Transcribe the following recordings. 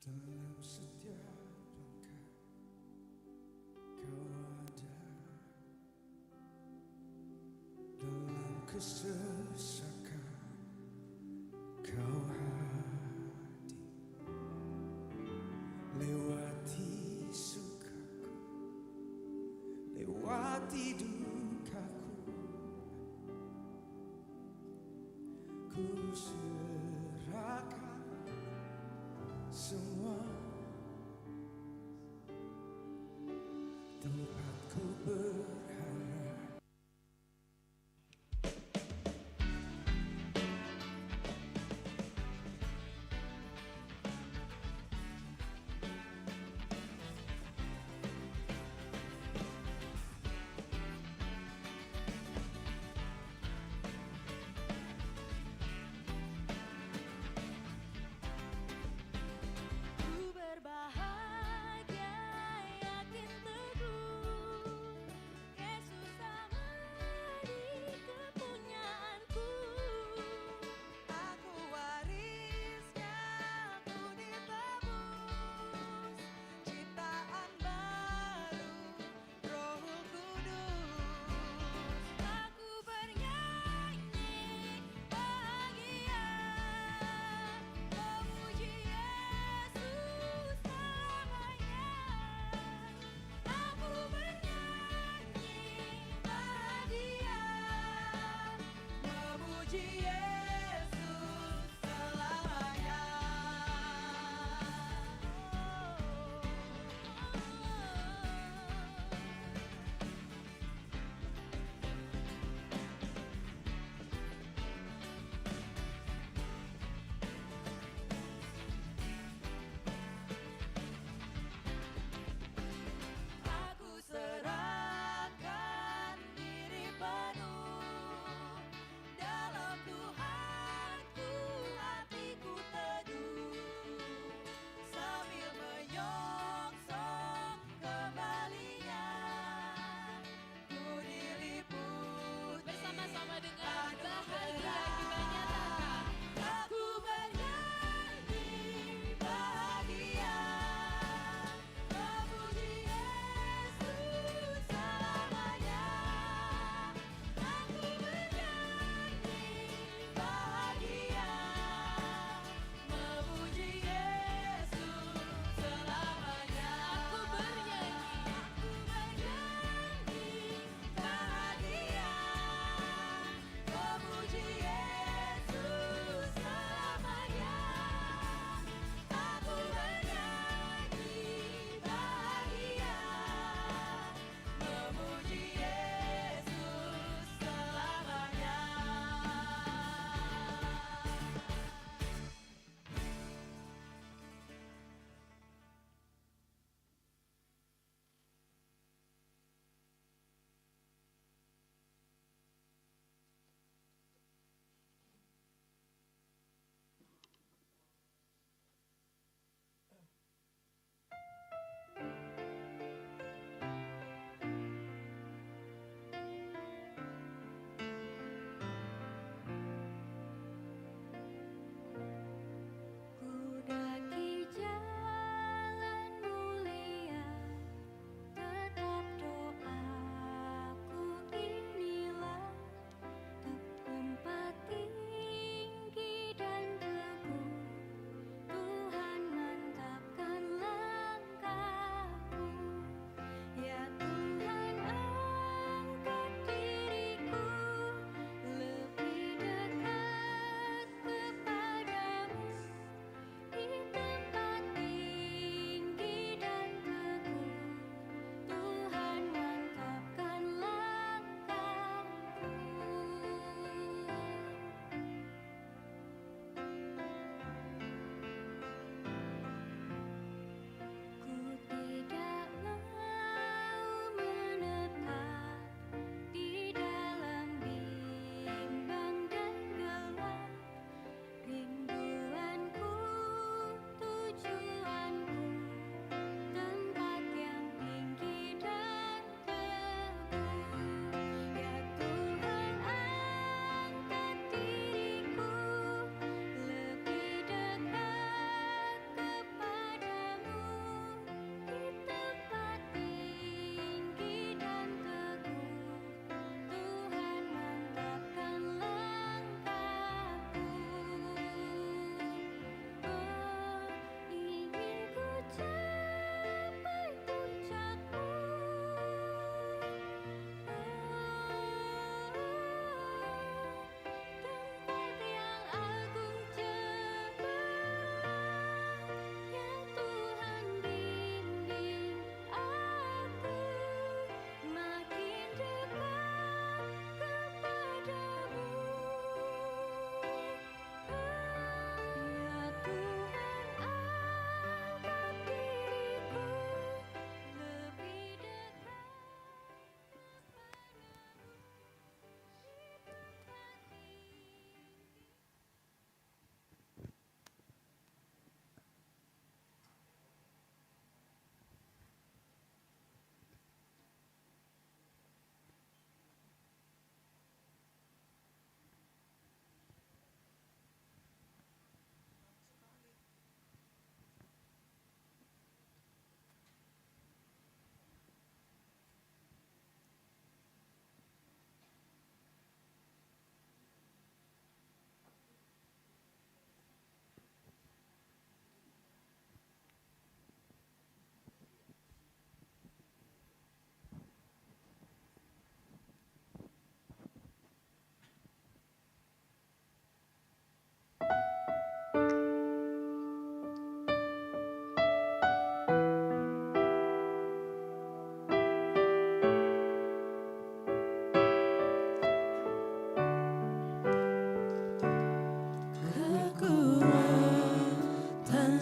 Dalam setiap langkah kau ada, dalam kesesakan kau hadir, lewati sukaku, lewati dukaku, ku serahkan semua. Tempatku berharap.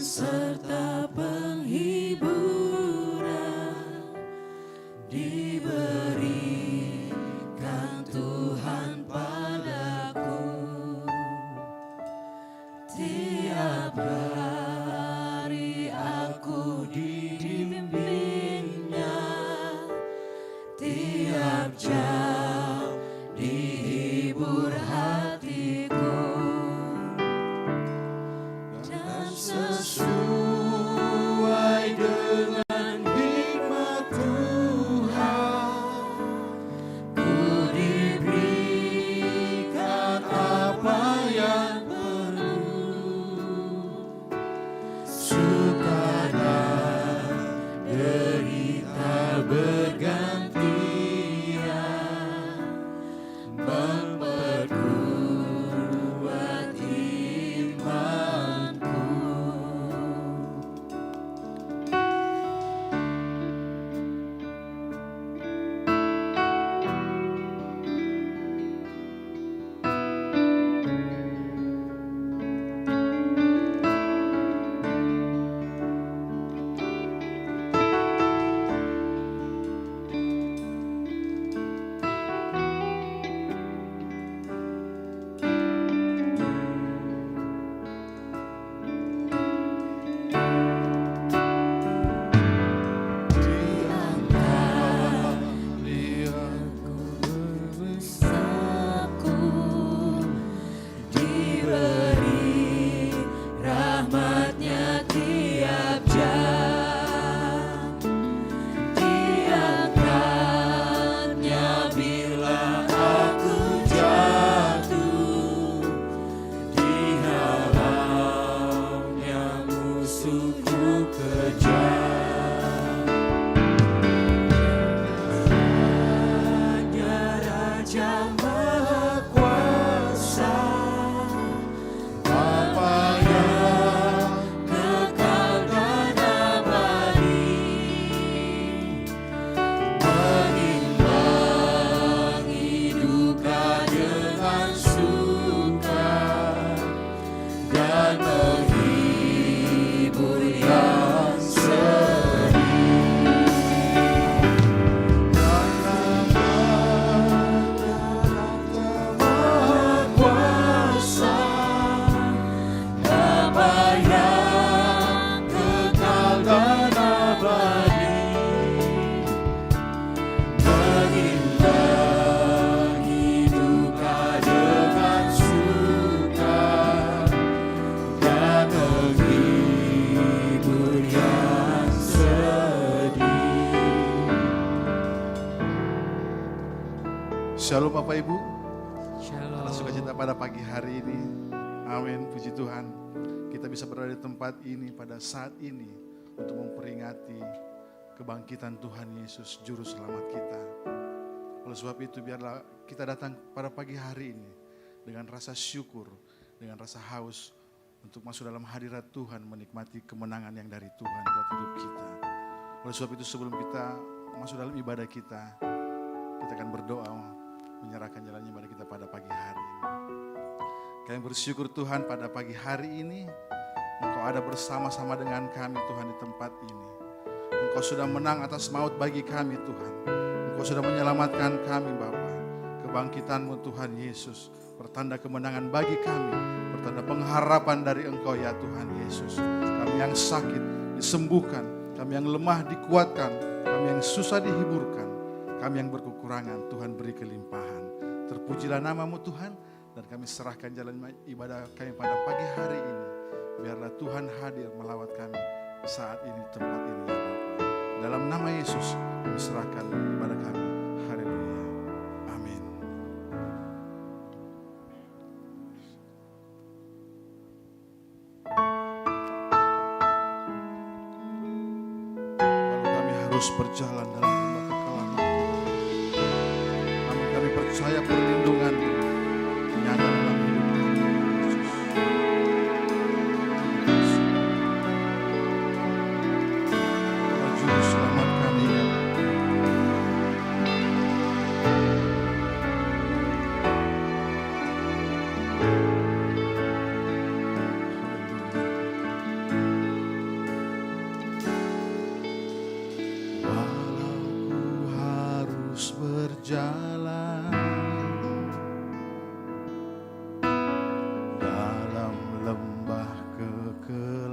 serta penghiburan diberikan Tuhan padaku. Tiap hari aku dibimbingnya, tiap jam dihibur hatiku, dan sesuai dengan hikmat Tuhan, ku diberikan apa yang suka dan derita bergantian, memperkuat imanku. Diberi rahmatnya tiap jam, diangkatnya bila aku jatuh, dihalaunya musuhku kejam. Hanya Raja Maha Kuasa, Bapa yang kekal dan abadi, mengimbangi duka dengan suka, dan menghibur yang sedih. Maha Kuasa, Bapa yang kekal dan abadi, mengimbangi duka dengan suka, dan menghibur yang sedih. Shalom Bapak Ibu, Shalom. atas sukacita pada pagi hari ini. Amin, puji Tuhan. Kita bisa berada di tempat ini pada saat ini untuk memperingati kebangkitan Tuhan Yesus, Juru Selamat kita. Oleh sebab itu biarlah kita datang pada pagi hari ini dengan rasa syukur, dengan rasa haus untuk masuk dalam hadirat Tuhan, menikmati kemenangan yang dari Tuhan buat hidup kita. Oleh sebab itu sebelum kita masuk dalam ibadah kita akan berdoa menyerahkan jalannya ibadah kita pada pagi hari ini. Kami bersyukur Tuhan pada pagi hari ini Engkau ada bersama-sama dengan kami Tuhan di tempat ini. Engkau sudah menang atas maut bagi kami Tuhan. Engkau sudah menyelamatkan kami Bapa. Kebangkitan-Mu Tuhan Yesus pertanda kemenangan bagi kami, pertanda pengharapan dari Engkau ya Tuhan Yesus. Kami yang sakit disembuhkan, kami yang lemah dikuatkan, kami yang susah dihiburkan, kami yang berkekurangan Tuhan beri kelimpahan. Terpujilah nama-Mu Tuhan, dan kami serahkan jalan ibadah kami pada pagi hari ini. Biarlah Tuhan hadir melawat kami saat ini di tempat ini ya Bapa. Dalam nama Yesus kami serahkan ibadah kami. Haleluya. Amin. Walau kami harus berjalan dalam lembah kekelaman, namun kami percaya perlindungan nyata dalam hidup kami. Yesus. Tuhan Juru Selamat kami ya. Haleluya.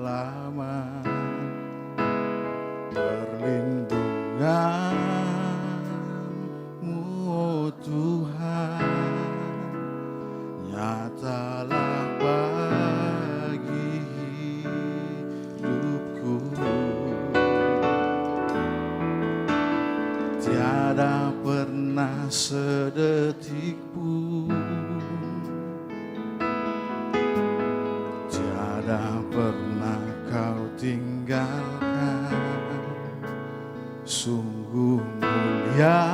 lama. Perlindungan-Mu, oh Tuhan, nyatalah bagi hidupku. Tiada pernah sedetik pun, tiada pernah Kau tinggalkan. Sungguh mulia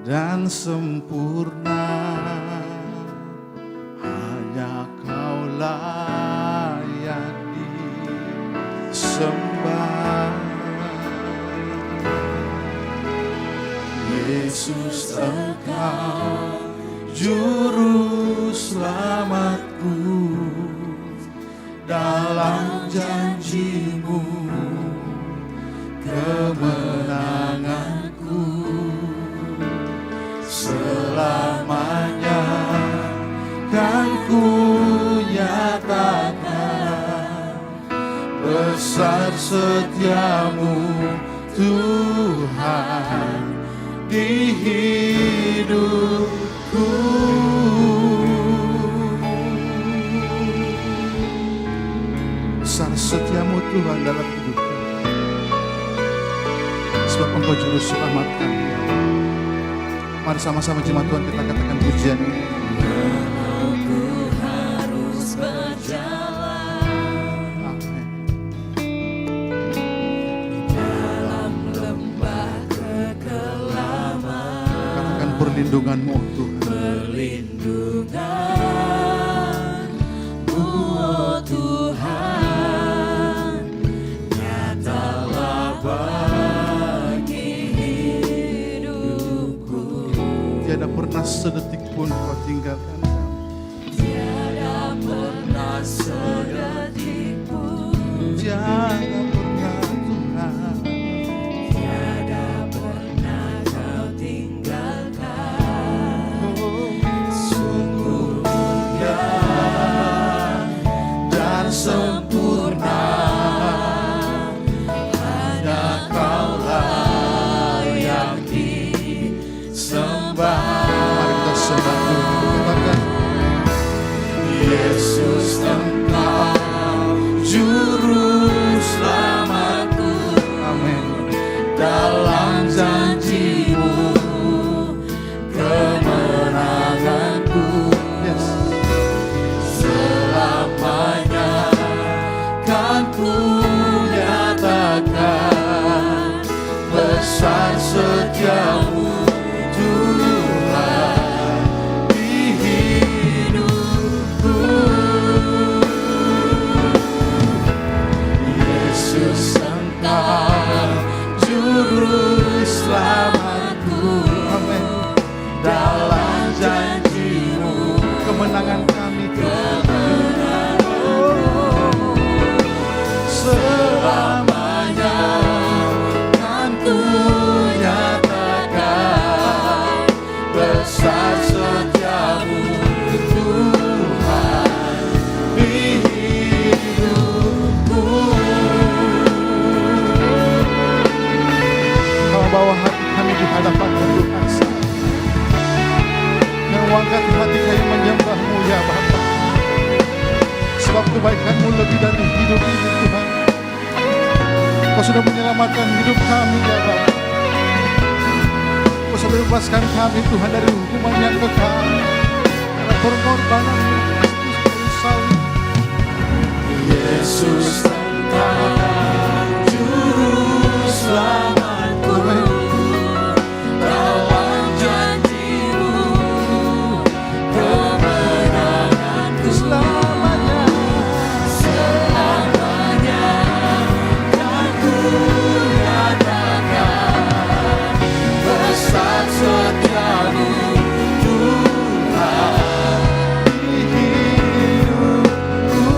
dan sempurna, hanya Kau layak disembah. Yesus, Engkau juru selamatku, dalam janji-Mu kemenanganku. Selamanya kan ku nyatakan besar setia-Mu Tuhan di hidupku. Besar setia-Mu Tuhan dalam hidupku, sebab Engkau juru selamat kami. Mari sama-sama jemaat Tuhan kita katakan pujian ini. Aku harus berjalan, Amin. di dalam lembah kekelaman. Katakan perlindungan-Mu oh Tuhan. Perlindungan-Mu, oh Tuhan, nyatalah bagi hidupku. Tiada pernah sedetik pun Kau tinggalkan kami. Tiada pernah sedetik pun, Tiada pernah Tuhan. tiada pernah Kau tinggalkan. Sungguh mulia dan sempurna, hanya Kau layak disembah. Mari kita sembah dulu, katakan Yesus, Engkau juru selamatku. Amin. Dalam janji-Mu kemenanganku. Yes. Selamanya kan ku nyatakan besar setia-Mu Tuhan di hidupku. Yesus, Engkau juru selamatku. Amin. Dalam janji-Mu kemenangan kami Tuhan. Selamanya kan ku nyatakan besar setia-Mu Tuhan di hidupku. Kau bawa hati kami di hadapan-Mu Tuhan. Yang angkat hati kami menyembah-Mu ya Bapa. Sebab kebaikan-Mu lebih dari hidup ini Tuhan. Kau sudah menyelamatkan hidup kami ya Bapa. Kau sudah bebaskan kami Tuhan dari hukuman yang kekal, karena pengorbanan Kristus kayu salib. Yesus, Engkau juru selamatku. Dalam janji-Mu kemenanganku. Selamanya, selamanya kan ku nyatakan besar setia-Mu Tuhan di hidupku.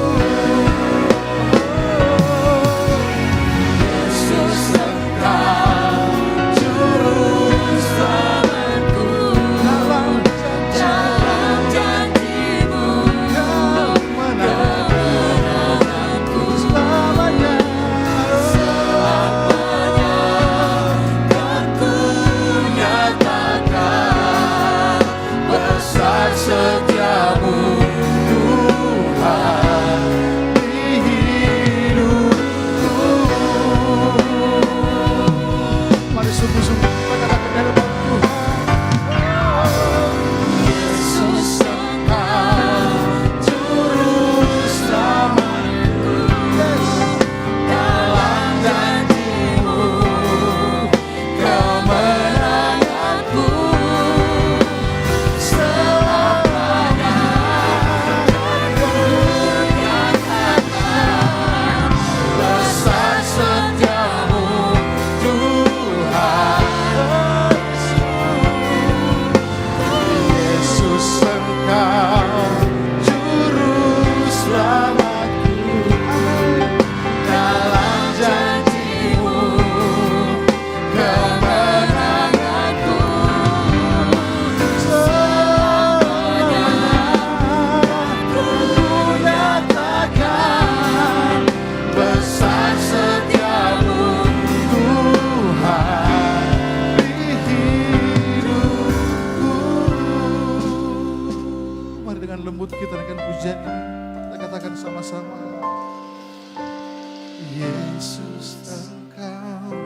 Yesus Engkau.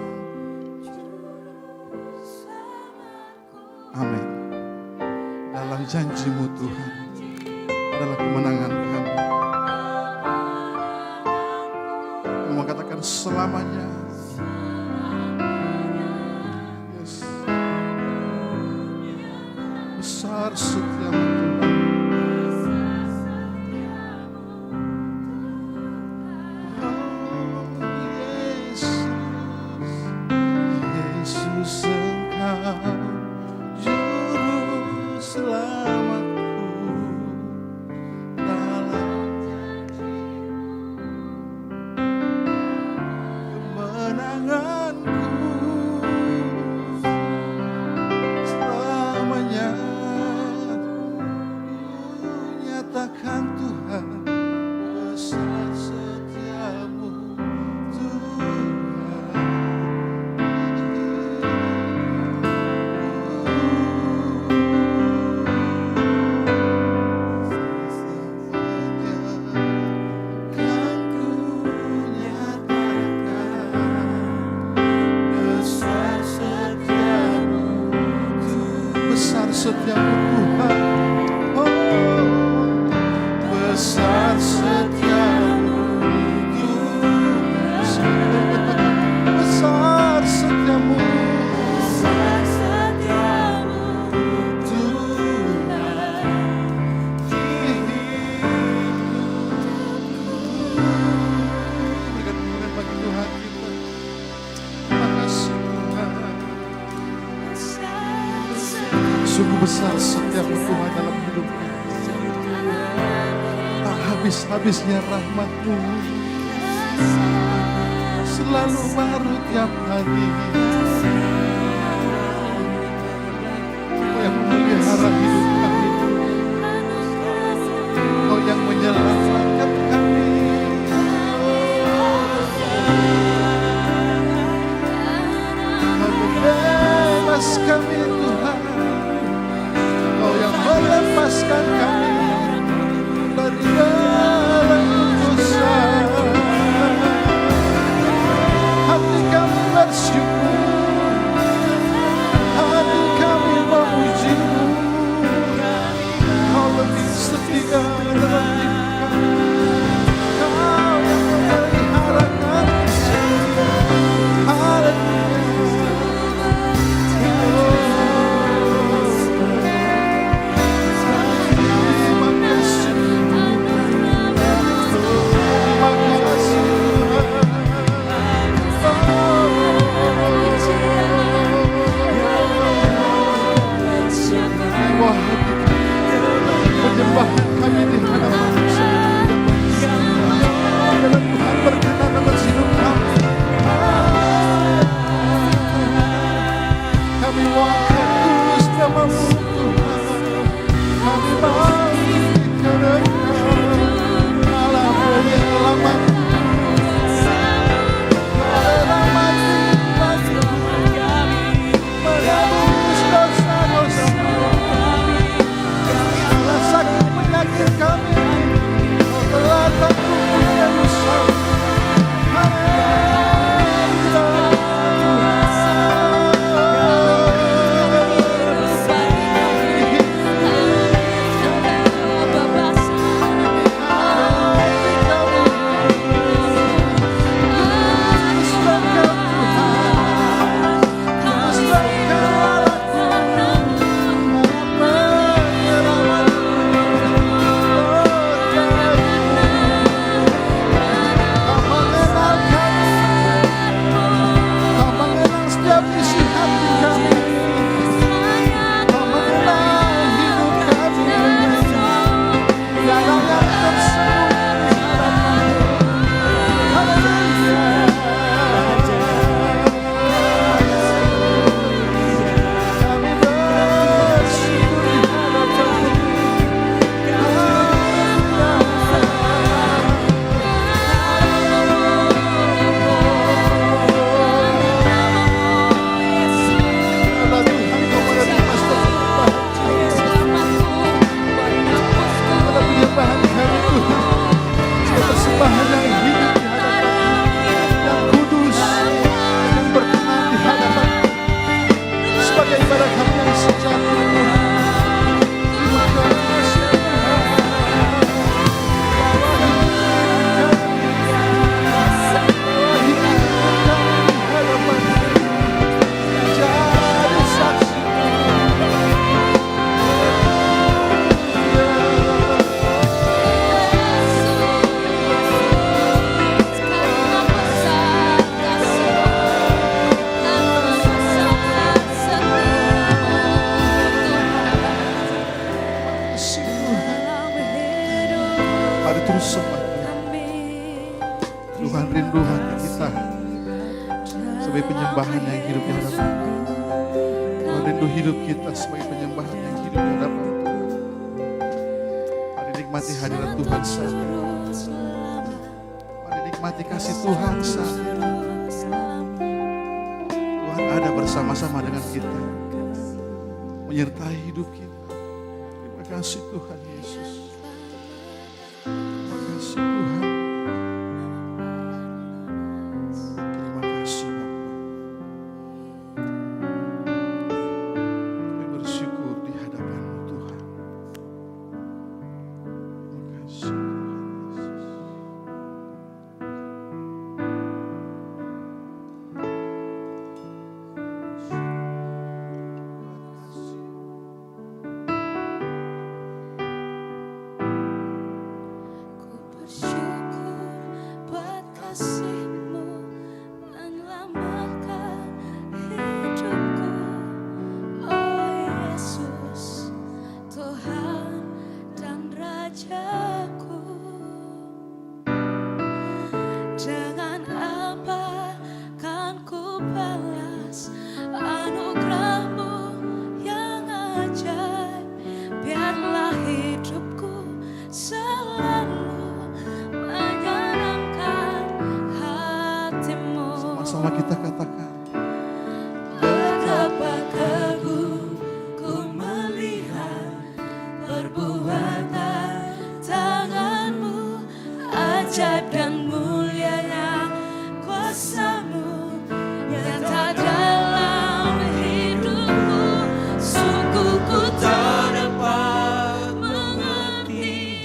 Amin. Dalam janji-Mu Tuhan adalah kemenangan kami. Mau katakan selamanya. Yes. Besar setiamu Tuhan. Yesus Engkau juru selamatku, dalam kemenanganku selamanya. Nyatakan Tuhan besar setiamu Tuhan. Besar setiamu Tuhan, oh besar setiamu Tuhan, besar setiamu Tuhan. Bagi Tuhan kita, makasih Tuhan. Sungguh besar setiap Tuhan dalam hidup kami. Tak habis-habisnya rahmat-Mu, selalu baru tiap hari. Kau yang memelihara hidup kami, Kau yang menyelamatkan kami. Kau membebas kami Tuhan, Kau yang melepaskan kami dari dalam dosa. Hati kami bersyukur, hati kami memuji-Mu. Tuhan rindu hati kita sebagai penyembahan yang hidup di hadapan. Tuhan rindu hidup kita sebagai penyembahan yang hidup di hadapan Tuhan. Mari nikmati hadirat Tuhan saat ini. Mari nikmati kasih Tuhan saat ini. Tuhan ada bersama-sama dengan kita, menyertai hidup kita. Terima kasih Tuhan Yesus. Terima kasih Tuhan. Terima kasih Bapa. Kami bersyukur di hadapan-Mu Tuhan. Terima kasih Tuhan Yesus. Ku bersyukur buat kasih-Mu menyelamatkan hidupku. Oh Yesus, Tuhan dan Rajaku. Dengan apa kan ku balas anugerah-Mu yang ajaib? Biarlah hidupku selalu menyenangkan hati-Mu. Sama-sama kita katakan. Betapa kagum ku melihat perbuatan tangan-Mu, ajaib dan mulianya kuasa-Mu nyata dalam hidupku. Sungguh ku tak dapat mengerti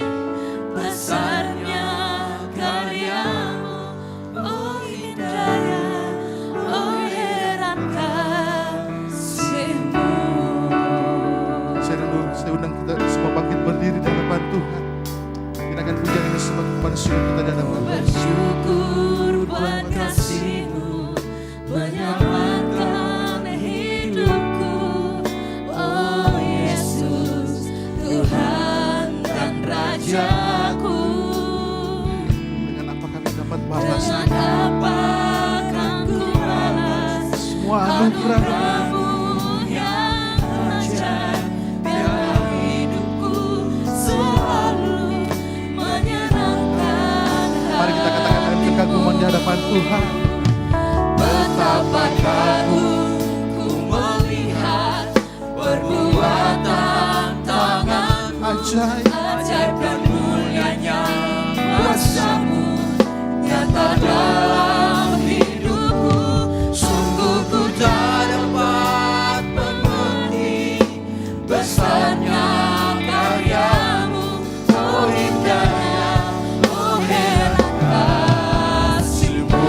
besarnya karya-Mu. Oh indahnya, oh heran kasih-Mu. Saya undang kita semua bangkit berdiri di hadapan Tuhan. Kita akan pujian ini sebagai bersyukur kita di hadapan Tuhan. Bersyukur buat kasih-Mu menyelamatkan hidupku. Oh Yesus, Tuhan dan Rajaku. Dengan apa kami dapat balas Dengan apa kan ku balas semua anugerah anugerah-Mu yang ajaib? Biarlah hidupku selalu menyenangkan Mari kita katakan dengan kekaguman di hadapan Tuhan. Betapa kagum ku melihat perbuatan tangan-Mu, Ajaib. ajaib dan mulianya kuasa-Mu nyata dalam hidupku. Sungguh ku tak dapat mengerti besarnya karya-Mu. Oh indahnya, oh heran kasih-Mu.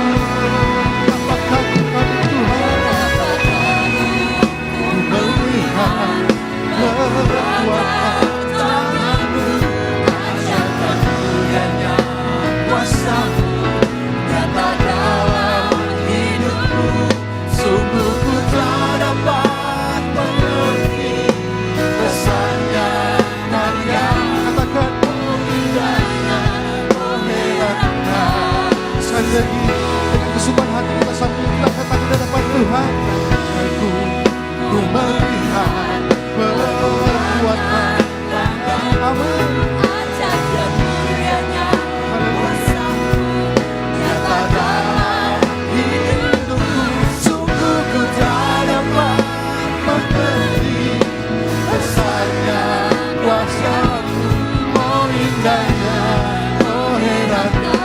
Betapa kagum kami Tuhan. Betapa kagum ku Melihat perbuatan tangan-Mu, ajaib dan mulianya kuasa-Mu nyata dalam hidupku. Sungguh ku tak dapat mengerti besarnya karya-Mu. katakan Indahnya, oh heran sekali lagi dengan kesukaan hati kita sambil kita katakan di hadapan Tuhan. Ku melihat perbuatan. Amin. ajaib dan mulianya kuasa-Mu nyata dalam hidupku. Sungguh ku tak dapat mengerti besarnya kuasa-Mu. Oh indahnya, oh herannya.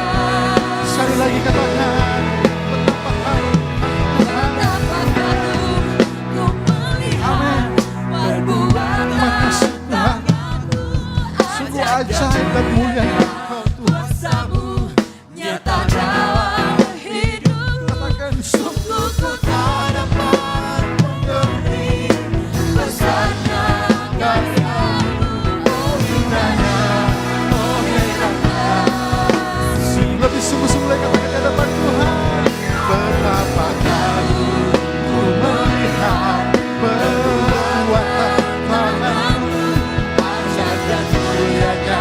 Sekali lagi katakan. Betapa kagum Betapa kagum ku melihat perbuatan kasih Tuhan. tangan-Mu, Sungguh ajaib dan mulia Engkau Tuhan. kuasa-Mu nyata dalam hidupku. Katakan Sungguh ku tak dapat mengerti besarnya karya-Mu. Oh indahnya, oh herannya. lebih sungguh-sungguh lagi katakan di hadapan Tuhan. Betapa kagum ku melihat perbuatan tangan-Mu, ajaib dan mulianya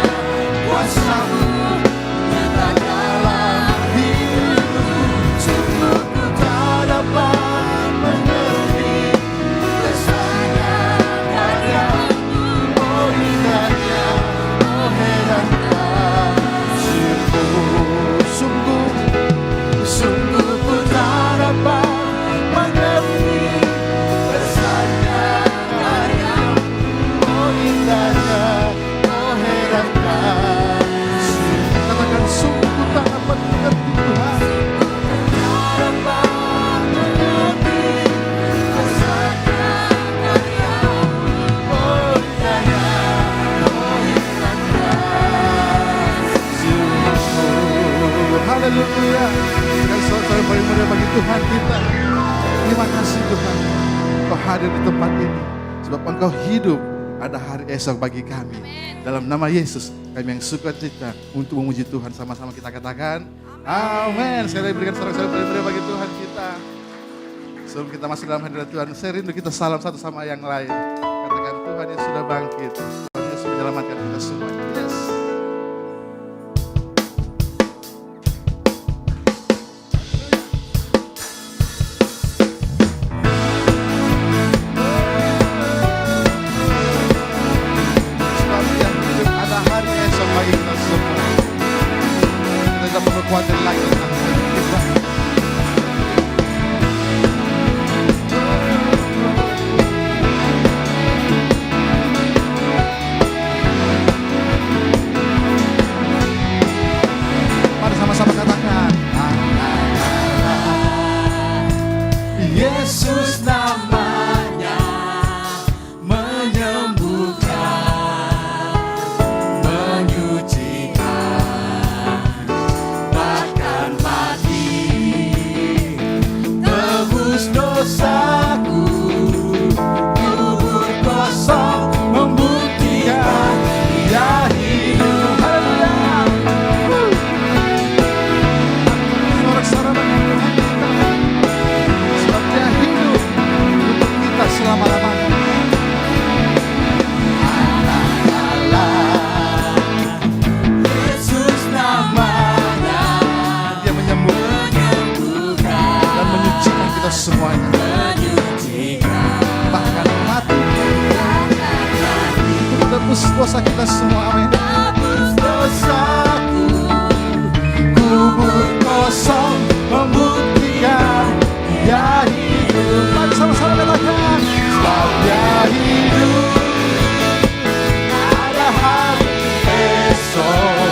dan kasih. Katakan sungguh tak dapat mengerti Tuhan. Haleluya. Sekali saudara paling mulia bagi Tuhan kita. Terima kasih Tuhan, Engkau hadir di tempat ini. Sebab Engkau hidup, ada hari esok bagi kami. Dalam nama Yesus, kami yang suka cita untuk memuji Tuhan. Sama-sama kita katakan, amin. Sekali berikan sorak-sorak paling mulia bagi Tuhan kita. Sebelum kita masuk dalam hadirat Tuhan, saya rindu kita salam satu sama yang lain. Katakan, Tuhan yang sudah bangkit, Tuhan yang sudah menyelamatkan kita semua. Yes. Khawatir lagi tentang hidup kita. Mari sama-sama katakan, Yesus namanya menyembuhkan, menyucikan, bahkan mati tebus dosaku. Kubur kosong membuktikan Dia hidup. Haleluya. sorak-sorak bagi Tuhan kita. Sebab Dia hidup untuk kita selama-lamanya. Yesus namanya Dia menyembuhkan dan menyucikan kita semuanya. menyucikan, Bahkan mati untuk tebus dosa kita semua. Amin. tebus dosaku. Kubur kosong membuktikan Dia hidup. Mari sama-sama katakan, Sebab Dia hidup, ada hari esok.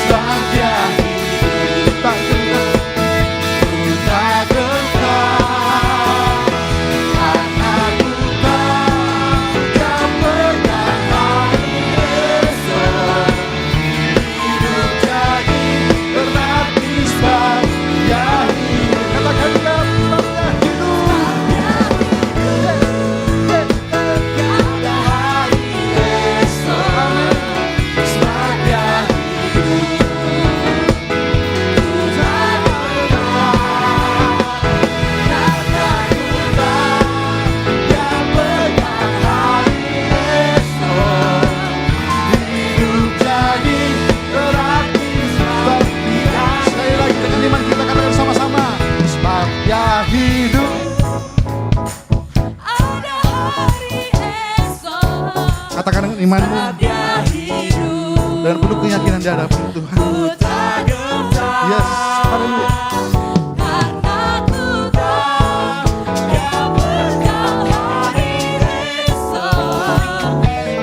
Sebab Dia hidup, tak gentar. ku tak gentar. Karena ku tahu Dia pegang hari esok. Hidup jadi berarti sebab Dia hidup. Katakan Dia, sebab Dia hidup. Ada hari esok. Sebab Dia hidup, ku tak gentar. Karena ku tahu Dia pegang hari esok. Hidup jadi berarti sebab Dia Sekali lagi dengan iman kita katakan sama-sama, sebab Dia hidup. ada hari esok. Katakan dengan imanmu Dia hidup, dan penuh keyakinan di hadapan Tuhan. ku tak gentar. Yes, haleluya. Karena ku tahu Dia pegang hari esok.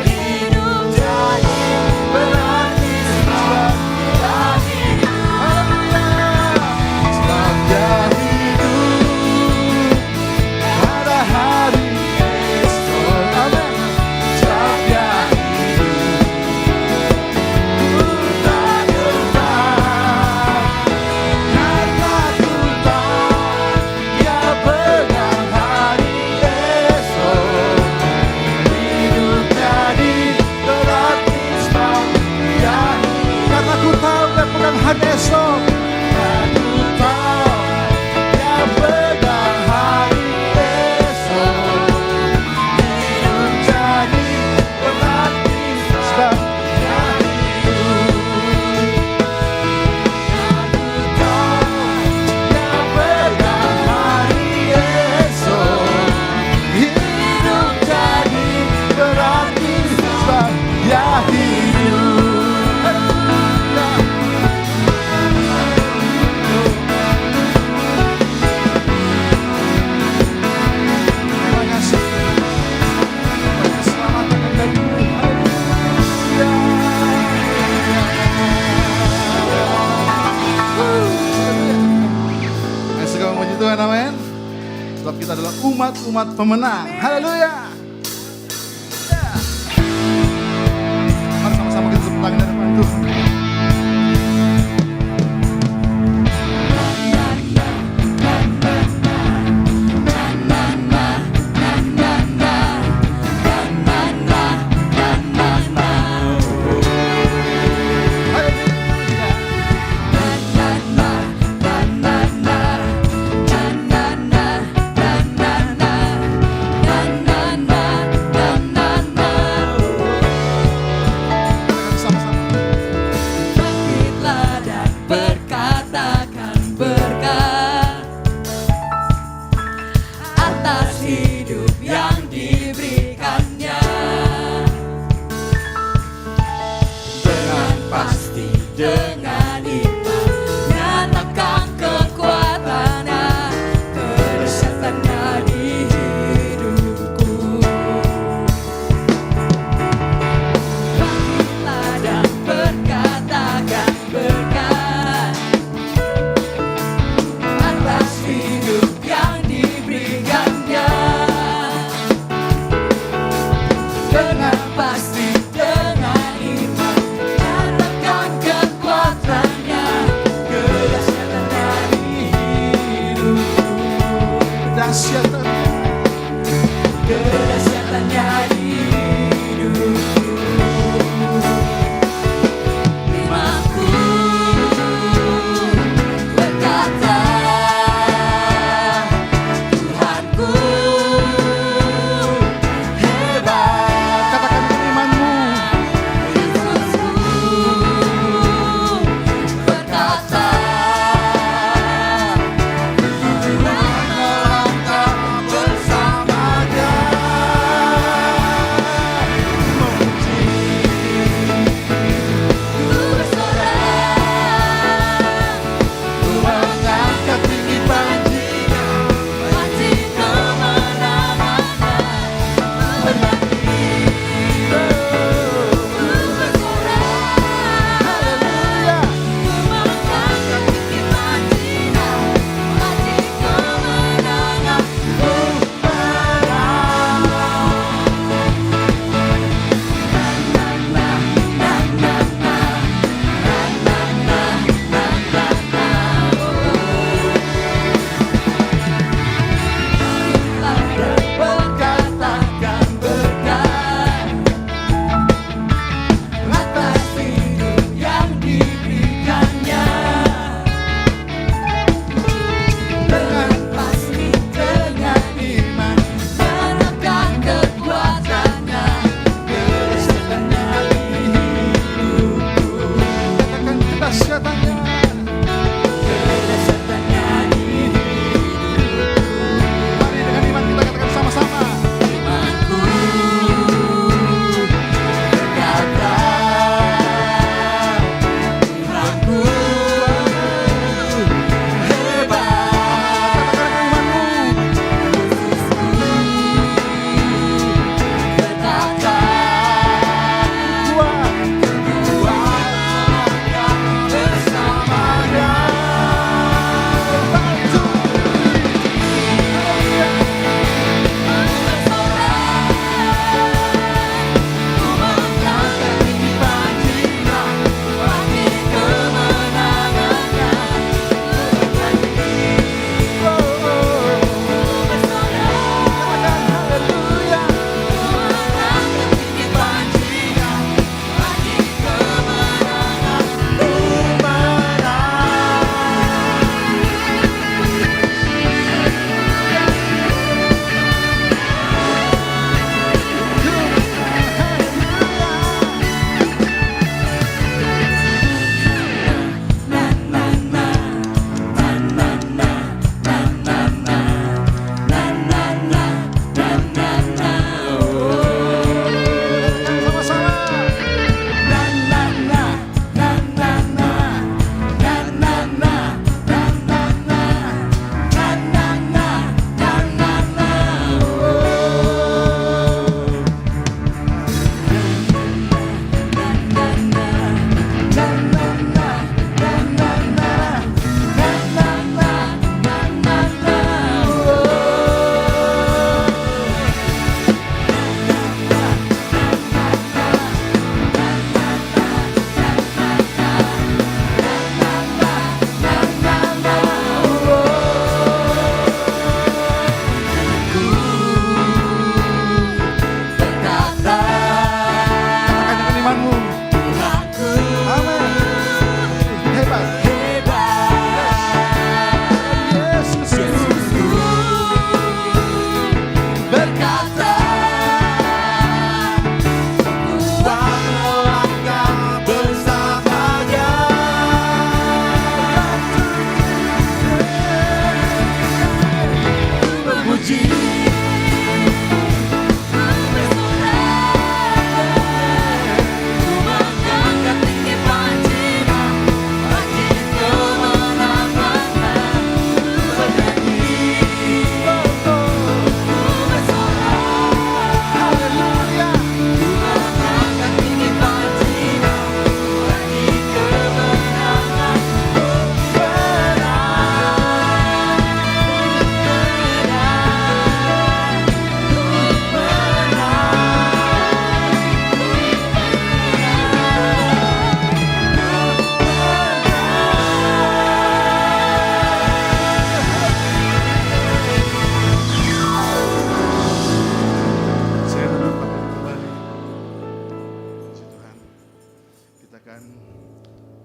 Hidup jadi berarti sebab Dia hidup. Sebab Dia hidup, ada hari esok. Amin. Sebab Dia hidup, ku tak gentar. adalah umat-umat pemenang. Haleluya. Ya. Mari sama-sama kita tepuk tangan di depan Tuhan. Na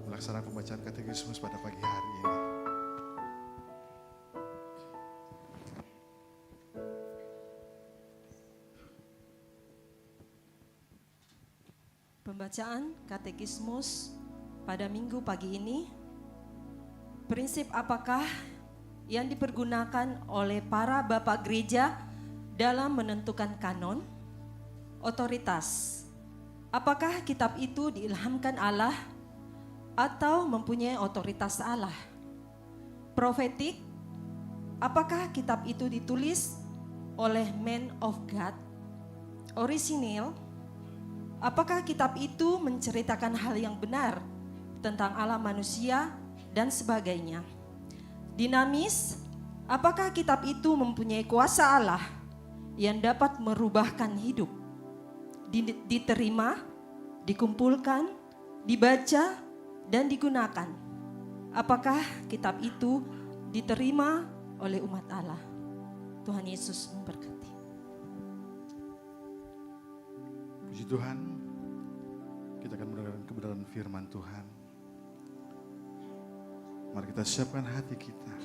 melaksanakan pembacaan katekismus pada pagi hari ini. Pembacaan katekismus pada minggu pagi ini. Prinsip apakah yang dipergunakan oleh para bapak gereja dalam menentukan kanon? Otoritas. Apakah kitab itu diilhamkan Allah atau mempunyai otoritas Allah? Profetik. Apakah kitab itu ditulis oleh man of God? Orisinil. Apakah kitab itu menceritakan hal yang benar tentang alam manusia dan sebagainya? Dinamis, apakah kitab itu mempunyai kuasa Allah yang dapat merubahkan hidup? Diterima, dikumpulkan, dibaca, dan digunakan. Apakah kitab itu diterima oleh umat Allah? Tuhan Yesus memberkati. Puji Tuhan, kita akan mendengarkan kebenaran firman Tuhan. Mari kita siapkan hati kita.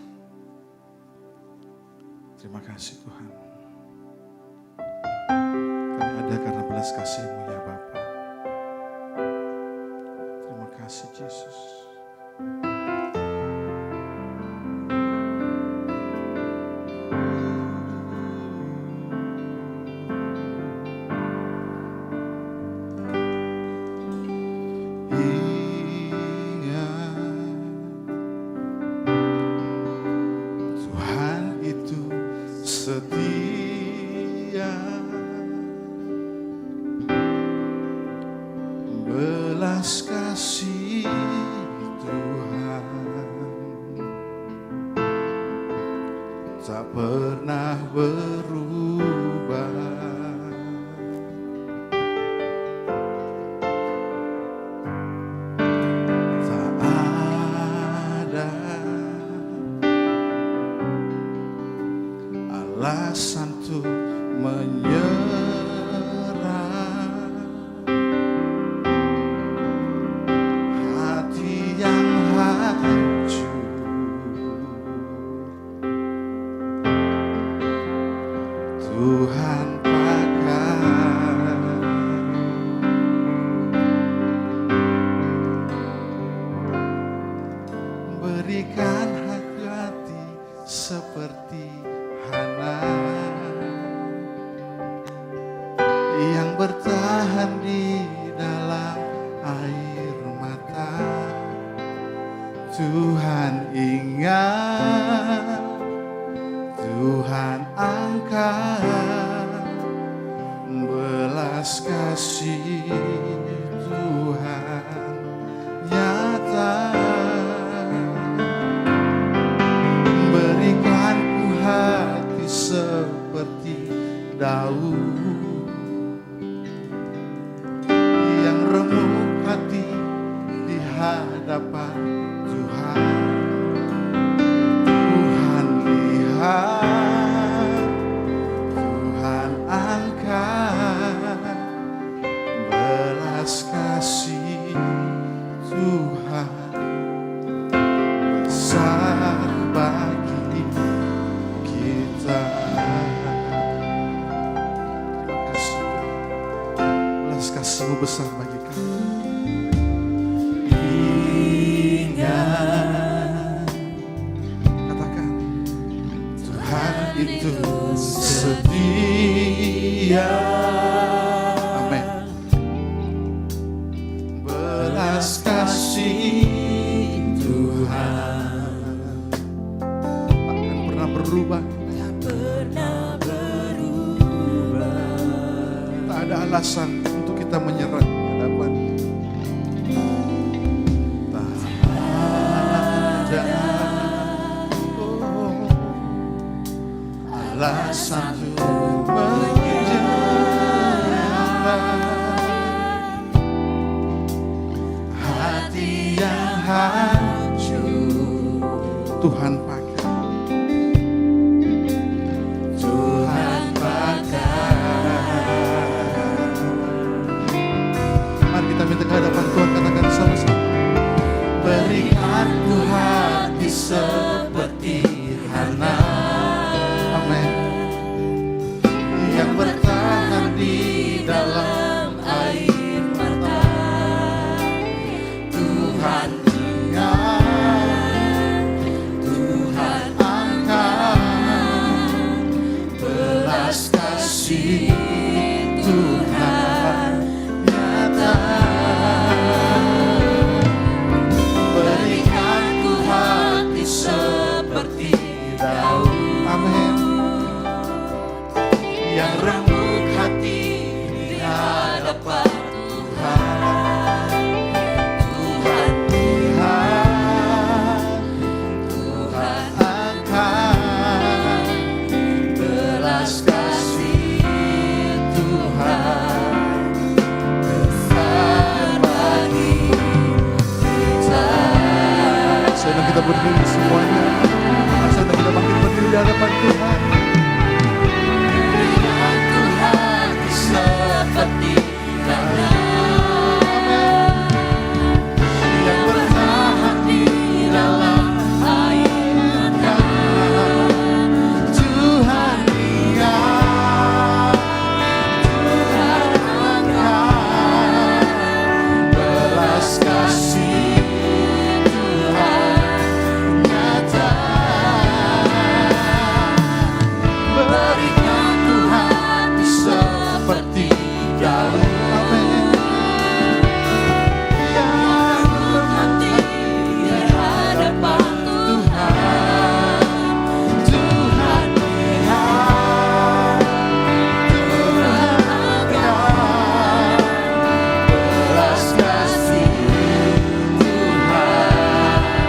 Terima kasih Tuhan. Kami ada karena belas kasih-Mu ya Bapa. Terima kasih Yesus. Belas kasih Tuhan tak pernah berubah. Tak ada alasan untuk menyerah. Tuhan pakai berikan hati seperti Hana yang bertahan di dalam air mata. Tuhan ingat, Tuhan angkat belas kasih Tuhan nyata. Berikanku hati seperti Daud yang remuk hati di hadapan Tuhan. Tuhan lihat, Tuhan angkat belas kasih Tuhan besar bagi kita. Terima kasih Tuhan, belas kasih-Mu besar bagi kami. Itu setia. Amin. Belas kasih Tuhan takkan pernah berubah. Tak ada alasan untuk kita menyerah di hadapan. Tak ada alasan untuk menyerah. Hati yang hancur Tuhan pakai. Tuhan pakai. Mari kita minta kehadapan Tuhan, katakan sama-sama. kita berdiri semuanya. Mari saatnya kita bangkit berdiri di hadapan Tuhan. Berikan Tuhan seperti tanah yang bertahan di dalam air mata. Tuhan lihat, Tuhan angkat, belas kasih Tuhan nyata. Berikan Tuhan seperti daun. Amin. Yang Hati di hadapan Tuhan, Tuhan lihat, Tuhan angkat, belas kasih Tuhan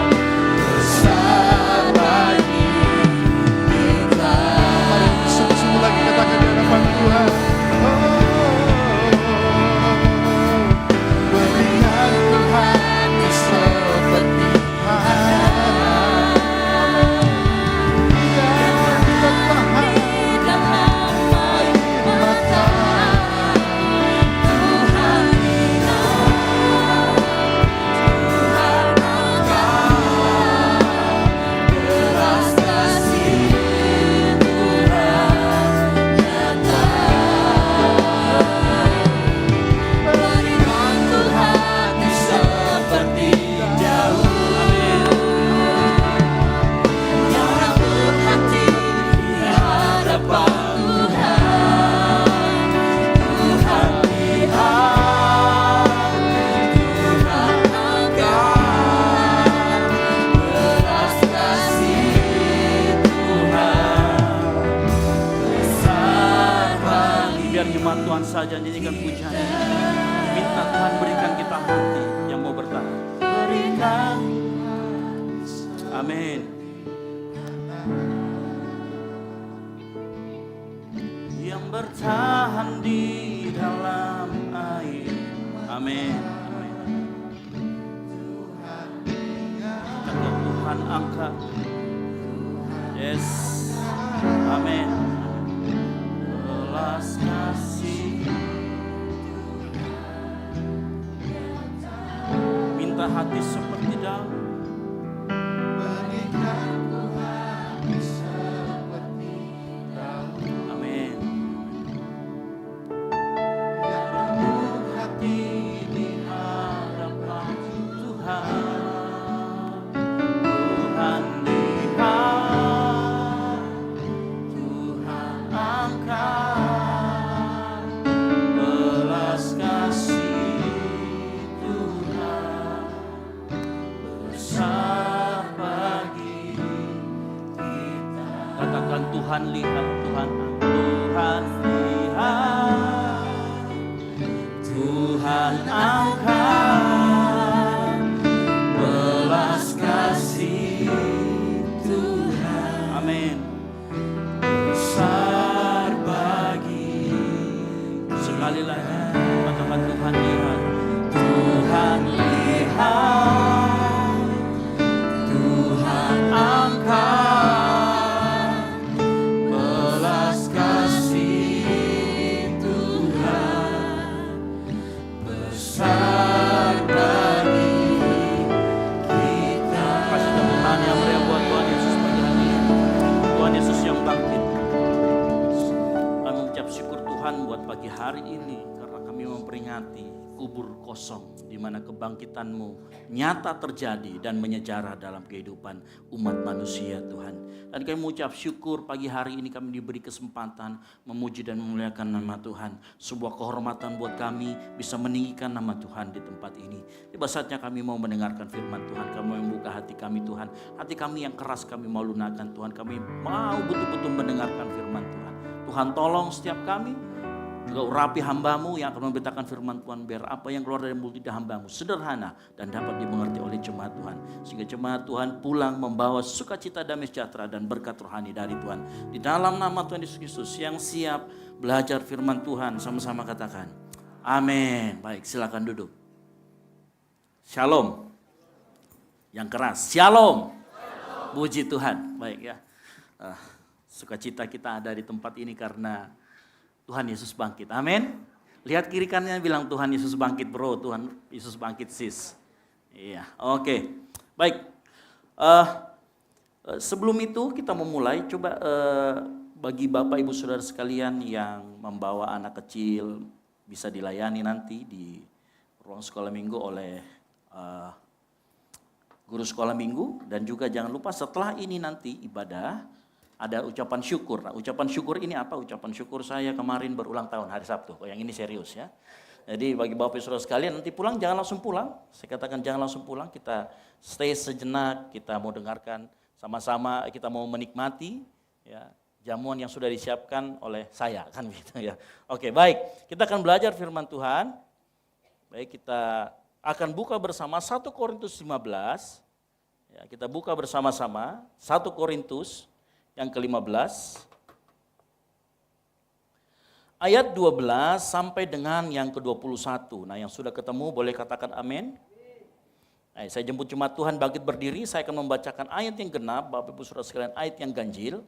besar bagi kita. Mari sungguh-sungguh lagi katakan di hadapan Tuhan. Berikan Tuhan seperti Tuhan yang bertahan di dalam air mata. Tuhan lihat, Tuhan angkat, belas kasih Tuhan nyata. Berikan Tuhan seperti daun yang rambut hati di hadapan Tuhan. Tuhan lihat, Tuhan angkat, belas kasih Tuhan besar bagi. Biar jemaat Tuhan saja nyanyikan pujian ini. Minta Tuhan berikan kita hati yang mau bertahan. Berikan. Amin. Yang bertahan di dalam air. Amin. Amin. Kata Tuhan angkat. Yes. Amin. Belas kasih. Minta hati seperti daun. Amin. Hati di hadapan Tuhan. Tuhan lihat, Tuhan angkat, belas kasih Tuhan besar bagi kita. Katakan Tuhan lihat, Tuhan lihat, Tuhan angkat, belas kasih Tuhan. Amin. Besar bagi. Sekali lagi katakan Tuhan lihat, Tuhan lihat, Tuhan angkat, belas kasih Tuhan besar bagi kita. Kasih tepuk tangan yang meriah buat Tuhan Yesus pagi hari ini. Tuhan Yesus yang bangkit. Kami mengucap syukur Tuhan buat pagi hari ini karena kami memperingati kubur kosong di mana kebangkitan-Mu nyata terjadi dan menyejarah dalam kehidupan umat manusia Tuhan. Dan kami mengucap syukur pagi hari ini kami diberi kesempatan memuji dan memuliakan nama Tuhan. Sebuah kehormatan buat kami bisa meninggikan nama Tuhan di tempat ini. Tiba saatnya kami mau mendengarkan firman Tuhan. Kami membuka hati kami Tuhan. Hati kami yang keras kami mau lunakkan Tuhan. Kami mau betul-betul mendengarkan firman Tuhan. Tuhan tolong setiap kami. Juga urapi hamba-Mu yang akan memberitakan firman Tuhan, biar apa yang keluar dari mulut lidah hamba-Mu sederhana dan dapat dimengerti oleh jemaat Tuhan. Sehingga jemaat Tuhan pulang membawa sukacita, damai sejahtera dan berkat rohani dari Tuhan. Di dalam nama Tuhan Yesus Kristus yang siap belajar firman Tuhan, sama-sama katakan amin. Baik, silakan duduk. Shalom. Yang keras, shalom. Puji Tuhan. Baik ya. Sukacita kita ada di tempat ini karena Tuhan Yesus bangkit. Amin. Lihat kiri kanannya bilang Tuhan Yesus bangkit bro, Tuhan Yesus bangkit sis. Iya, oke. Baik. Sebelum itu kita memulai, coba bagi Bapak Ibu Saudara sekalian yang membawa anak kecil bisa dilayani nanti di ruang sekolah minggu oleh guru sekolah minggu. Dan juga jangan lupa setelah ini nanti ibadah ada ucapan syukur. Nah, ucapan syukur ini apa? Ucapan syukur saya kemarin berulang tahun hari Sabtu. Oh, yang ini serius ya. Jadi bagi Bapak Ibu Saudara sekalian nanti pulang jangan langsung pulang. Saya katakan jangan langsung pulang, kita stay sejenak, kita mau dengarkan sama-sama, kita mau menikmati ya jamuan yang sudah disiapkan oleh saya kan gitu ya. Oke, baik. Kita akan belajar firman Tuhan. Baik, kita akan buka bersama 1 Korintus 15. Ya, kita buka bersama-sama 1 Korintus yang ke-15. Ayat 12 sampai dengan yang ke-21. Nah, yang sudah ketemu boleh katakan amin. Saya jemput jemaat Tuhan bangkit berdiri, saya akan membacakan ayat yang genap, Bapak Ibu Saudara sekalian ayat yang ganjil.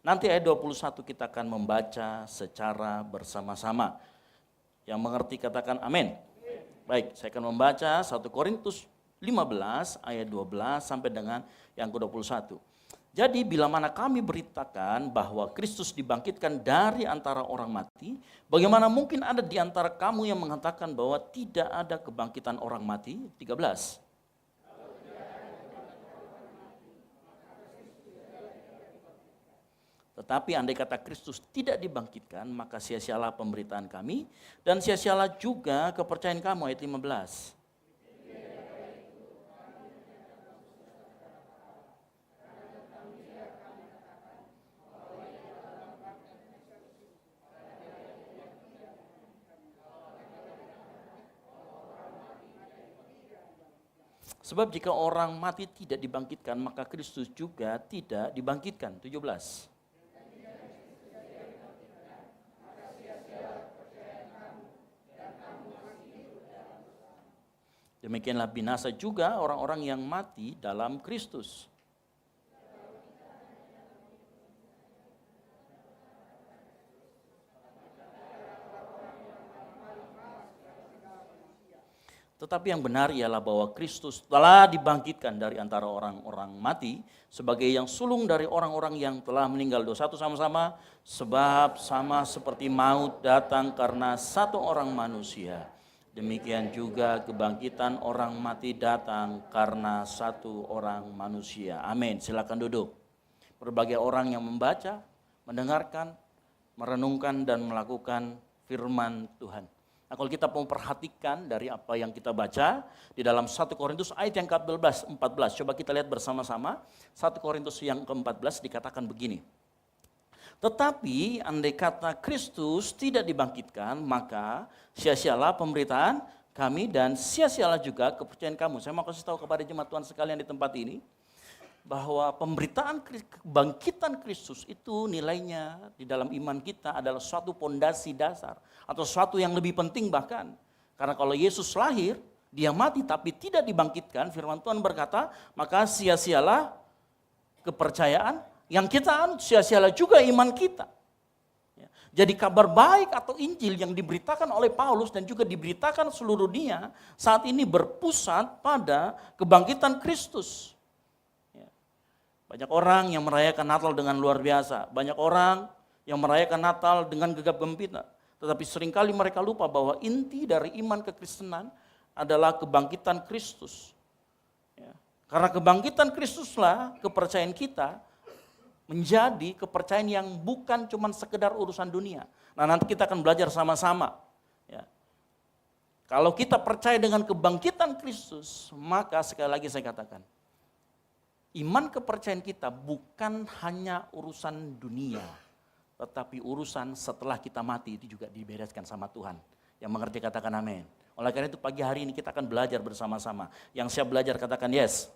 Nanti ayat 21 kita akan membaca secara bersama-sama. Yang mengerti katakan amin. Baik, saya akan membaca 1 Korintus 15 ayat 12 sampai dengan yang ke-21. Jadi bila mana kami beritakan bahwa Kristus dibangkitkan dari antara orang mati, bagaimana mungkin ada di antara kamu yang mengatakan bahwa tidak ada kebangkitan orang mati? 13. Tetapi andai kata Kristus tidak dibangkitkan, maka sia-sialah pemberitaan kami dan sia-sialah juga kepercayaan kamu. Ayat 15. Sebab jika orang mati tidak dibangkitkan, maka Kristus juga tidak dibangkitkan. 17. Demikianlah binasa juga orang-orang yang mati dalam Kristus. Tetapi yang benar ialah bahwa Kristus telah dibangkitkan dari antara orang-orang mati sebagai yang sulung dari orang-orang yang telah meninggal. 21 sama-sama, sebab sama seperti maut datang karena satu orang manusia. Demikian juga kebangkitan orang mati datang karena satu orang manusia. Amin. Silakan duduk. Berbagai orang yang membaca, mendengarkan, merenungkan dan melakukan firman Tuhan. Nah, kalau kita mau perhatikan dari apa yang kita baca di dalam 1 Korintus ayat yang ke-14, coba kita lihat bersama-sama. 1 Korintus yang ke-14 dikatakan begini. Tetapi andai kata Kristus tidak dibangkitkan, maka sia-sialah pemberitaan kami dan sia-sialah juga kepercayaan kamu. Saya mau kasih tahu kepada jemaat Tuhan sekalian di tempat ini, bahwa pemberitaan kebangkitan Kristus itu nilainya di dalam iman kita adalah suatu pondasi dasar atau suatu yang lebih penting bahkan. Karena kalau Yesus lahir, dia mati tapi tidak dibangkitkan, firman Tuhan berkata, maka sia-sialah kepercayaan yang kita anut, sia-sialah juga iman kita. Jadi kabar baik atau Injil yang diberitakan oleh Paulus dan juga diberitakan seluruh dunia saat ini berpusat pada kebangkitan Kristus. Banyak orang yang merayakan Natal dengan luar biasa. Banyak orang yang merayakan Natal dengan gegap gempita. Tetapi seringkali mereka lupa bahwa inti dari iman kekristenan adalah kebangkitan Kristus. Karena kebangkitan Kristuslah kepercayaan kita menjadi kepercayaan yang bukan cuma sekedar urusan dunia. Nah, nanti kita akan belajar sama-sama. Kalau kita percaya dengan kebangkitan Kristus, maka sekali lagi saya katakan, iman kepercayaan kita bukan hanya urusan dunia, tetapi urusan setelah kita mati itu juga dibereskan sama Tuhan. Yang mengerti katakan amin. Oleh karena itu pagi hari ini kita akan belajar bersama-sama. Yang siap belajar katakan yes.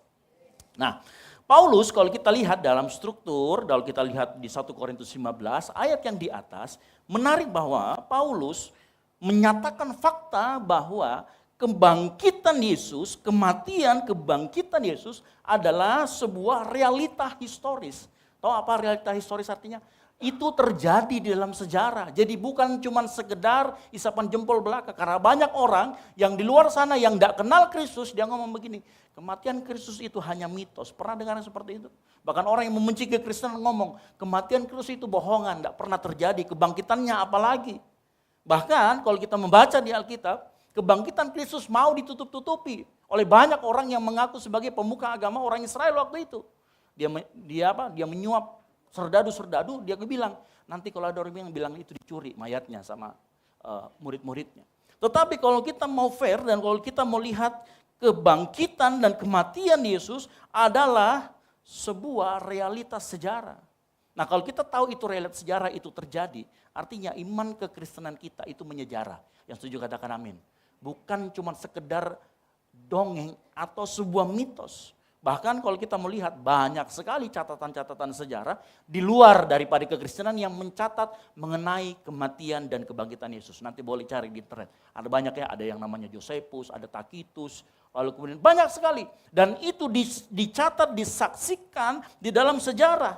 Nah, Paulus kalau kita lihat dalam struktur, kalau kita lihat di 1 Korintus 15, ayat yang di atas, menarik bahwa Paulus menyatakan fakta bahwa kebangkitan Yesus, kematian, kebangkitan Yesus adalah sebuah realita historis. Tahu apa realita historis artinya? Itu terjadi di dalam sejarah. Jadi bukan cuma sekedar isapan jempol belaka. Karena banyak orang yang di luar sana yang tidak kenal Kristus, dia ngomong begini, kematian Kristus itu hanya mitos. Pernah dengar seperti itu? Bahkan orang yang membenci kekristenan ngomong, kematian Kristus itu bohongan, tidak pernah terjadi. Kebangkitannya apalagi? Bahkan kalau kita membaca di Alkitab, kebangkitan Kristus mau ditutup-tutupi oleh banyak orang yang mengaku sebagai pemuka agama orang Israel waktu itu. Dia menyuap serdadu-serdadu, dia bilang, nanti kalau ada orang yang bilang itu dicuri mayatnya sama murid-muridnya. Tetapi kalau kita mau fair dan kalau kita mau lihat kebangkitan dan kematian Yesus adalah sebuah realitas sejarah. Nah kalau kita tahu itu realitas sejarah itu terjadi, artinya iman kekristenan kita itu menyejarah. Yang setuju katakan amin. Bukan cuma sekedar dongeng atau sebuah mitos. Bahkan kalau kita melihat banyak sekali catatan-catatan sejarah di luar daripada kekristenan yang mencatat mengenai kematian dan kebangkitan Yesus. Nanti boleh cari di internet. Ada banyak ya, ada yang namanya Josephus, ada Tacitus, lalu kemudian banyak sekali. Dan itu dicatat, disaksikan di dalam sejarah.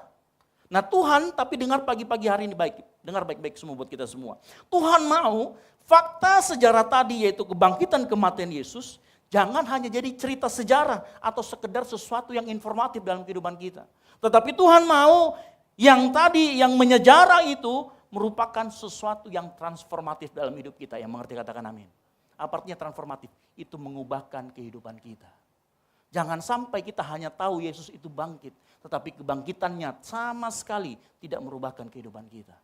Nah Tuhan, tapi dengar pagi-pagi hari ini baik, dengar baik-baik semua buat kita semua. Tuhan mau fakta sejarah tadi yaitu kebangkitan kematian Yesus, jangan hanya jadi cerita sejarah atau sekedar sesuatu yang informatif dalam kehidupan kita. Tetapi Tuhan mau yang tadi, yang menyejarah itu merupakan sesuatu yang transformatif dalam hidup kita. Yang mengerti katakan amin. Apa artinya transformatif? Itu mengubahkan kehidupan kita. Jangan sampai kita hanya tahu Yesus itu bangkit, tetapi kebangkitannya sama sekali tidak merubahkan kehidupan kita.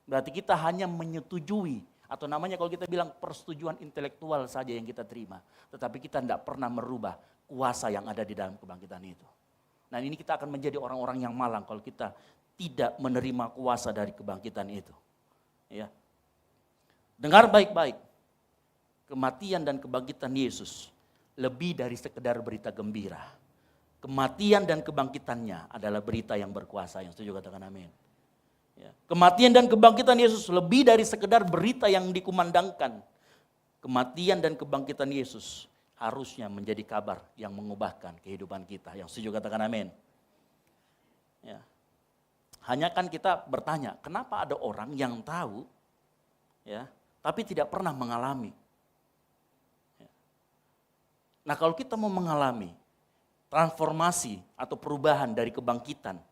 Berarti kita hanya menyetujui, atau namanya kalau kita bilang persetujuan intelektual saja yang kita terima. Tetapi kita tidak pernah merubah kuasa yang ada di dalam kebangkitan itu. Nah ini kita akan menjadi orang-orang yang malang kalau kita tidak menerima kuasa dari kebangkitan itu. Ya. Dengar baik-baik, kematian dan kebangkitan Yesus lebih dari sekedar berita gembira. Kematian dan kebangkitannya adalah berita yang berkuasa. Yang setuju katakan amin. Ya. Kematian dan kebangkitan Yesus lebih dari sekedar berita yang dikumandangkan. Kematian dan kebangkitan Yesus harusnya menjadi kabar yang mengubahkan kehidupan kita. Yang setuju katakan amin. Ya. Hanya kan kita bertanya, kenapa ada orang yang tahu, ya, tapi tidak pernah mengalami. Ya. Nah kalau kita mau mengalami transformasi atau perubahan dari kebangkitan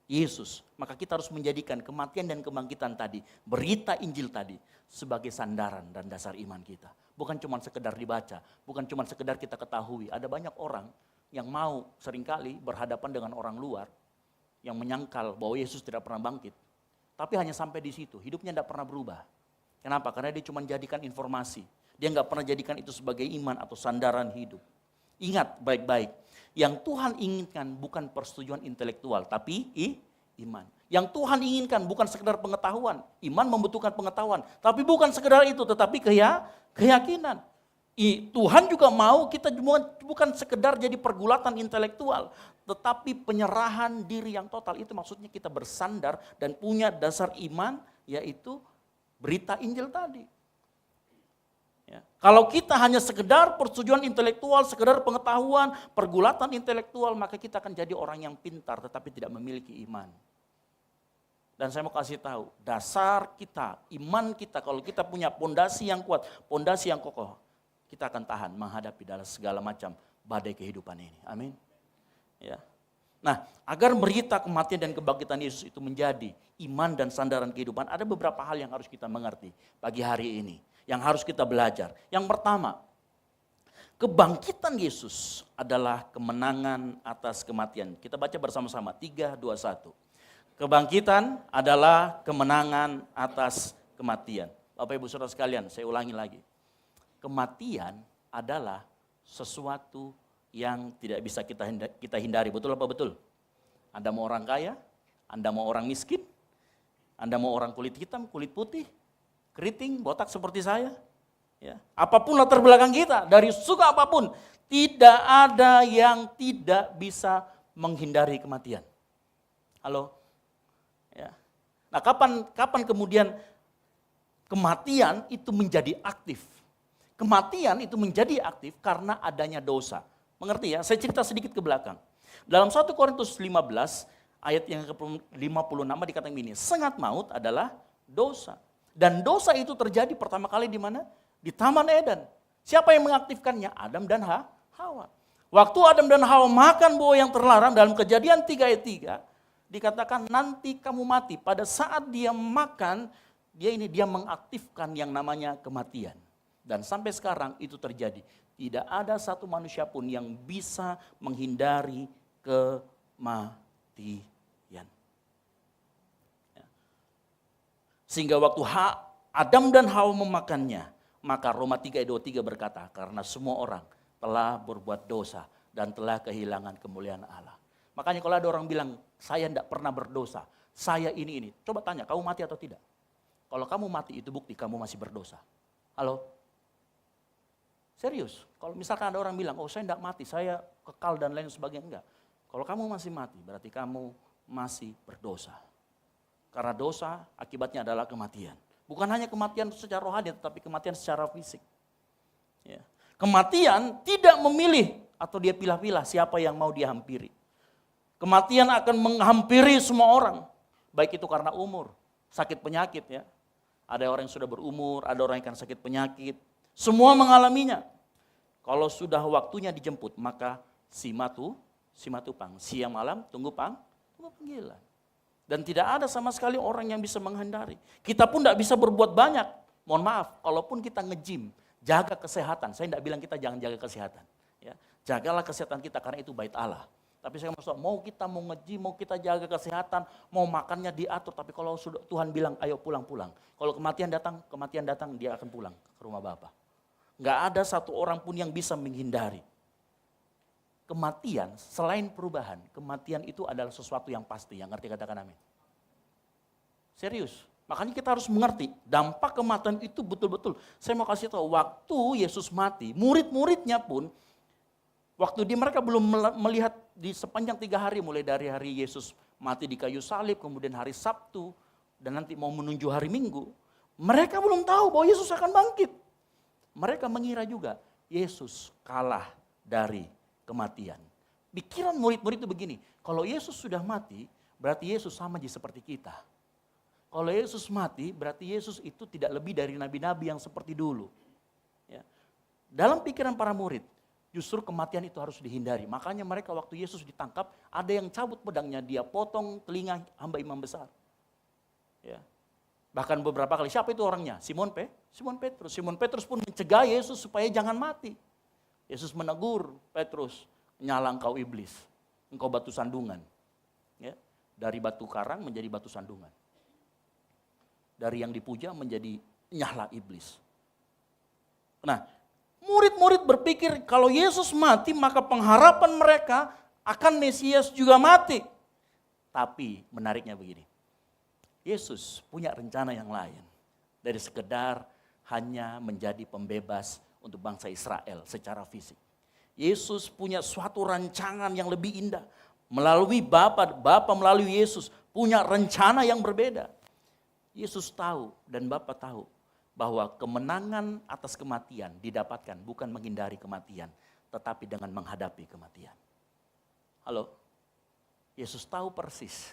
Yesus, maka kita harus menjadikan kematian dan kebangkitan tadi, berita Injil tadi, sebagai sandaran dan dasar iman kita. Bukan cuma sekedar dibaca, bukan cuma sekedar kita ketahui. Ada banyak orang yang mau seringkali berhadapan dengan orang luar, yang menyangkal bahwa Yesus tidak pernah bangkit. Tapi hanya sampai di situ, hidupnya tidak pernah berubah. Kenapa? Karena dia cuma jadikan informasi. Dia nggak pernah jadikan itu sebagai iman atau sandaran hidup. Ingat baik-baik. Yang Tuhan inginkan bukan persetujuan intelektual, tapi iman. Yang Tuhan inginkan bukan sekedar pengetahuan. Iman membutuhkan pengetahuan. Tapi bukan sekedar itu, tetapi keyakinan. Tuhan juga mau kita bukan sekedar jadi pergulatan intelektual, tetapi penyerahan diri yang total. Itu maksudnya kita bersandar dan punya dasar iman, yaitu berita Injil tadi. Ya. Kalau kita hanya sekedar persetujuan intelektual, sekedar pengetahuan, pergulatan intelektual, maka kita akan jadi orang yang pintar tetapi tidak memiliki iman. Dan saya mau kasih tahu, dasar kita, iman kita, kalau kita punya pondasi yang kuat, pondasi yang kokoh, kita akan tahan menghadapi dalam segala macam badai kehidupan ini. Amin. Ya. Nah, agar berita kematian dan kebangkitan Yesus itu menjadi iman dan sandaran kehidupan, ada beberapa hal yang harus kita mengerti pagi hari ini. Yang harus kita belajar. Yang pertama, kebangkitan Yesus adalah kemenangan atas kematian. Kita baca bersama-sama, 3, 2, 1. Kebangkitan adalah kemenangan atas kematian. Bapak Ibu Saudara sekalian, saya ulangi lagi. Kematian adalah sesuatu yang tidak bisa kita hindari. Betul apa betul? Anda mau orang kaya, Anda mau orang miskin, Anda mau orang kulit hitam, kulit putih, keriting, botak seperti saya. Ya. Apapun latar belakang kita, dari suku apapun, tidak ada yang tidak bisa menghindari kematian. Halo? Ya. Nah kapan kemudian kematian itu menjadi aktif? kematian itu menjadi aktif karena adanya dosa. Mengerti ya? Saya cerita sedikit ke belakang. Dalam 1 Korintus 15 ayat yang ke-56 dikatakan begini, sengat maut adalah dosa. Dan dosa itu terjadi pertama kali di mana? Di Taman Eden. Siapa yang mengaktifkannya? Adam dan Hawa. Waktu Adam dan Hawa makan buah yang terlarang dalam Kejadian 3 ayat 3, dikatakan nanti kamu mati. Pada saat dia makan, dia mengaktifkan yang namanya kematian. Dan sampai sekarang itu terjadi. Tidak ada satu manusia pun yang bisa menghindari kematian. Sehingga waktu Adam dan Hawa memakannya, maka Roma 3 ayat 23 berkata, karena semua orang telah berbuat dosa dan telah kehilangan kemuliaan Allah. Makanya kalau ada orang bilang, saya tidak pernah berdosa, saya ini. Coba tanya, kamu mati atau tidak? Kalau kamu mati itu bukti kamu masih berdosa. Halo? Serius, kalau misalkan ada orang bilang, oh saya tidak mati, saya kekal dan lain sebagainya, enggak. Kalau kamu masih mati, berarti kamu masih berdosa. Karena dosa akibatnya adalah kematian. Bukan hanya kematian secara rohani, tetapi kematian secara fisik. Ya. Kematian tidak memilih atau dia pilih-pilih siapa yang mau dia hampiri. Kematian akan menghampiri semua orang. Baik itu karena umur, sakit penyakit ya. Ada orang yang sudah berumur, ada orang yang akan sakit penyakit. Semua mengalaminya. Kalau sudah waktunya dijemput, maka si matu pang. Siang malam tunggu panggilan. Dan tidak ada sama sekali orang yang bisa menghindari. Kita pun tidak bisa berbuat banyak. Mohon maaf, kalaupun kita nge-gym, jaga kesehatan. Saya tidak bilang kita jangan jaga kesehatan. Ya. Jagalah kesehatan kita karena itu bait Allah. Tapi saya maksud, mau kita mau nge-gym, mau kita jaga kesehatan, mau makannya diatur. Tapi kalau sudah Tuhan bilang, ayo pulang-pulang. Kalau kematian datang, dia akan pulang ke rumah Bapa. Nggak ada satu orang pun yang bisa menghindari. Kematian, selain perubahan, kematian itu adalah sesuatu yang pasti. Yang ngerti katakan amin. Serius. Makanya kita harus mengerti dampak kematian itu betul-betul. Saya mau kasih tahu, waktu Yesus mati, murid-muridnya pun, waktu mereka belum melihat di sepanjang 3 hari, mulai dari hari Yesus mati di kayu salib, kemudian hari Sabtu, dan nanti mau menuju hari Minggu, mereka belum tahu bahwa Yesus akan bangkit. Mereka mengira juga Yesus kalah dari kematian. Pikiran murid-murid itu begini, kalau Yesus sudah mati, berarti Yesus sama aja seperti kita. Kalau Yesus mati, berarti Yesus itu tidak lebih dari nabi-nabi yang seperti dulu. Ya. Dalam pikiran para murid, justru kematian itu harus dihindari. Makanya mereka waktu Yesus ditangkap, ada yang cabut pedangnya, dia potong telinga hamba imam besar. Ya. Bahkan beberapa kali, siapa itu orangnya? Simon Petrus. Simon Petrus pun mencegah Yesus supaya jangan mati. Yesus menegur Petrus, nyala engkau iblis, engkau batu sandungan. Ya. Dari batu karang menjadi batu sandungan. Dari yang dipuja menjadi nyala iblis. Nah, murid-murid berpikir kalau Yesus mati maka pengharapan mereka akan Mesias juga mati. Tapi menariknya begini, Yesus punya rencana yang lain. Dari sekedar hanya menjadi pembebas untuk bangsa Israel secara fisik. Yesus punya suatu rancangan yang lebih indah. Melalui Bapa melalui Yesus punya rencana yang berbeda. Yesus tahu dan Bapa tahu bahwa kemenangan atas kematian didapatkan bukan menghindari kematian, tetapi dengan menghadapi kematian. Halo, Yesus tahu persis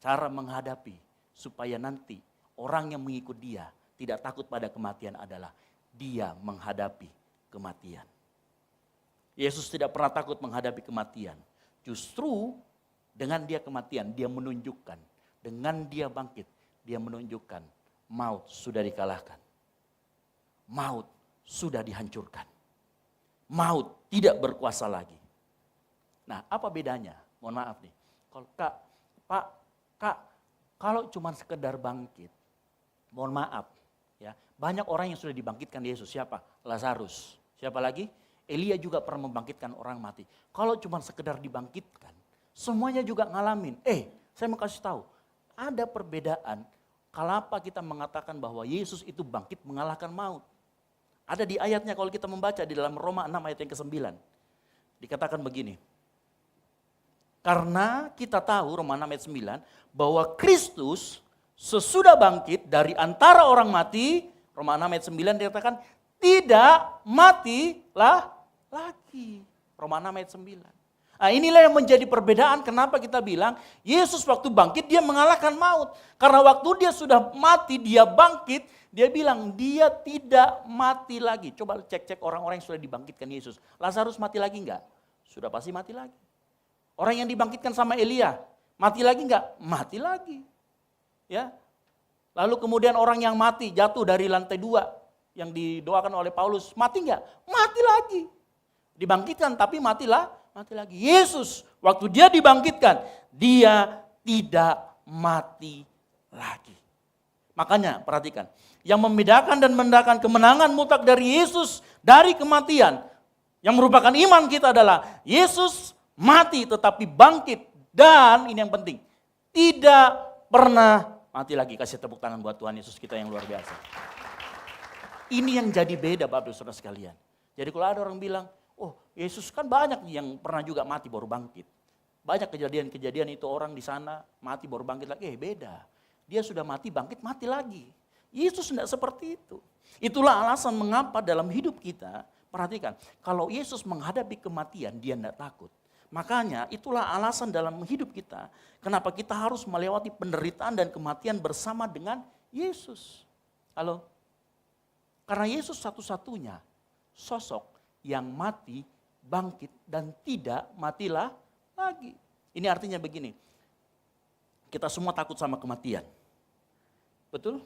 cara menghadapi supaya nanti orang yang mengikut dia tidak takut pada kematian adalah dia menghadapi kematian. Yesus tidak pernah takut menghadapi kematian. Justru dengan dia kematian, dia menunjukkan, dengan dia bangkit, dia menunjukkan maut sudah dikalahkan. Maut sudah dihancurkan. Maut tidak berkuasa lagi. Nah, apa bedanya? Mohon maaf nih. Kalau Kak, kalau cuma sekedar bangkit, mohon maaf ya. Banyak orang yang sudah dibangkitkan Yesus. Siapa? Lazarus. Siapa lagi? Elia juga pernah membangkitkan orang mati. Kalau cuma sekedar dibangkitkan, semuanya juga ngalamin. Saya mau kasih tahu, ada perbedaan. Kenapa kita mengatakan bahwa Yesus itu bangkit mengalahkan maut? Ada di ayatnya kalau kita membaca di dalam Roma 6 ayat yang ke-9. Dikatakan begini. Karena kita tahu Roma 6 ayat 9 bahwa Kristus sesudah bangkit dari antara orang mati, Roma 6 ayat 9 dikatakan tidak matilah lagi. Roma 6 ayat 9. Nah, inilah yang menjadi perbedaan kenapa kita bilang Yesus waktu bangkit dia mengalahkan maut. Karena waktu dia sudah mati, dia bangkit, dia bilang dia tidak mati lagi. Coba cek-cek orang-orang yang sudah dibangkitkan Yesus. Lazarus mati lagi enggak? Sudah pasti mati lagi. Orang yang dibangkitkan sama Elia, mati lagi enggak? Mati lagi. Ya. Lalu kemudian orang yang mati jatuh dari lantai 2 yang didoakan oleh Paulus, mati enggak? Mati lagi. Dibangkitkan tapi mati lagi. Yesus waktu dia dibangkitkan, dia tidak mati lagi. Makanya perhatikan, yang membedakan dan menandakan kemenangan mutlak dari Yesus dari kematian, yang merupakan iman kita adalah Yesus mati tetapi bangkit. Dan ini yang penting, tidak pernah mati lagi. Kasih tepuk tangan buat Tuhan Yesus kita yang luar biasa. Ini yang jadi beda Bapak Saudara sekalian. Jadi kalau ada orang bilang, oh Yesus kan banyak yang pernah juga mati baru bangkit. Banyak kejadian-kejadian itu orang di sana mati baru bangkit lagi. Beda. Dia sudah mati bangkit mati lagi. Yesus tidak seperti itu. Itulah alasan mengapa dalam hidup kita, perhatikan. Kalau Yesus menghadapi kematian dia tidak takut. Makanya itulah alasan dalam hidup kita. Kenapa kita harus melewati penderitaan dan kematian bersama dengan Yesus. Halo? Karena Yesus satu-satunya sosok yang mati, bangkit, dan tidak matilah lagi. Ini artinya begini, kita semua takut sama kematian. Betul?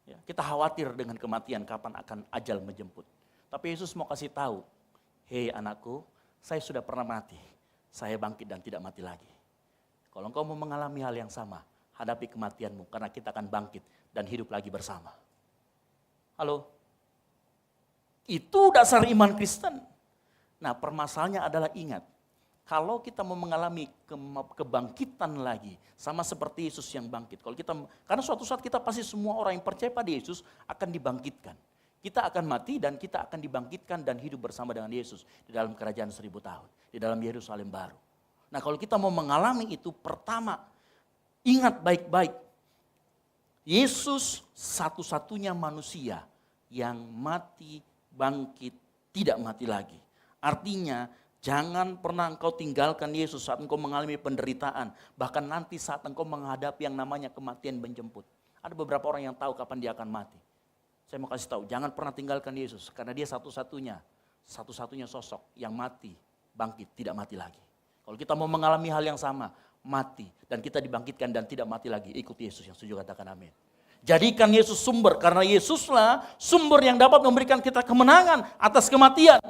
Ya, kita khawatir dengan kematian, kapan akan ajal menjemput. Tapi Yesus mau kasih tahu, hei anakku, saya sudah pernah mati, saya bangkit dan tidak mati lagi. Kalau engkau mau mengalami hal yang sama, hadapi kematianmu, karena kita akan bangkit dan hidup lagi bersama. Halo? Itu dasar iman Kristen. Nah permasalahannya adalah ingat, kalau kita mau mengalami kebangkitan lagi, sama seperti Yesus yang bangkit. Karena suatu saat kita pasti semua orang yang percaya pada Yesus akan dibangkitkan. Kita akan mati dan kita akan dibangkitkan dan hidup bersama dengan Yesus di dalam kerajaan 1000 tahun, di dalam Yerusalem baru. Nah kalau kita mau mengalami itu, pertama ingat baik-baik, Yesus satu-satunya manusia yang mati, bangkit, tidak mati lagi. Artinya jangan pernah engkau tinggalkan Yesus saat engkau mengalami penderitaan. Bahkan nanti saat engkau menghadapi yang namanya kematian menjemput. Ada beberapa orang yang tahu kapan dia akan mati. Saya mau kasih tahu, jangan pernah tinggalkan Yesus. Karena dia satu-satunya sosok yang mati, bangkit, tidak mati lagi. Kalau kita mau mengalami hal yang sama, mati dan kita dibangkitkan dan tidak mati lagi, ikuti Yesus. Yang setuju katakan amin. Jadikan Yesus sumber, karena Yesuslah sumber yang dapat memberikan kita kemenangan atas kematian.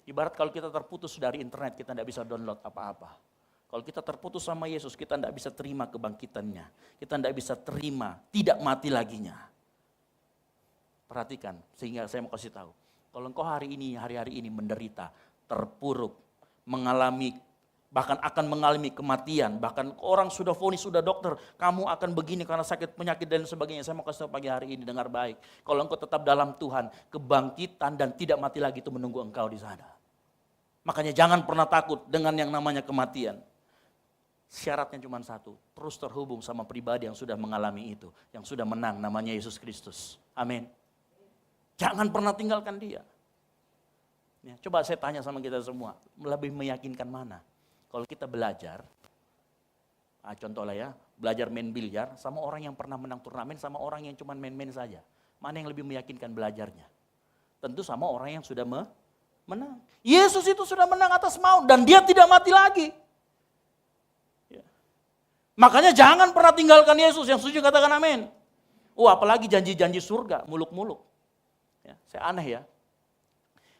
Ibarat kalau kita terputus dari internet, kita tidak bisa download apa-apa. Kalau kita terputus sama Yesus, kita tidak bisa terima kebangkitannya. Kita tidak bisa terima tidak mati laginya. Perhatikan, sehingga saya mau kasih tahu. Kalau engkau hari ini menderita, terpuruk, mengalami bahkan akan mengalami kematian, bahkan orang sudah vonis, sudah dokter, kamu akan begini karena sakit penyakit dan sebagainya. Saya mau kasih tahu pagi hari ini, dengar baik. Kalau engkau tetap dalam Tuhan, kebangkitan dan tidak mati lagi itu menunggu engkau di sana. Makanya jangan pernah takut dengan yang namanya kematian. Syaratnya cuma satu, terus terhubung sama pribadi yang sudah mengalami itu, yang sudah menang, namanya Yesus Kristus. Amin. Jangan pernah tinggalkan dia. Ya, coba saya tanya sama kita semua, lebih meyakinkan mana? Kalau kita belajar, contoh lah ya, belajar main biliar sama orang yang pernah menang turnamen sama orang yang cuma main-main saja. Mana yang lebih meyakinkan belajarnya? Tentu sama orang yang sudah menang. Yesus itu sudah menang atas maut dan dia tidak mati lagi. Ya. Makanya jangan pernah tinggalkan Yesus, yang setuju katakan amin. Apalagi janji-janji surga, muluk-muluk. Ya, saya aneh ya.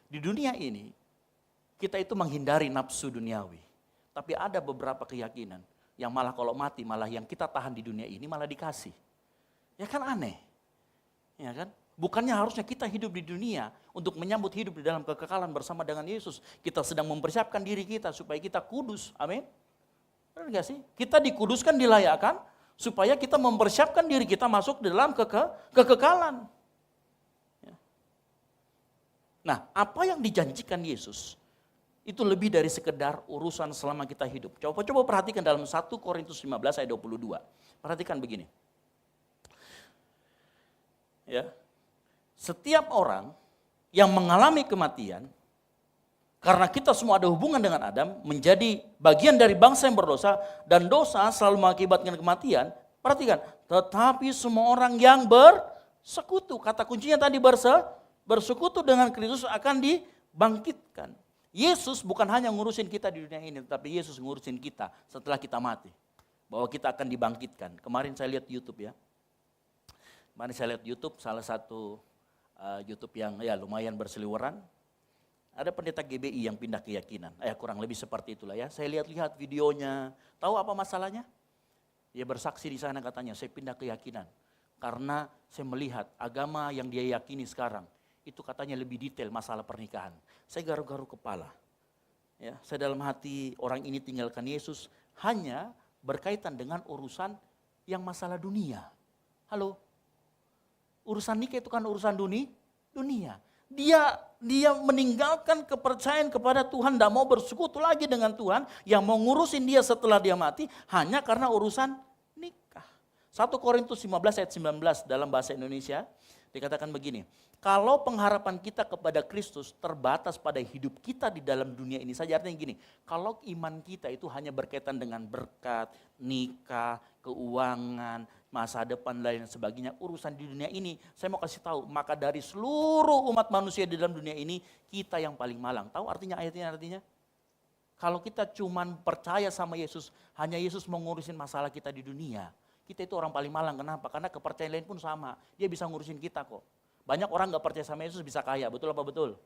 Di dunia ini, kita itu menghindari nafsu duniawi. Tapi ada beberapa keyakinan yang malah kalau mati, malah yang kita tahan di dunia ini malah dikasih. Ya kan aneh. Ya kan? Bukannya harusnya kita hidup di dunia untuk menyambut hidup di dalam kekekalan bersama dengan Yesus. Kita sedang mempersiapkan diri kita supaya kita kudus. Amin. Benar gak sih? Kita dikuduskan, dilayakkan supaya kita mempersiapkan diri kita masuk di dalam kekekalan. Ya. Nah, apa yang dijanjikan Yesus itu lebih dari sekedar urusan selama kita hidup. Coba perhatikan dalam 1 Korintus 15 ayat 22. Perhatikan begini. Ya. setiap orang yang mengalami kematian, karena kita semua ada hubungan dengan Adam, menjadi bagian dari bangsa yang berdosa, dan dosa selalu mengakibatkan kematian. Perhatikan, tetapi semua orang yang bersekutu, kata kuncinya tadi bersekutu dengan Kristus akan dibangkitkan. Yesus bukan hanya ngurusin kita di dunia ini, tetapi Yesus ngurusin kita setelah kita mati. Bahwa kita akan dibangkitkan. Kemarin saya lihat YouTube ya. Kemarin saya lihat YouTube, salah satu YouTube yang ya lumayan berseliweran. Ada pendeta GBI yang pindah keyakinan. Kurang lebih seperti itulah ya. Saya lihat-lihat videonya. Tahu apa masalahnya? Dia bersaksi di sana katanya, saya pindah keyakinan. Karena saya melihat agama yang dia yakini sekarang, itu katanya lebih detail masalah pernikahan. Saya garu-garu kepala. Ya, saya dalam hati orang ini tinggalkan Yesus hanya berkaitan dengan urusan yang masalah dunia. Halo? Urusan nikah itu kan urusan dunia. Dia meninggalkan kepercayaan kepada Tuhan, tidak mau bersekutu lagi dengan Tuhan, yang mau ngurusin dia setelah dia mati hanya karena urusan nikah. 1 Korintus 15 ayat 19 dalam bahasa Indonesia dikatakan begini, kalau pengharapan kita kepada Kristus terbatas pada hidup kita di dalam dunia ini saja, artinya gini, kalau iman kita itu hanya berkaitan dengan berkat, nikah, keuangan, masa depan dan sebagainya, urusan di dunia ini, saya mau kasih tahu, maka dari seluruh umat manusia di dalam dunia ini, kita yang paling malang. Tahu artinya ayatnya artinya? Kalau kita cuman percaya sama Yesus, hanya Yesus mau ngurusin masalah kita di dunia, kita itu orang paling malang. Kenapa? Karena kepercayaan lain pun sama, dia bisa ngurusin kita kok. Banyak orang gak percaya sama Yesus bisa kaya, betul apa betul?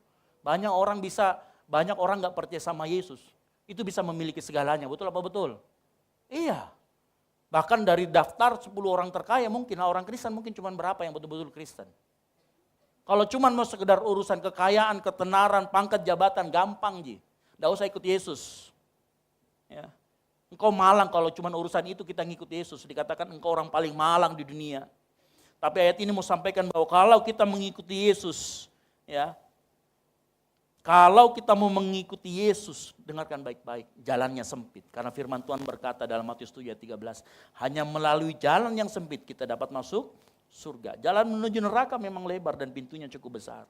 Banyak orang gak percaya sama Yesus, itu bisa memiliki segalanya, betul apa betul? Iya. Bahkan dari daftar 10 orang terkaya mungkin, orang Kristen mungkin cuma berapa yang betul-betul Kristen. Kalau cuma mau sekedar urusan kekayaan, ketenaran, pangkat, jabatan, gampang ji. Nggak usah ikut Yesus. Ya. Engkau malang kalau cuma urusan itu kita ngikut Yesus. Dikatakan engkau orang paling malang di dunia. Tapi ayat ini mau sampaikan bahwa kalau kita mengikuti Yesus, ya, kalau kita mau mengikuti Yesus, dengarkan baik-baik, jalannya sempit. Karena firman Tuhan berkata dalam Matius 7 ayat 13, hanya melalui jalan yang sempit kita dapat masuk surga. Jalan menuju neraka memang lebar dan pintunya cukup besar.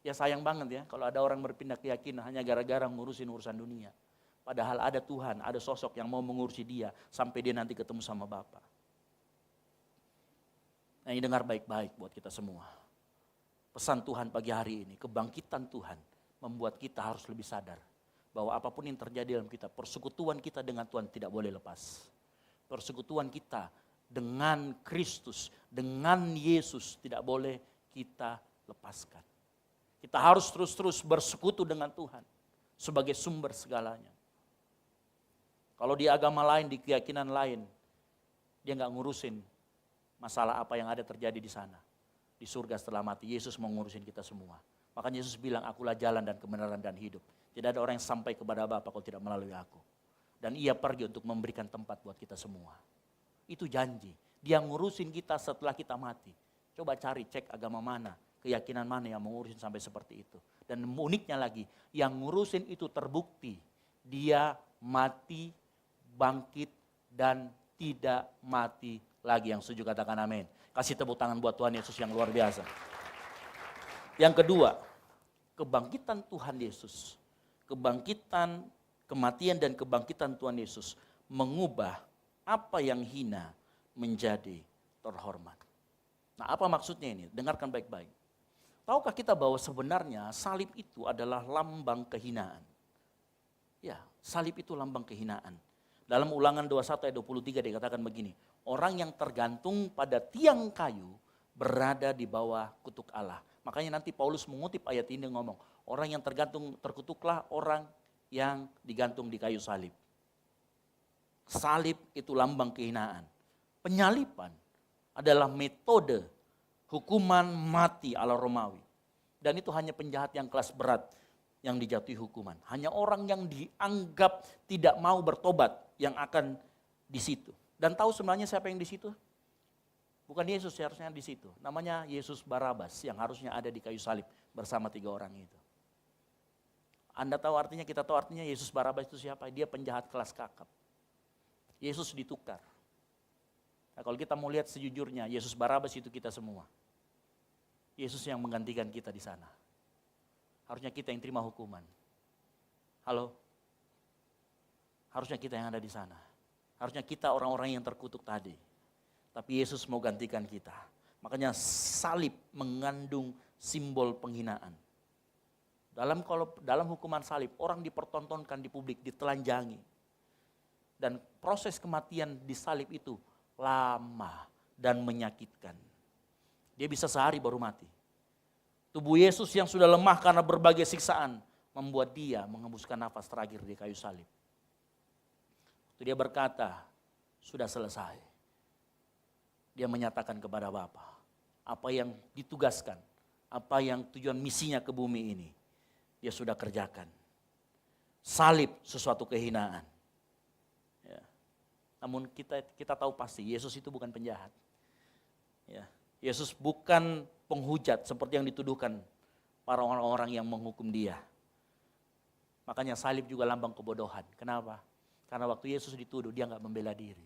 Ya sayang banget ya kalau ada orang berpindah keyakinan hanya gara-gara ngurusin urusan dunia. Padahal ada Tuhan, ada sosok yang mau mengurusi dia sampai dia nanti ketemu sama Bapa. Nah ini dengar baik-baik buat kita semua. Pesan Tuhan pagi hari ini, kebangkitan Tuhan membuat kita harus lebih sadar bahwa apapun yang terjadi dalam kita, persekutuan kita dengan Tuhan tidak boleh lepas. Persekutuan kita dengan Kristus, dengan Yesus tidak boleh kita lepaskan. Kita harus terus-terus bersekutu dengan Tuhan sebagai sumber segalanya. Kalau di agama lain, di keyakinan lain, dia nggak ngurusin masalah apa yang ada terjadi di sana. Di surga setelah mati, Yesus mau ngurusin kita semua. Makanya Yesus bilang, akulah jalan dan kebenaran dan hidup. Tidak ada orang yang sampai kepada Bapa kalau tidak melalui aku. Dan ia pergi untuk memberikan tempat buat kita semua. Itu janji. Dia ngurusin kita setelah kita mati. Coba cari, cek agama mana, keyakinan mana yang mengurusin sampai seperti itu. Dan uniknya lagi, yang ngurusin itu terbukti. Dia mati, bangkit, dan tidak mati lagi. Yang setuju katakan amin. Kasih tepuk tangan buat Tuhan Yesus yang luar biasa. Yang kedua, kebangkitan Tuhan Yesus. Kebangkitan, kematian dan kebangkitan Tuhan Yesus mengubah apa yang hina menjadi terhormat. Nah apa maksudnya ini? Dengarkan baik-baik. Tahukah kita bahwa sebenarnya salib itu adalah lambang kehinaan? Ya, salib itu lambang kehinaan. Dalam Ulangan 21 ayat 23 dikatakan begini, orang yang tergantung pada tiang kayu berada di bawah kutuk Allah. Makanya nanti Paulus mengutip ayat ini ngomong, orang yang terkutuklah orang yang digantung di kayu salib. Salib itu lambang kehinaan. Penyaliban adalah metode hukuman mati ala Romawi. Dan itu hanya penjahat yang kelas berat yang dijatuhi hukuman. Hanya orang yang dianggap tidak mau bertobat yang akan di situ. Dan tahu sebenarnya siapa yang di situ? Bukan Yesus seharusnya di situ. Namanya Yesus Barabas yang harusnya ada di kayu salib bersama 3 orang itu. Anda tahu artinya, kita tahu artinya Yesus Barabas itu siapa? Dia penjahat kelas kakap. Yesus ditukar. Nah, kalau kita mau lihat sejujurnya, Yesus Barabas itu kita semua. Yesus yang menggantikan kita di sana. Harusnya kita yang terima hukuman. Halo? Harusnya kita yang ada di sana. Harusnya kita orang-orang yang terkutuk tadi. Tapi Yesus mau gantikan kita. Makanya salib mengandung simbol penghinaan. Dalam hukuman salib, orang dipertontonkan di publik, ditelanjangi. Dan proses kematian di salib itu lama dan menyakitkan. Dia bisa sehari baru mati. Tubuh Yesus yang sudah lemah karena berbagai siksaan membuat dia mengembuskan nafas terakhir di kayu salib. Waktu dia berkata, sudah selesai. Dia menyatakan kepada Bapa, apa yang ditugaskan, apa yang tujuan misinya ke bumi ini, dia sudah kerjakan. Salib sesuatu kehinaan. Ya. Namun kita tahu pasti Yesus itu bukan penjahat. Ya. Yesus bukan penghujat seperti yang dituduhkan para orang-orang yang menghukum dia. Makanya salib juga lambang kebodohan. Kenapa? Karena waktu Yesus dituduh dia nggak membela diri.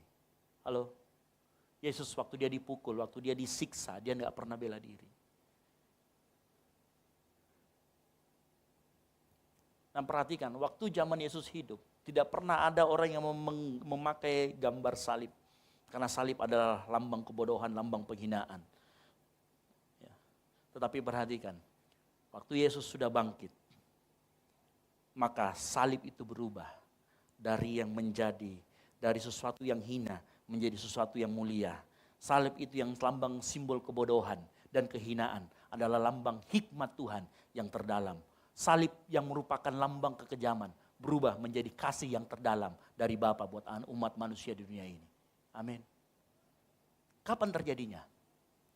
Halo? Yesus waktu dia dipukul, waktu dia disiksa, dia nggak pernah bela diri. Dan perhatikan, waktu zaman Yesus hidup, tidak pernah ada orang yang memakai gambar salib. Karena salib adalah lambang kebodohan, lambang penghinaan. Ya. Tetapi perhatikan, waktu Yesus sudah bangkit, maka salib itu berubah dari sesuatu yang hina menjadi sesuatu yang mulia. Salib itu yang lambang simbol kebodohan dan kehinaan adalah lambang hikmat Tuhan yang terdalam. Salib yang merupakan lambang kekejaman berubah menjadi kasih yang terdalam dari Bapa buat umat manusia di dunia ini. Amin. Kapan terjadinya?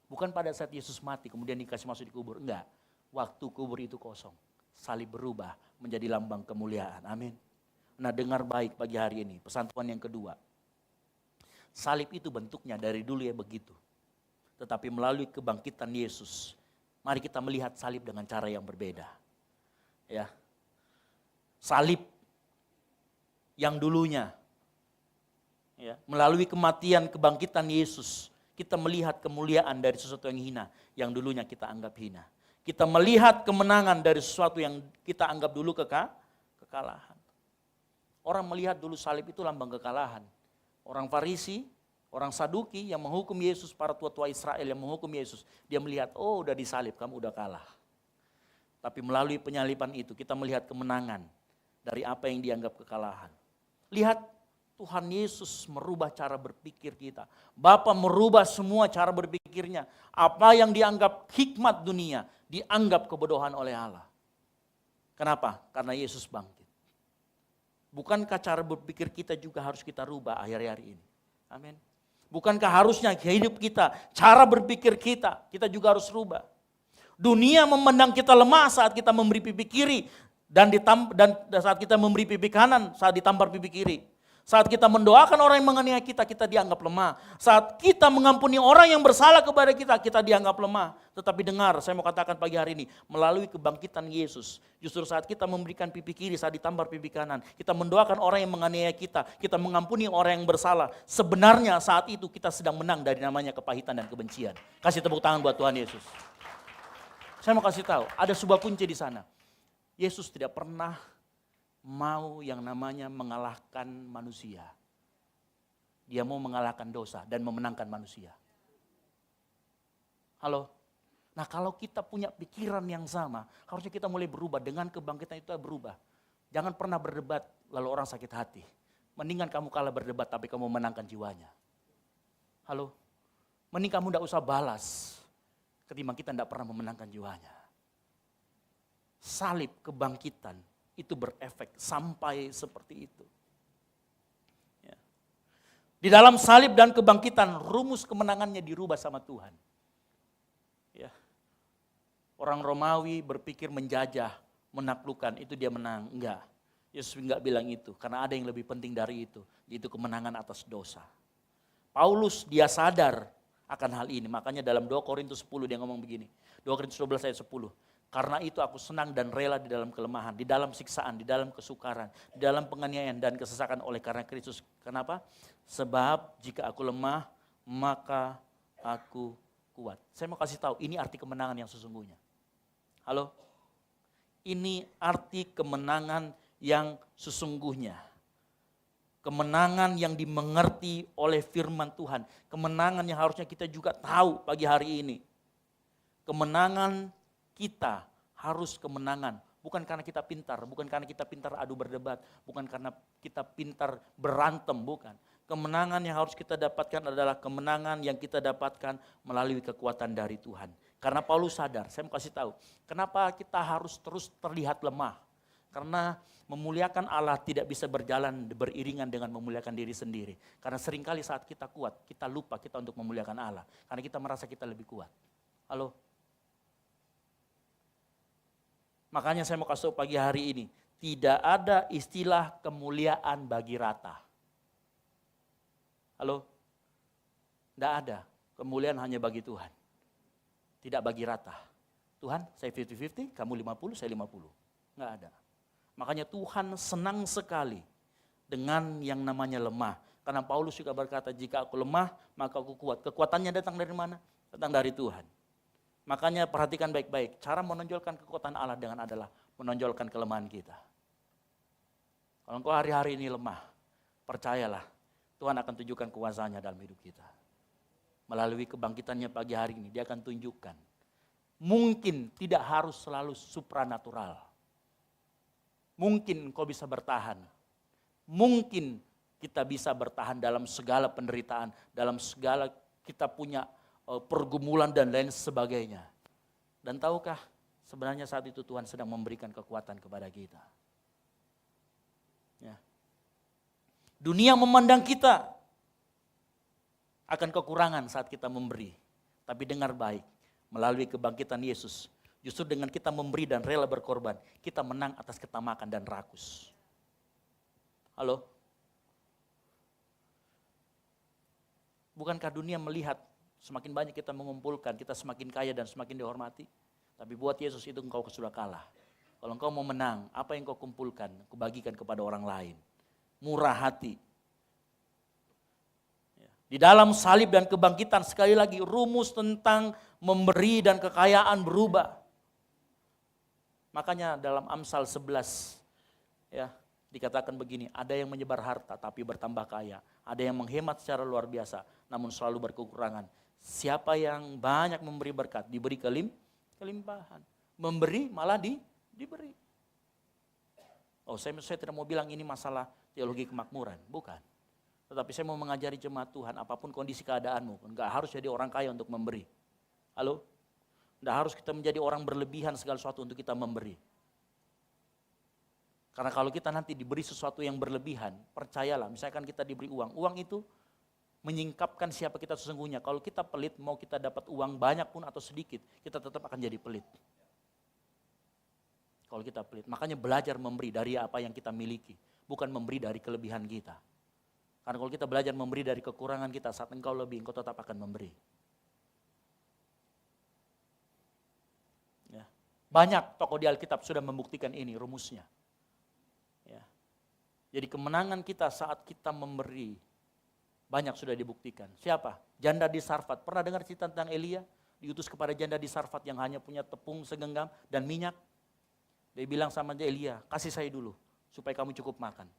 Bukan pada saat Yesus mati kemudian dikasih masuk di kubur. Enggak. Waktu kubur itu kosong. Salib berubah menjadi lambang kemuliaan. Amin. Nah, dengar baik pagi hari ini. Pesan Tuhan yang kedua. Salib itu bentuknya dari dulu ya begitu. Tetapi melalui kebangkitan Yesus, mari kita melihat salib dengan cara yang berbeda. Ya. Salib yang dulunya ya, melalui kematian kebangkitan Yesus, kita melihat kemuliaan dari sesuatu yang hina, yang dulunya kita anggap hina. Kita melihat kemenangan dari sesuatu yang kita anggap dulu kekalahan. Orang melihat dulu salib itu lambang kekalahan. Orang Farisi, orang Saduki yang menghukum Yesus, para tua-tua Israel yang menghukum Yesus, dia melihat, oh udah disalib, kamu udah kalah. Tapi melalui penyaliban itu kita melihat kemenangan dari apa yang dianggap kekalahan. Lihat, Tuhan Yesus merubah cara berpikir kita. Bapa merubah semua cara berpikirnya. Apa yang dianggap hikmat dunia, dianggap kebodohan oleh Allah. Kenapa? Karena Yesus bangkit. Bukankah cara berpikir kita juga harus kita rubah akhir-akhir ini? Amin. Bukankah harusnya hidup kita, cara berpikir kita juga harus rubah. Dunia memandang kita lemah saat kita memberi pipi kiri dan saat kita memberi pipi kanan saat ditampar pipi kiri. Saat kita mendoakan orang yang menganiaya kita, kita dianggap lemah. Saat kita mengampuni orang yang bersalah kepada kita, kita dianggap lemah. Tetapi dengar, saya mau katakan pagi hari ini, melalui kebangkitan Yesus, justru saat kita memberikan pipi kiri, saat ditampar pipi kanan, kita mendoakan orang yang menganiaya kita mengampuni orang yang bersalah. Sebenarnya saat itu kita sedang menang dari namanya kepahitan dan kebencian. Kasih tepuk tangan buat Tuhan Yesus. Saya mau kasih tahu, ada sebuah kunci di sana. Yesus tidak pernah mau yang namanya mengalahkan manusia. Dia mau mengalahkan dosa dan memenangkan manusia. Halo? Nah kalau kita punya pikiran yang sama, harusnya kita mulai berubah. Dengan kebangkitan itu berubah. Jangan pernah berdebat lalu orang sakit hati. Mendingan kamu kalah berdebat tapi kamu menangkan jiwanya. Halo? Mending kamu tidak usah balas ketimbang kita tidak pernah memenangkan jiwanya. Salib kebangkitan itu berefek sampai seperti itu. Ya. Di dalam salib dan kebangkitan, rumus kemenangannya dirubah sama Tuhan. Ya. Orang Romawi berpikir menjajah, menaklukkan, itu dia menang. Enggak, Yesus enggak bilang itu, karena ada yang lebih penting dari itu, yaitu kemenangan atas dosa. Paulus dia sadar akan hal ini, makanya dalam 2 Korintus 10 dia ngomong begini, 2 Korintus 12 ayat 10. Karena itu aku senang dan rela di dalam kelemahan, di dalam siksaan, di dalam kesukaran, di dalam penganiayaan dan kesesakan oleh karena Kristus. Kenapa? Sebab jika aku lemah, maka aku kuat. Saya mau kasih tahu, ini arti kemenangan yang sesungguhnya. Halo? Ini arti kemenangan yang sesungguhnya. Kemenangan yang dimengerti oleh firman Tuhan. Kemenangan yang harusnya kita juga tahu pagi hari ini. Kemenangan kita harus kemenangan. Bukan karena kita pintar, bukan karena kita pintar adu berdebat, bukan karena kita pintar berantem, bukan. Kemenangan yang harus kita dapatkan adalah kemenangan yang kita dapatkan melalui kekuatan dari Tuhan. Karena Paulus sadar, saya mau kasih tahu, kenapa kita harus terus terlihat lemah. Karena memuliakan Allah tidak bisa berjalan beriringan dengan memuliakan diri sendiri. Karena seringkali saat kita kuat, kita lupa kita untuk memuliakan Allah. Karena kita merasa kita lebih kuat. Halo? Makanya saya mau kasih tahu pagi hari ini, tidak ada istilah kemuliaan bagi rata. Halo? Tidak ada, kemuliaan hanya bagi Tuhan. Tidak bagi rata. Tuhan, saya 50-50, kamu 50, saya 50. Enggak ada. Makanya Tuhan senang sekali dengan yang namanya lemah. Karena Paulus juga berkata, jika aku lemah, maka aku kuat. Kekuatannya datang dari mana? Datang dari Tuhan. Makanya perhatikan baik-baik, cara menonjolkan kekuatan Allah dengan adalah menonjolkan kelemahan kita. Kalau engkau hari-hari ini lemah, percayalah, Tuhan akan tunjukkan kuasanya dalam hidup kita. Melalui kebangkitannya pagi hari ini, dia akan tunjukkan. Mungkin tidak harus selalu supranatural. Mungkin kau bisa bertahan. Mungkin kita bisa bertahan dalam segala penderitaan, dalam segala kita punya pergumulan dan lain sebagainya. Dan tahukah sebenarnya saat itu Tuhan sedang memberikan kekuatan kepada kita. Ya. Dunia memandang kita akan kekurangan saat kita memberi. Tapi dengar baik, melalui kebangkitan Yesus, justru dengan kita memberi dan rela berkorban, kita menang atas ketamakan dan rakus. Halo? Bukankah dunia melihat semakin banyak kita mengumpulkan, kita semakin kaya dan semakin dihormati? Tapi buat Yesus itu engkau sudah kalah. Kalau engkau mau menang, apa yang kau kumpulkan, kau bagikan kepada orang lain. Murah hati. Di dalam salib dan kebangkitan, sekali lagi rumus tentang memberi dan kekayaan berubah. Makanya dalam Amsal 11 ya, dikatakan begini, ada yang menyebar harta tapi bertambah kaya. Ada yang menghemat secara luar biasa namun selalu berkekurangan. Siapa yang banyak memberi berkat, diberi kelimpahan. Memberi malah diberi. Oh, saya tidak mau bilang ini masalah teologi kemakmuran, bukan. Tetapi saya mau mengajari jemaat Tuhan, apapun kondisi keadaanmu, enggak harus jadi orang kaya untuk memberi. Halo? Enggak harus kita menjadi orang berlebihan segala sesuatu untuk kita memberi. Karena kalau kita nanti diberi sesuatu yang berlebihan, percayalah, misalkan kita diberi uang, uang itu menyingkapkan siapa kita sesungguhnya. Kalau kita pelit, mau kita dapat uang banyak pun atau sedikit, kita tetap akan jadi pelit. Kalau kita pelit, makanya belajar memberi dari apa yang kita miliki, bukan memberi dari kelebihan kita. Karena kalau kita belajar memberi dari kekurangan kita, saat engkau lebih, engkau tetap akan memberi. Ya. Banyak tokoh di Alkitab sudah membuktikan ini rumusnya. Ya. Jadi kemenangan kita saat kita memberi, banyak sudah dibuktikan. Siapa? Janda di Sarfat. Pernah dengar cerita tentang Elia? Diutus kepada janda di Sarfat yang hanya punya tepung segenggam dan minyak. Dia bilang sama Elia, kasih saya dulu supaya kamu cukup makan.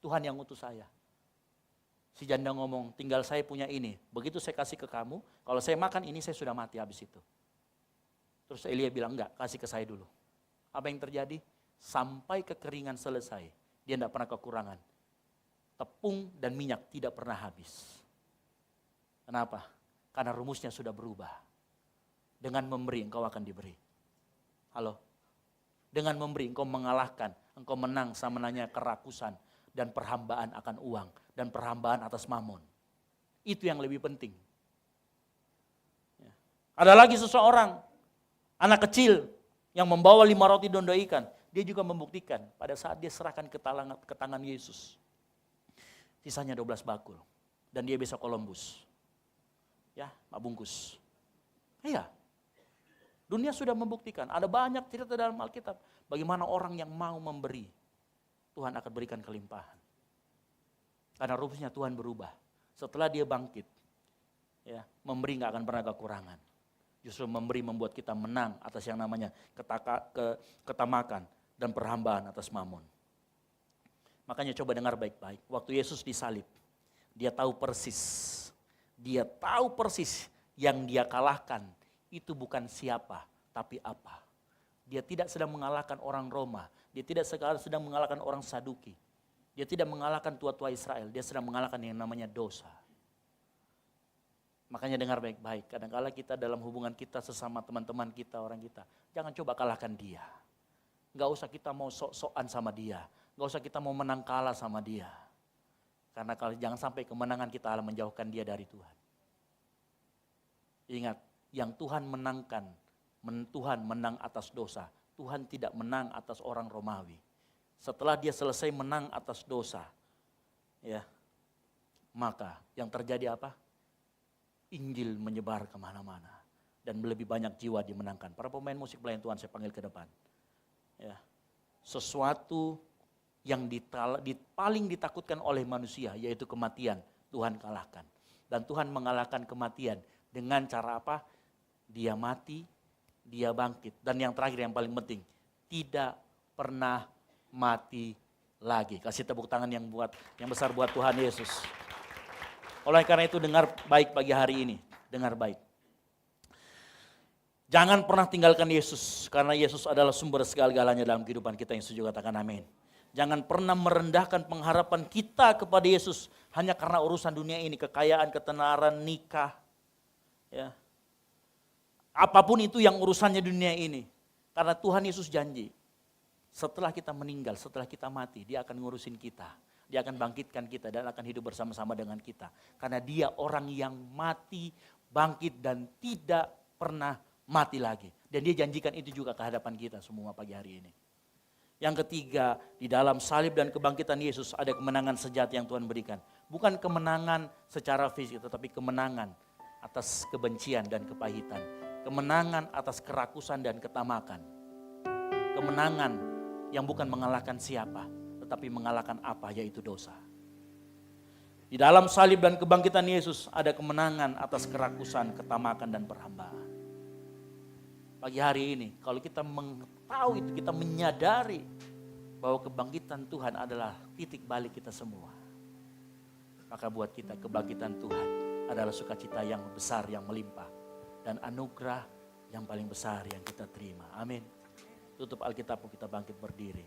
Tuhan yang utus saya. Si janda ngomong, tinggal saya punya ini. Begitu saya kasih ke kamu, kalau saya makan ini saya sudah mati habis itu. Terus Elia bilang, enggak, kasih ke saya dulu. Apa yang terjadi? Sampai kekeringan selesai, dia tidak pernah kekurangan. Tepung dan minyak tidak pernah habis. Kenapa? Karena rumusnya sudah berubah. Dengan memberi engkau akan diberi. Halo? Dengan memberi engkau mengalahkan, engkau menang sama nanya kerakusan dan perhambaan akan uang dan perhambaan atas mamon. Itu yang lebih penting. Ya. Ada lagi seseorang, anak kecil yang membawa 5 roti dan 2 ikan. Dia juga membuktikan pada saat dia serahkan ke tangan Yesus. Sisanya 12 bakul. Dan dia besok Columbus. Ya, Pak Bungkus. Iya. Dunia sudah membuktikan. Ada banyak cerita dalam Alkitab. Bagaimana orang yang mau memberi, Tuhan akan berikan kelimpahan. Karena rumusnya Tuhan berubah. Setelah dia bangkit, Ya, memberi nggak akan pernah kekurangan. Justru memberi membuat kita menang atas yang namanya ketamakan dan perhambaan atas mamon. Makanya coba dengar baik-baik. Waktu Yesus disalib, dia tahu persis yang dia kalahkan itu bukan siapa, tapi apa. Dia tidak sedang mengalahkan orang Roma, dia tidak sedang mengalahkan orang Saduki. Dia tidak mengalahkan tua-tua Israel, dia sedang mengalahkan yang namanya dosa. Makanya dengar baik-baik, kadang-kala kita dalam hubungan kita sesama teman-teman kita, orang kita, jangan coba kalahkan dia. Gak usah kita mau sok-sokan sama dia, gak usah kita mau menang kalah sama dia. Karena kalau jangan sampai kemenangan kita akan menjauhkan dia dari Tuhan. Ingat, yang Tuhan menangkan, Tuhan menang atas dosa, Tuhan tidak menang atas orang Romawi. Setelah dia selesai menang atas dosa, ya, maka yang terjadi apa? Injil menyebar kemana-mana dan lebih banyak jiwa dimenangkan. Para pemain musik pelayan Tuhan saya panggil ke depan. Ya, sesuatu yang paling ditakutkan oleh manusia yaitu kematian, Tuhan kalahkan. Dan Tuhan mengalahkan kematian dengan cara apa? Dia mati, dia bangkit. Dan yang terakhir yang paling penting, tidak pernah mati lagi. Kasih tepuk tangan yang besar buat Tuhan Yesus. Oleh karena itu dengar baik pagi hari ini, dengar baik. Jangan pernah tinggalkan Yesus, karena Yesus adalah sumber segala-galanya dalam kehidupan kita, yang setuju katakan amin. Jangan pernah merendahkan pengharapan kita kepada Yesus hanya karena urusan dunia ini, kekayaan, ketenaran, nikah. Ya. Apapun itu yang urusannya dunia ini. Karena Tuhan Yesus janji, setelah kita meninggal, setelah kita mati, dia akan ngurusin kita. Dia akan bangkitkan kita dan akan hidup bersama-sama dengan kita. Karena dia orang yang mati, bangkit dan tidak pernah mati lagi. Dan dia janjikan itu juga ke hadapan kita semua pagi hari ini. Yang ketiga, di dalam salib dan kebangkitan Yesus ada kemenangan sejati yang Tuhan berikan. Bukan kemenangan secara fisik, tetapi kemenangan atas kebencian dan kepahitan. Kemenangan atas kerakusan dan ketamakan. Kemenangan yang bukan mengalahkan siapa, tetapi mengalahkan apa, yaitu dosa. Di dalam salib dan kebangkitan Yesus ada kemenangan atas kerakusan, ketamakan dan perhambaan. Pagi hari ini kalau kita mengetahui itu, kita menyadari bahwa kebangkitan Tuhan adalah titik balik kita semua. Maka buat kita kebangkitan Tuhan adalah sukacita yang besar, yang melimpah. Dan anugerah yang paling besar yang kita terima. Amin. Tutup Alkitab, kita bangkit berdiri.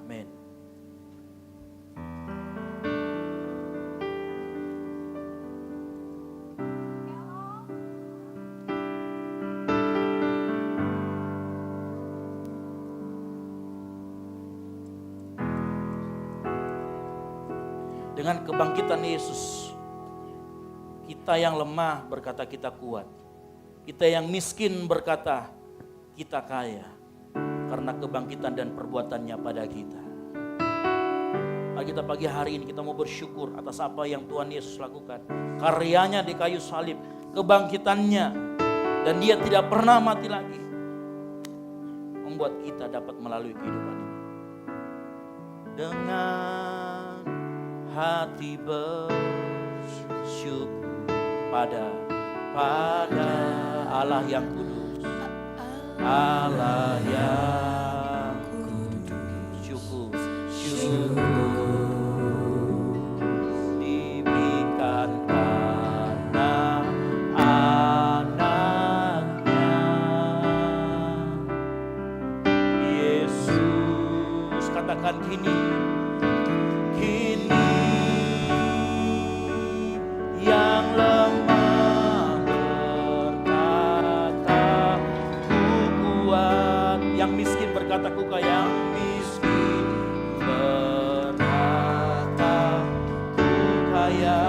Amin. Dengan kebangkitan Yesus, kita yang lemah berkata kita kuat. Kita yang miskin berkata kita kaya. Karena kebangkitan dan perbuatannya pada kita. Kita pagi hari ini kita mau bersyukur atas apa yang Tuhan Yesus lakukan. Karyanya di kayu salib, kebangkitannya. Dan dia tidak pernah mati lagi. Membuat kita dapat melalui kehidupan ini. Dengan hati bersyukur pada Allah yang kudus, Allah yang kudus, syukur diberikan karena anaknya Yesus. Katakan kini yang lemah berkata ku kuat, yang miskin berkata ku kaya, yang miskin berkata ku kaya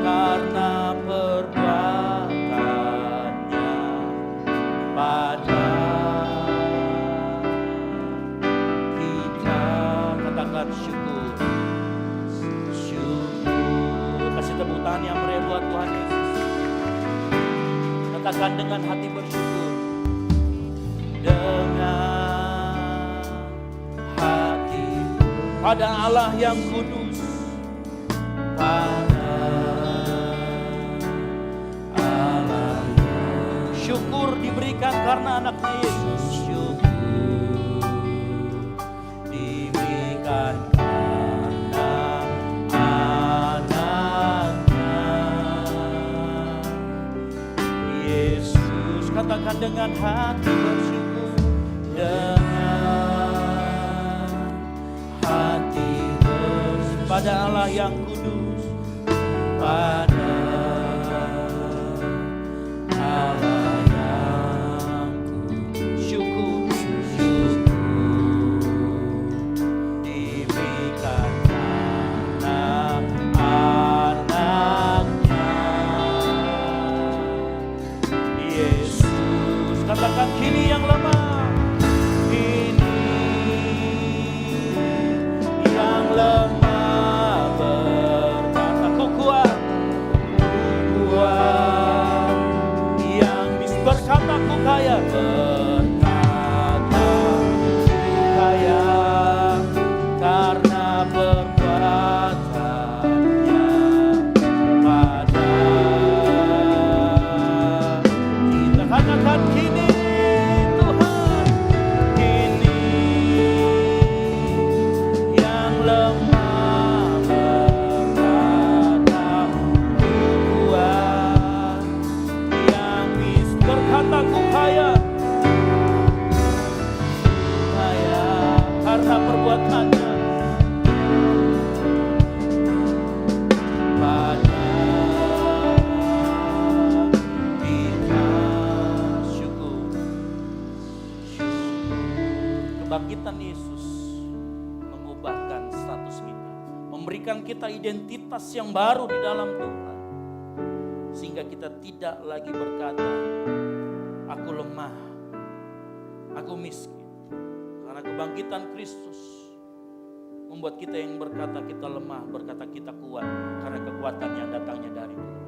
karena perbuatannya pada kita. Katakan syukur. Kasih tepuk tangan yang meriah buat Tuhan Yesus. Katakan dengan hati bersyukur. dengan hati pada Allah yang kudus, pada Allah yang syukur diberikan karena anaknya Yesus, syukur diberikan karena anaknya Yesus. Katakan dengan hati bersyukur, dengan hati bersyukur pada Allah yang kudus, pada Allah yang kudus, syukur, syukur diberikan karena anaknya Yesus. Katakan kini yang lemah, kini yang lemah berkata ku kuat, ku kuat. Yang berkata ku kaya, berkata ku kaya karena perbuatannya pada kita. Katakan kini Tuhan, kini yang lemah berkata ku kuat, yang berkata ku kaya, kaya karena perbuatannya pada kita. Syukur, syukur. Kebangkitan Yesus mengubahkan status kita, memberikan kita identitas yang baru di dalam Tuhan, sehingga kita tidak lagi berkata aku lemah, aku miskin. Karena kebangkitan Kristus membuat kita yang berkata kita lemah, berkata kita kuat, karena kekuatan yang datangnya dari Tuhan.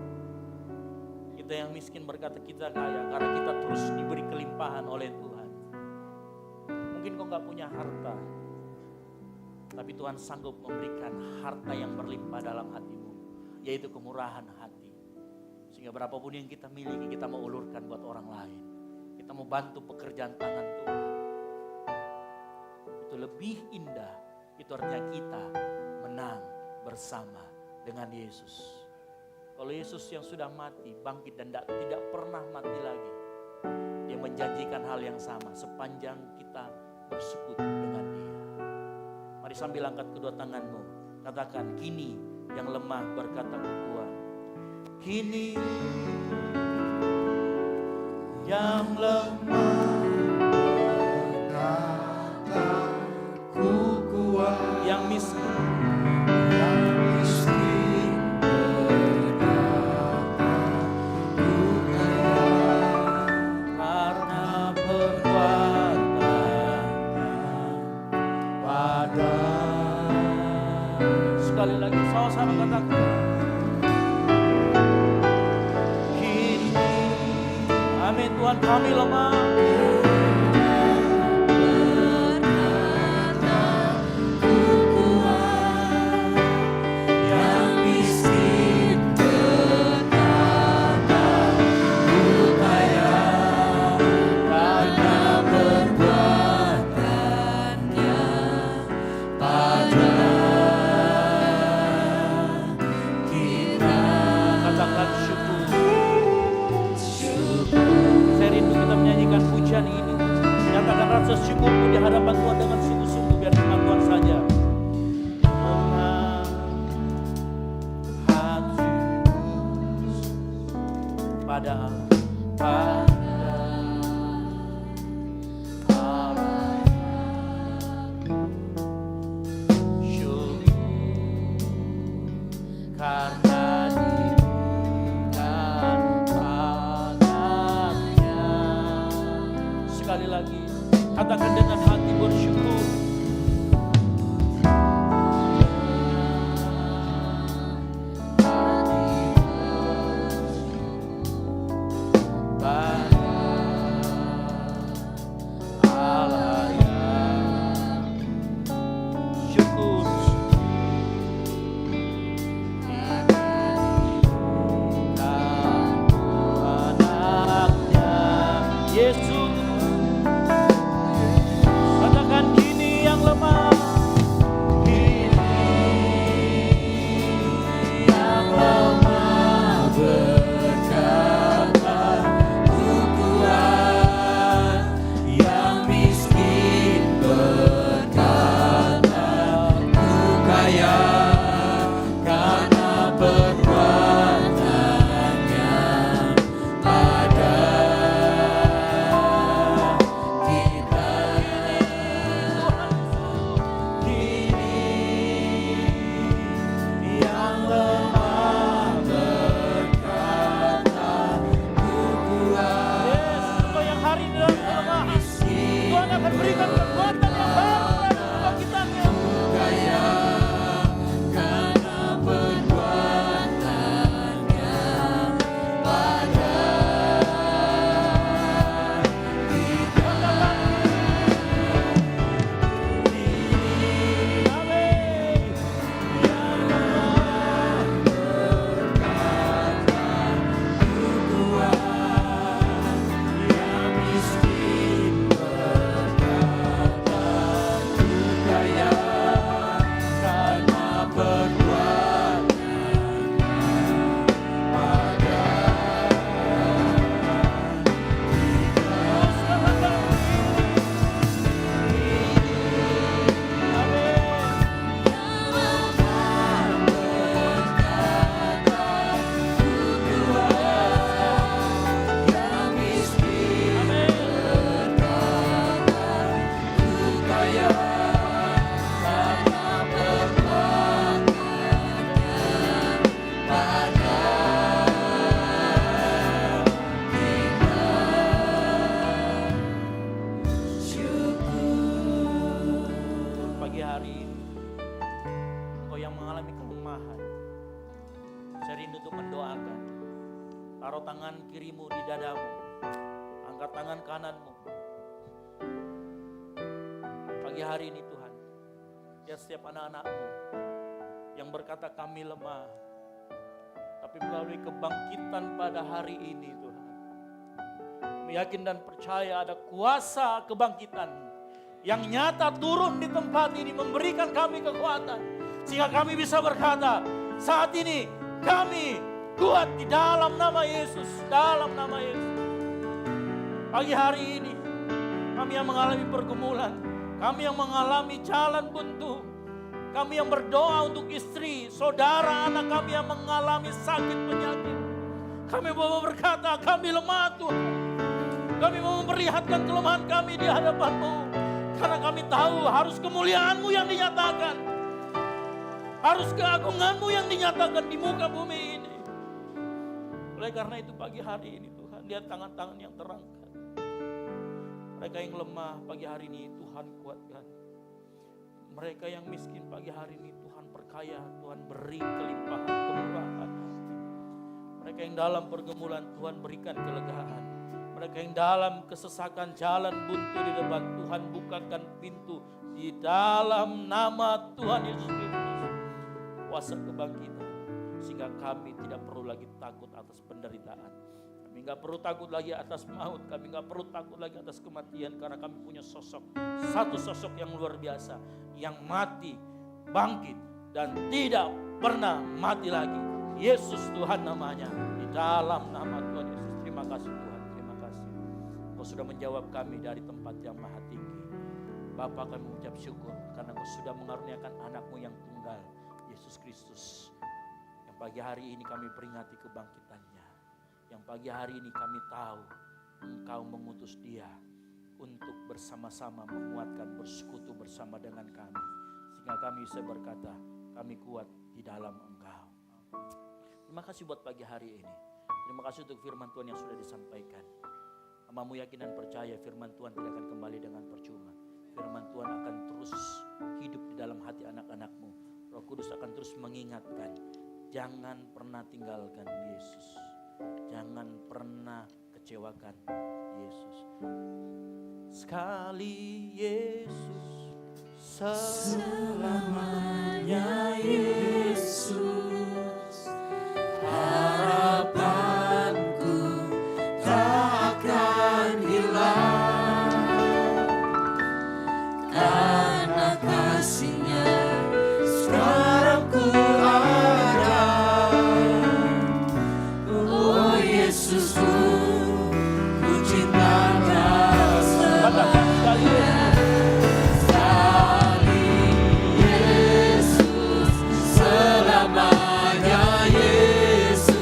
Kita yang miskin berkata kita kaya, karena kita terus diberi kelimpahan oleh Tuhan. Mungkin kau gak punya harta, tapi Tuhan sanggup memberikan harta yang berlimpah dalam hatimu, yaitu kemurahan hati. Sehingga berapapun yang kita miliki, kita mau ulurkan buat orang lain. Kita mau bantu pekerjaan tangan Tuhan. Itu lebih indah. Itu artinya kita menang bersama dengan Yesus. Kalau Yesus yang sudah mati, bangkit dan tidak pernah mati lagi, Dia menjanjikan hal yang sama sepanjang kita bersekutu dengan Dia. Mari sambil angkat kedua tanganmu, katakan kini yang lemah berkata ku kuat. Kini yang lemah berkata ku kuat, yang miskin berkata ku kaya karena perbuatannya pada. Sekali lagi sama-sama katakan, amin. Tuhan kami lemah berkata ku kuat, yang miskin berkata ku kaya karena perbuatannya pada kita. Katakan syukur. Saya rindu kita menyanyikan pujian ini. Nyatakan rasa syukurmu di hadapan Tuhan dengan sungguh-sungguh, biar firman Tuhan saja. Hati pada Allah syukur karena sekali lagi, katakan dengan hati bersyukur. Taruh tangan kirimu di dadamu. Angkat tangan kananmu. Pagi hari ini Tuhan, lihat setiap anak-anakmu yang berkata kami lemah. Tapi melalui kebangkitan pada hari ini Tuhan, kami yakin dan percaya ada kuasa kebangkitan yang nyata turun di tempat ini, memberikan kami kekuatan. Sehingga kami bisa berkata, saat ini kami kuat di dalam nama Yesus, dalam nama Yesus. Pagi hari ini kami yang mengalami pergumulan, kami yang mengalami jalan buntu, kami yang berdoa untuk istri, saudara, anak kami yang mengalami sakit penyakit. Kami mau berkata, kami lemah Tuhan. Kami mau memperlihatkan kelemahan kami di hadapan-Mu. Karena kami tahu harus kemuliaan-Mu yang dinyatakan. Harus keagungan-Mu yang dinyatakan di muka bumi ini. Oleh karena itu pagi hari ini Tuhan, lihat tangan-tangan yang terangkat. Mereka yang lemah pagi hari ini Tuhan kuatkan. Mereka yang miskin pagi hari ini Tuhan perkaya, Tuhan beri kelimpahan, kemurahan. Mereka yang dalam pergumulan Tuhan berikan kelegaan. Mereka yang dalam kesesakan jalan buntu di depan Tuhan bukakan pintu di dalam nama Tuhan Yesus Kristus. Kuasa kebangkitan sehingga kami tidak perlu lagi takut atas penderitaan. Kami gak perlu takut lagi atas maut, kami gak perlu takut lagi atas kematian karena kami punya sosok, satu sosok yang luar biasa, yang mati, bangkit dan tidak pernah mati lagi. Yesus Tuhan namanya, di dalam nama Tuhan Yesus. Terima kasih Tuhan, terima kasih. Kau sudah menjawab kami dari tempat yang maha tinggi. Bapa, kami mengucap syukur karena Kau sudah mengaruniakan anak-Mu yang tunggal, Yesus Kristus. Yang pagi hari ini kami peringati kebangkitannya. Yang pagi hari ini kami tahu Engkau mengutus Dia untuk bersama-sama menguatkan, bersekutu bersama dengan kami. Sehingga kami bisa berkata, kami kuat di dalam Engkau. Terima kasih buat pagi hari ini. Terima kasih untuk firman Tuhan yang sudah disampaikan. Hamba-Mu yakin dan percaya firman Tuhan tidak akan kembali dengan percuma. Firman Tuhan akan terus hidup di dalam hati anak-anak-Mu. Roh Kudus akan terus mengingatkan, jangan pernah tinggalkan Yesus. Jangan pernah kecewakan Yesus. Sekali Yesus, selamanya Yesus. Harapanku tak akan hilang karena kasih-Nya sekarang ku ada. Oh Yesusku, ku cinta Kau selamanya. Sekali Yesus, selamanya Yesus.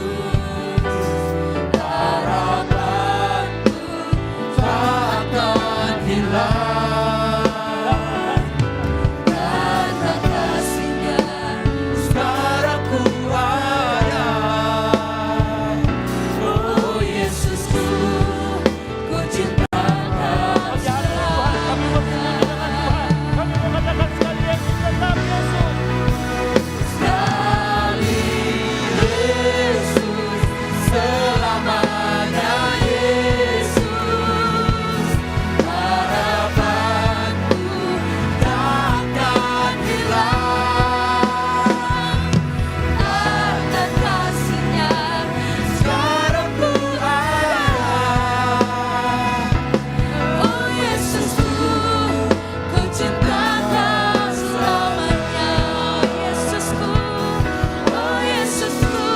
Harapanku tak akan hilang karena kasih-Nya sekarang ku ada. Oh Yesusku, ku cinta Kau sekali Yesus, selamanya Yesus. Harapanku tak akan hilang karena kasih-Nya sekarang ku ada. Oh Yesusku, ku cinta Kau selamanya. Yesusku, oh Yesusku,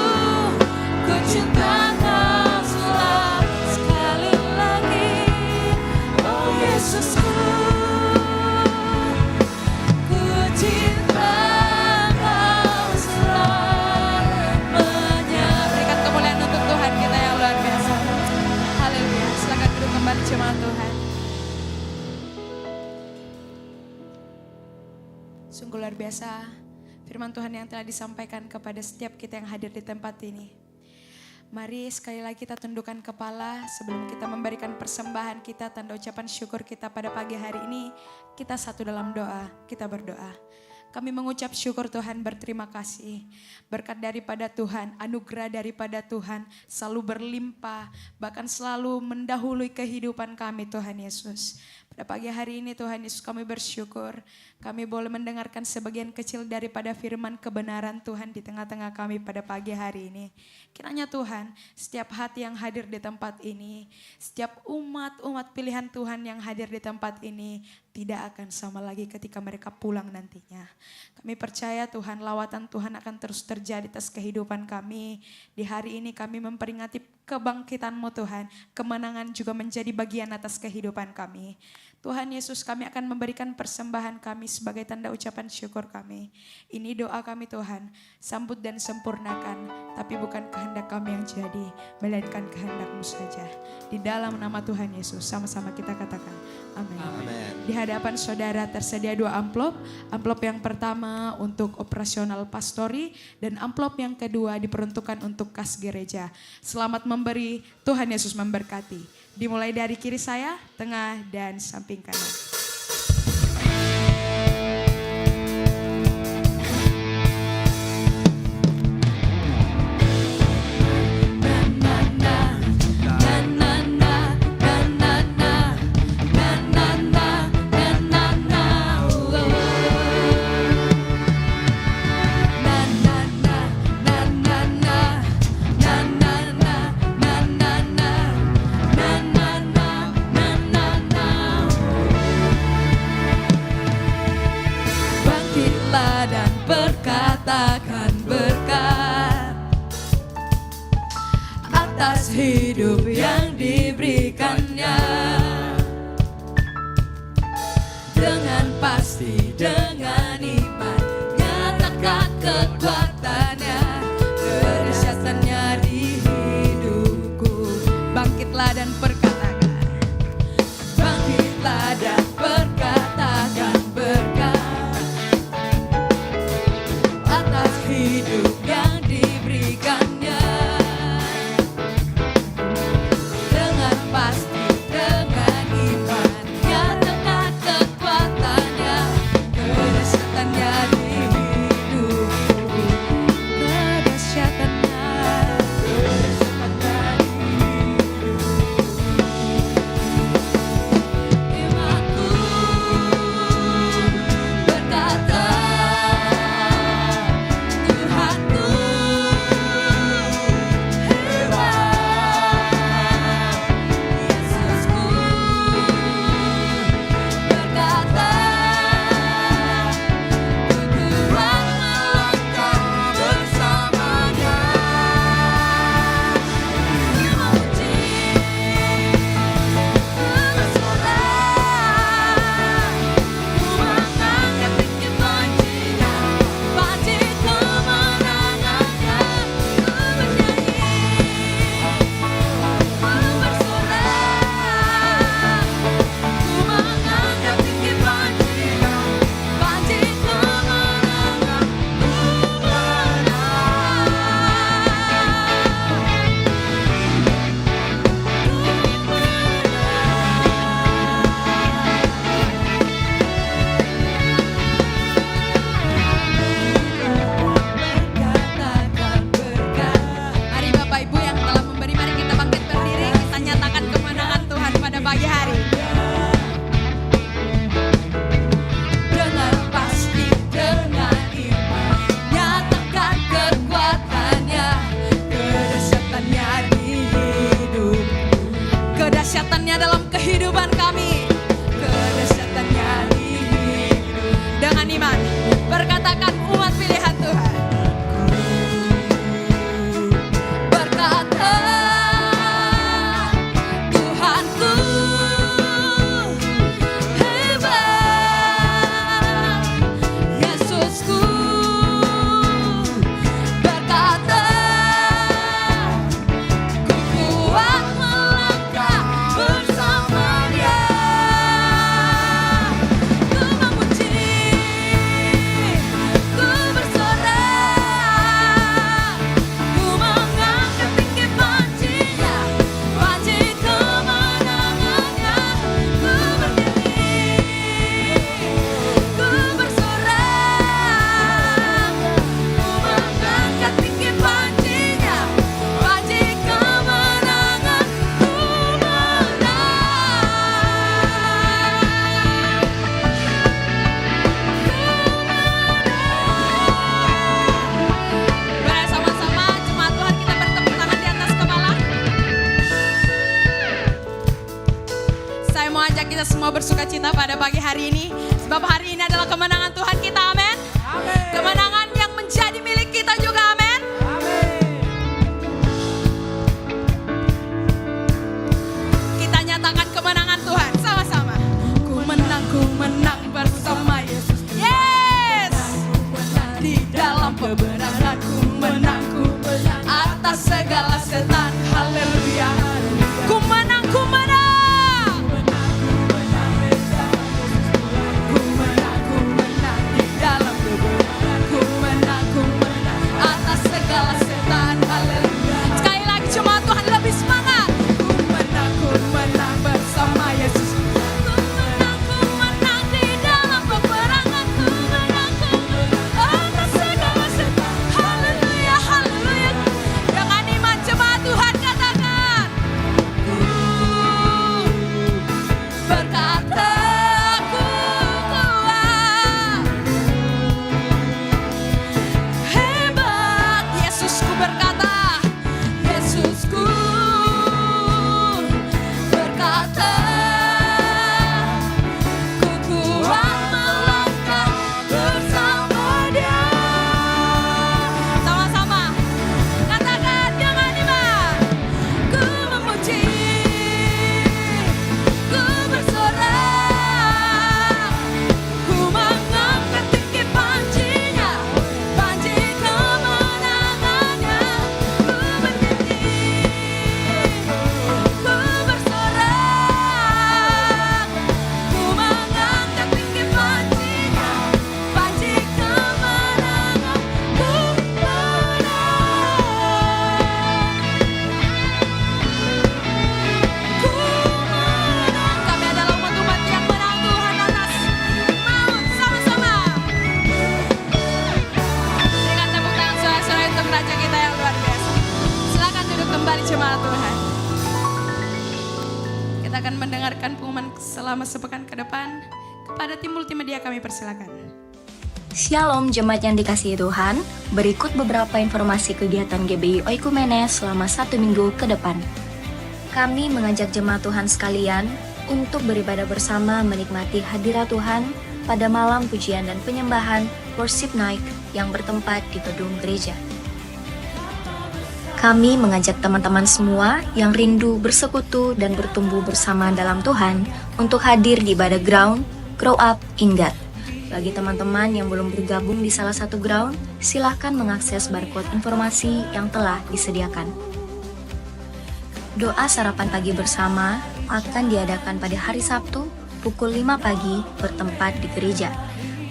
ku cinta Kau selamanya. Sekali lagi, oh Yesusku, ku cinta Kau selamanya. Berikan kemuliaan untuk Tuhan kita yang luar biasa. Haleluya. Silakan duduk kembali jemaat Tuhan. Sungguh luar biasa firman Tuhan yang telah disampaikan kepada setiap kita yang hadir di tempat ini. Mari sekali lagi kita tundukkan kepala sebelum kita memberikan persembahan kita, tanda ucapan syukur kita pada pagi hari ini. Kita satu dalam doa, kita berdoa. Kami mengucap syukur Tuhan, berterima kasih. Berkat daripada Tuhan, anugerah daripada Tuhan selalu berlimpah, bahkan selalu mendahului kehidupan kami Tuhan Yesus. Pada pagi hari ini Tuhan Yesus kami bersyukur, kami boleh mendengarkan sebagian kecil daripada firman kebenaran Tuhan di tengah-tengah kami pada pagi hari ini. Kiranya Tuhan, setiap hati yang hadir di tempat ini, setiap umat pilihan Tuhan yang hadir di tempat ini, tidak akan sama lagi ketika mereka pulang nantinya. Kami percaya Tuhan, lawatan Tuhan akan terus terjadi atas kehidupan kami. Di hari ini kami memperingati kebangkitan-Mu Tuhan, kemenangan juga menjadi bagian atas kehidupan kami. Tuhan Yesus, kami akan memberikan persembahan kami sebagai tanda ucapan syukur kami. Ini doa kami Tuhan, sambut dan sempurnakan, tapi bukan kehendak kami yang jadi, melainkan kehendak-Mu saja. Di dalam nama Tuhan Yesus, sama-sama kita katakan amin. Di hadapan saudara tersedia 2 amplop. Amplop yang pertama untuk operasional pastori, dan amplop yang kedua diperuntukkan untuk kas gereja. Selamat memberi, Tuhan Yesus memberkati. Dimulai dari kiri saya, tengah, dan samping kanan. Dan berkatakan berkat atas hidup yang diberikannya, dengan pasti, dengan iman, nyatakan kekuatannya, kedahsyatannya di hidupku. Bangkitlah dan perkatakan, bangkitlah dan perkatakan berkat hidup yang diberikannya, dengan pasti, dengan iman, nyatakan kekuatannya, kedahsyatannya di hidupku, kedahsyatannya di hidupku. kita semua bersuka cita pada pagi hari ini. Sebab hari ini adalah kemenangan Tuhan kita, amin. Kemenangan yang menjadi milik kita juga, amin. Kita nyatakan kemenangan Tuhan sama-sama. Ku menang bersama Yesus. Yes. Di dalam kebenaran ku menang atas segala setan. Haleluya. Ku menang, ku menang. Ku menang di dalam kebenaran. Ku menang atas segala setan. Haleluya. Sekali lagi cuma Tuhan lebih semangat. Ku menang bersama Yesus. Ku menang di dalam peperangan. Ku menang atas segala setan. Haleluya, haleluya. Dengan iman jemaat Tuhan katakan. Berkata ku kuat, hebat. Yesusku berkata, Yesusku berkata, ku kuat melangkah bersama Dia. Sama-sama katakan dengan iman. Ku memuji, ku bersorak, ku mengangkat tinggi pancinya, panci kemenangannya. Ku bernyanyi, ku bersorak, ku mengangkat tinggi pancinya, panci kemenangan. Ku menang. Kami adalah umat-umat yang menang Tuhan atas maut. Sama-sama berikan tepuk tangan sorak-sorai untuk Raja kita yang luar biasa. Silakan duduk kembali jemaat Tuhan. Kita akan mendengarkan pengumuman selama sepekan ke depan. Kepada tim multimedia kami persilakan. Shalom jemaat yang dikasihi Tuhan, berikut beberapa informasi kegiatan GBI Oikumene selama 1 minggu ke depan. Kami mengajak jemaat Tuhan sekalian untuk beribadah bersama menikmati hadirat Tuhan pada malam pujian dan penyembahan Worship Night yang bertempat di gedung gereja. Kami mengajak teman-teman semua yang rindu bersekutu dan bertumbuh bersama dalam Tuhan untuk hadir di ibadah ground Grow Up in God. Bagi teman-teman yang belum bergabung di salah satu ground, silahkan mengakses barcode informasi yang telah disediakan. Doa sarapan pagi bersama akan diadakan pada hari Sabtu pukul 5 pagi bertempat di gereja.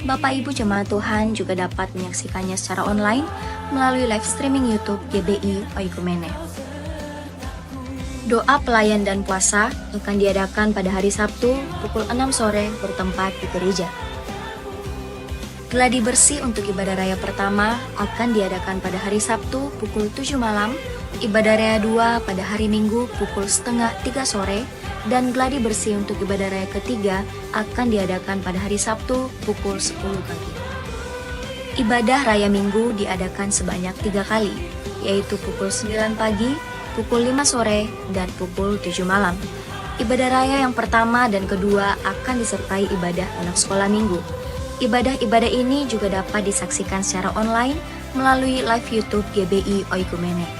Bapak Ibu jemaat Tuhan juga dapat menyaksikannya secara online melalui live streaming YouTube GBI Oikumene. Doa pelayan dan puasa akan diadakan pada hari Sabtu pukul 6 sore bertempat di gereja. Gladi bersih untuk ibadah raya pertama akan diadakan pada hari Sabtu pukul 7 malam, ibadah raya 2 pada hari Minggu pukul setengah 3 sore, dan gladi bersih untuk ibadah raya ketiga akan diadakan pada hari Sabtu pukul 10 pagi. Ibadah raya Minggu diadakan sebanyak 3 kali, yaitu pukul 9 pagi, pukul 5 sore, dan pukul 7 malam. Ibadah raya yang pertama dan kedua akan disertai ibadah anak sekolah minggu. Ibadah-ibadah ini juga dapat disaksikan secara online melalui live YouTube GBI Oikumene.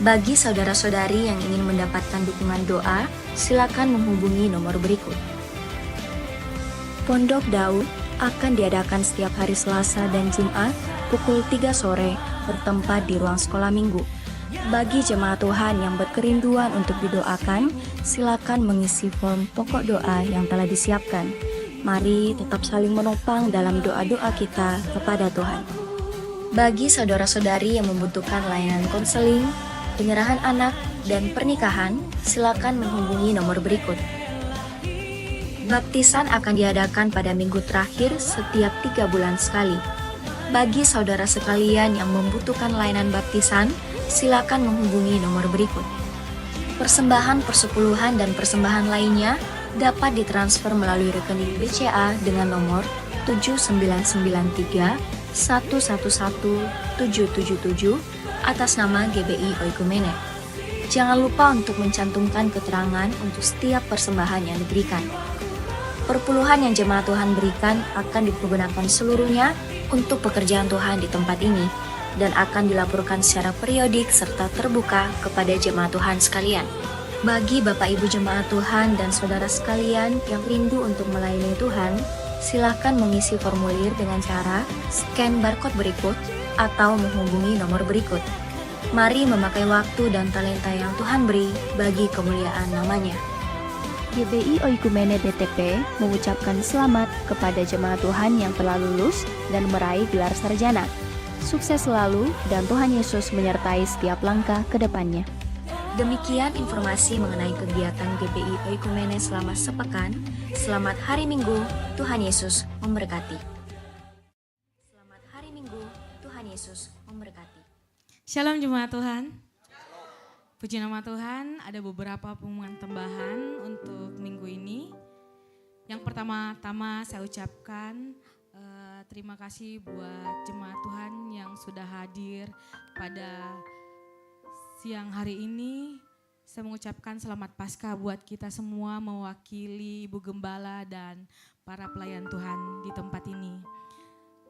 Bagi saudara-saudari yang ingin mendapatkan dukungan doa, silakan menghubungi nomor berikut. Pondok Daud akan diadakan setiap hari Selasa dan Jumat pukul 3 sore bertempat di ruang sekolah minggu. Bagi jemaat Tuhan yang berkerinduan untuk didoakan, silakan mengisi form pokok doa yang telah disiapkan. Mari tetap saling menopang dalam doa-doa kita kepada Tuhan. Bagi saudara-saudari yang membutuhkan layanan konseling, penyerahan anak, dan pernikahan, silakan menghubungi nomor berikut. Baptisan akan diadakan pada minggu terakhir setiap 3 bulan sekali. Bagi saudara sekalian yang membutuhkan layanan baptisan, silakan menghubungi nomor berikut. Persembahan persepuluhan dan persembahan lainnya dapat ditransfer melalui rekening BCA dengan nomor 7993 111 777 atas nama GBI Oikumene. Jangan lupa untuk mencantumkan keterangan untuk setiap persembahan yang diberikan. Perpuluhan yang jemaat Tuhan berikan akan dipergunakan seluruhnya untuk pekerjaan Tuhan di tempat ini dan akan dilaporkan secara periodik serta terbuka kepada jemaat Tuhan sekalian. Bagi Bapak Ibu jemaat Tuhan dan saudara sekalian yang rindu untuk melayani Tuhan, silakan mengisi formulir dengan cara scan barcode berikut atau menghubungi nomor berikut. Mari memakai waktu dan talenta yang Tuhan beri bagi kemuliaan namanya. GBI Oikumene DTP mengucapkan selamat kepada jemaat Tuhan yang telah lulus dan meraih gelar sarjana. Sukses selalu dan Tuhan Yesus menyertai setiap langkah ke depannya. Demikian informasi mengenai kegiatan GBI Oikumene selama sepekan. Selamat hari Minggu, Tuhan Yesus memberkati. Selamat hari Minggu, Tuhan Yesus memberkati. Shalom jemaat Tuhan. Puji nama Tuhan, ada beberapa pengumuman tambahan untuk minggu ini. Yang pertama-tama saya ucapkan terima kasih buat jemaat Tuhan yang sudah hadir pada siang hari ini. Saya mengucapkan selamat Paskah buat kita semua mewakili Ibu Gembala dan para pelayan Tuhan di tempat ini.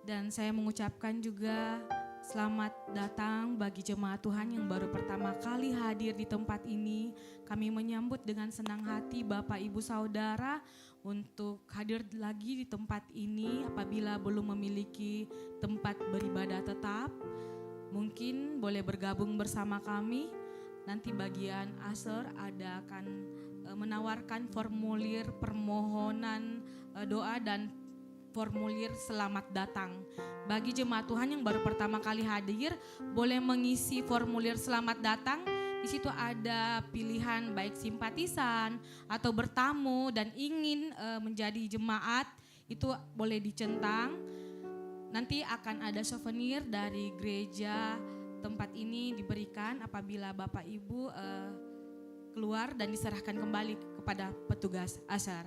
Dan saya mengucapkan juga selamat datang bagi jemaat Tuhan yang baru pertama kali hadir di tempat ini. Kami menyambut dengan senang hati Bapak Ibu Saudara untuk hadir lagi di tempat ini apabila belum memiliki tempat beribadah tetap. Mungkin boleh bergabung bersama kami. Nanti bagian Aser akan menawarkan formulir permohonan doa dan formulir selamat datang. Bagi jemaat Tuhan yang baru pertama kali hadir, boleh mengisi formulir selamat datang. Di situ ada pilihan baik simpatisan atau bertamu dan ingin menjadi jemaat, itu boleh dicentang. Nanti akan ada souvenir dari gereja tempat ini diberikan apabila Bapak Ibu keluar dan diserahkan kembali kepada petugas Asar.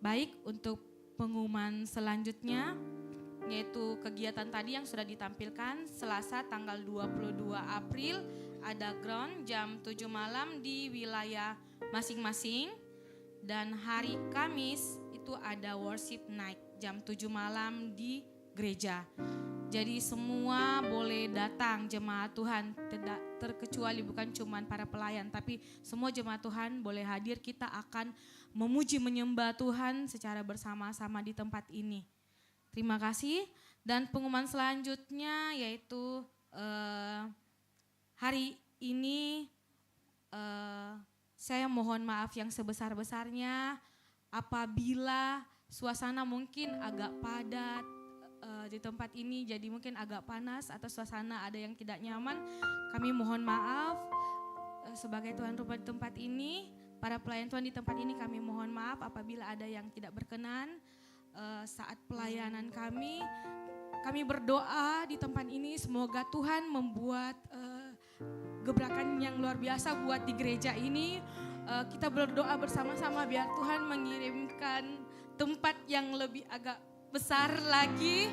Baik, untuk pengumuman selanjutnya yaitu kegiatan tadi yang sudah ditampilkan Selasa tanggal 22 April ada ground jam 7 malam di wilayah masing-masing, dan hari Kamis itu ada worship night jam 7 malam di gereja. Jadi semua boleh datang jemaat Tuhan, tidak terkecuali bukan cuma para pelayan tapi semua jemaat Tuhan boleh hadir. Kita akan memuji menyembah Tuhan secara bersama-sama di tempat ini. Terima kasih. Dan pengumuman selanjutnya yaitu hari ini saya mohon maaf yang sebesar-besarnya apabila suasana mungkin agak padat di tempat ini, jadi mungkin agak panas atau suasana ada yang tidak nyaman. Kami mohon maaf sebagai tuan rumah di tempat ini, para pelayan Tuhan di tempat ini kami mohon maaf apabila ada yang tidak berkenan saat pelayanan kami. Kami berdoa di tempat ini semoga Tuhan membuat gebrakan yang luar biasa buat di gereja ini. Kita berdoa bersama-sama biar Tuhan mengirimkan tempat yang lebih agak besar lagi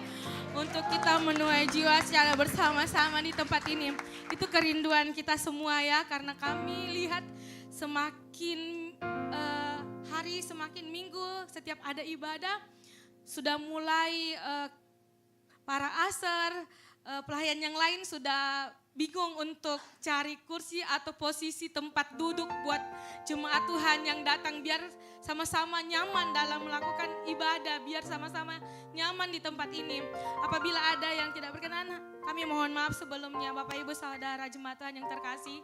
untuk kita menuai jiwa secara bersama-sama di tempat ini. Itu kerinduan kita semua ya, karena kami lihat semakin hari semakin minggu setiap ada ibadah sudah mulai para aser, pelayan yang lain sudah bingung untuk cari kursi atau posisi tempat duduk buat jemaat Tuhan yang datang biar sama-sama nyaman dalam melakukan ibadah, biar sama-sama nyaman di tempat ini. Apabila ada yang tidak berkenan, kami mohon maaf sebelumnya Bapak Ibu Saudara jemaat Tuhan yang terkasih.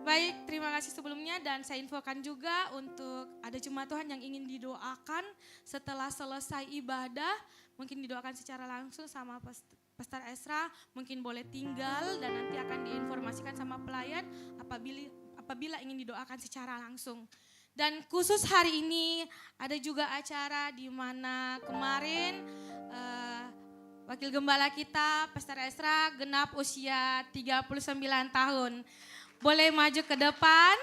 Baik, terima kasih sebelumnya dan saya infokan juga untuk ada jemaat Tuhan yang ingin didoakan setelah selesai ibadah, mungkin didoakan secara langsung sama Pastor Esra, mungkin boleh tinggal dan nanti akan diinformasikan sama pelayan apabila ingin didoakan secara langsung. Dan khusus hari ini ada juga acara di mana kemarin Wakil Gembala kita Pastor Esra genap usia 39 tahun. Boleh maju ke depan,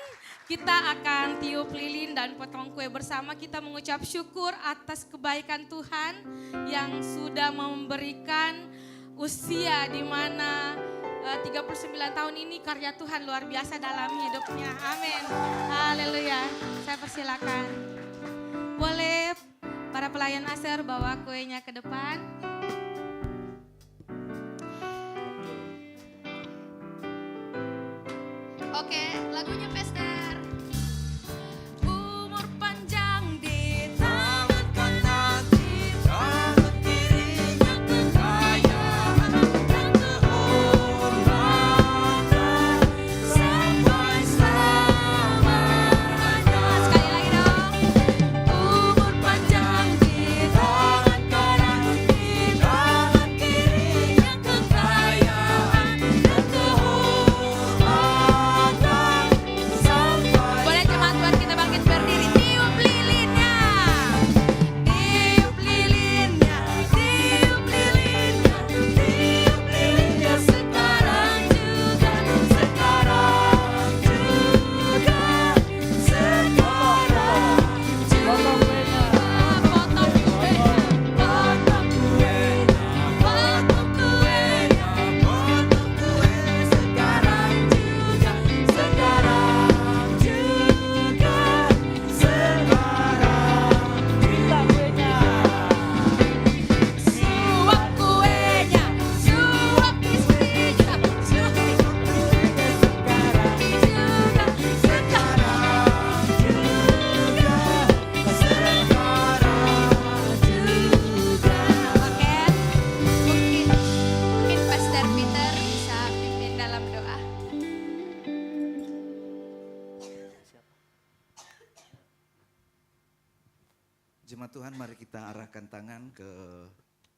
kita akan tiup lilin dan potong kue bersama. Kita mengucap syukur atas kebaikan Tuhan yang sudah memberikan usia di mana 39 tahun ini karya Tuhan luar biasa dalam hidupnya. Amin. Haleluya. Saya persilakan. Boleh para pelayan Aser bawa kuenya ke depan. Oke, lagunya Pester. Umur panjang di tangan kanan, di tangan kirinya kekayaan dan kehormatan sampai selamanya. Sekali lagi dong. Umur panjang di tangan kanan, di tangan kirinya kekayaan dan kehormatan. Boleh jemaat Tuhan kita bangkit berdiri, tiup lilinnya, tiup lilinnya, tiup lilinnya, tiup lilinnya sekarang juga, sekarang juga, sekarang juga. Potong kuenya, potong kuenya, potong kuenya, potong kue sekarang juga, sekarang juga, suap kuenya, suap istrinya, suap kuenya sekarang juga, sekarang juga, sekarang juga. Oke, mungkin Pastor Peter bisa pimpin dalam doa. Jemaat Tuhan, mari kita arahkan tangan ke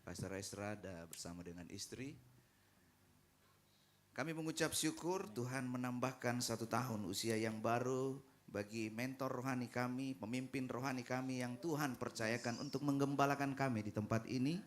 Pastor Esra bersama dengan istri. Kami mengucap syukur Tuhan menambahkan 1 tahun usia yang baru bagi mentor rohani kami, pemimpin rohani kami yang Tuhan percayakan untuk menggembalakan kami di tempat ini.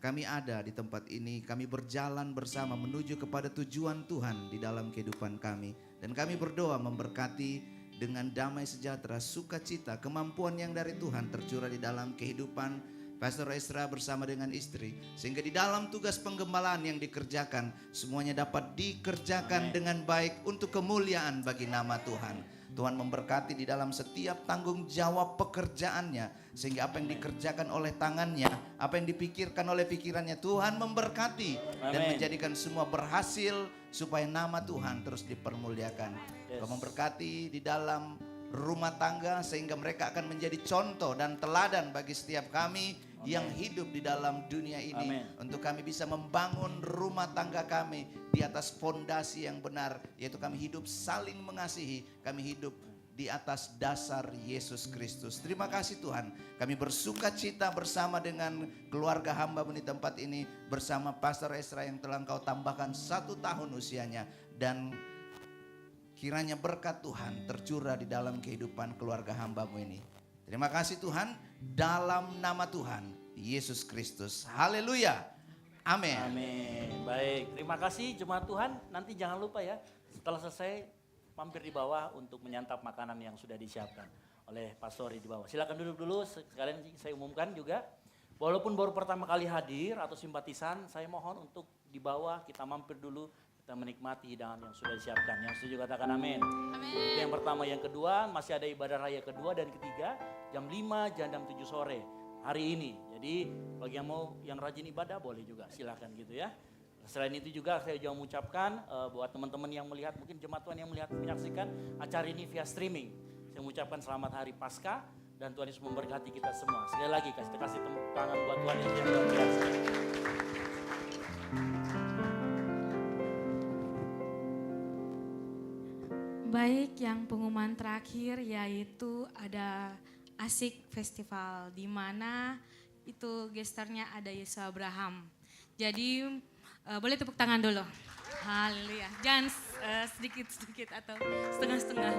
Kami ada di tempat ini, kami berjalan bersama menuju kepada tujuan Tuhan di dalam kehidupan kami. Dan kami berdoa memberkati dengan damai sejahtera, sukacita, kemampuan yang dari Tuhan tercurah di dalam kehidupan Pastor Esra bersama dengan istri. Sehingga di dalam tugas penggembalaan yang dikerjakan, semuanya dapat dikerjakan dengan baik untuk kemuliaan bagi nama Tuhan. Tuhan memberkati di dalam setiap tanggung jawab pekerjaannya. Sehingga apa yang dikerjakan oleh tangannya, apa yang dipikirkan oleh pikirannya, Tuhan memberkati dan menjadikan semua berhasil supaya nama Tuhan terus dipermuliakan. Tuhan memberkati di dalam rumah tangga sehingga mereka akan menjadi contoh dan teladan bagi setiap kami yang hidup di dalam dunia ini. Untuk kami bisa membangun rumah tangga kami di atas fondasi yang benar, yaitu kami hidup saling mengasihi, kami hidup di atas dasar Yesus Kristus. Terima kasih Tuhan, kami bersuka cita bersama dengan keluarga hamba di tempat ini, bersama Pastor Esra yang telah Engkau tambahkan 1 tahun usianya, dan kiranya berkat Tuhan tercurah di dalam kehidupan keluarga hamba-Mu ini. Terima kasih Tuhan, dalam nama Tuhan Yesus Kristus. Haleluya. Amin. Amin. Baik, terima kasih jemaat Tuhan. Nanti jangan lupa ya, setelah selesai mampir di bawah untuk menyantap makanan yang sudah disiapkan oleh pastori di bawah. Silakan duduk dulu, sekalian saya umumkan juga. Walaupun baru pertama kali hadir atau simpatisan, saya mohon untuk di bawah kita mampir dulu, kita menikmati hidangan yang sudah disiapkan. Yang setuju katakan amin. Itu yang pertama. Yang kedua, masih ada ibadah raya kedua dan ketiga, jam 5 dan jam 7 sore hari ini. Jadi bagi yang mau yang rajin ibadah boleh juga, silakan gitu ya. Selain itu juga saya juga mengucapkan buat teman-teman yang melihat, mungkin jemaat Tuhan yang melihat menyaksikan acara ini via streaming. Saya mengucapkan selamat hari Paskah dan Tuhan Yesus memberkati kita semua. Sekali lagi kasih tepuk tangan buat Tuhan Yesus yang luar biasa. Baik, yang pengumuman terakhir yaitu ada Asik Festival di mana itu gesternya ada Yesus Abraham. Jadi boleh tepuk tangan dulu. Haleluya. Jangan sedikit-sedikit atau setengah-setengah.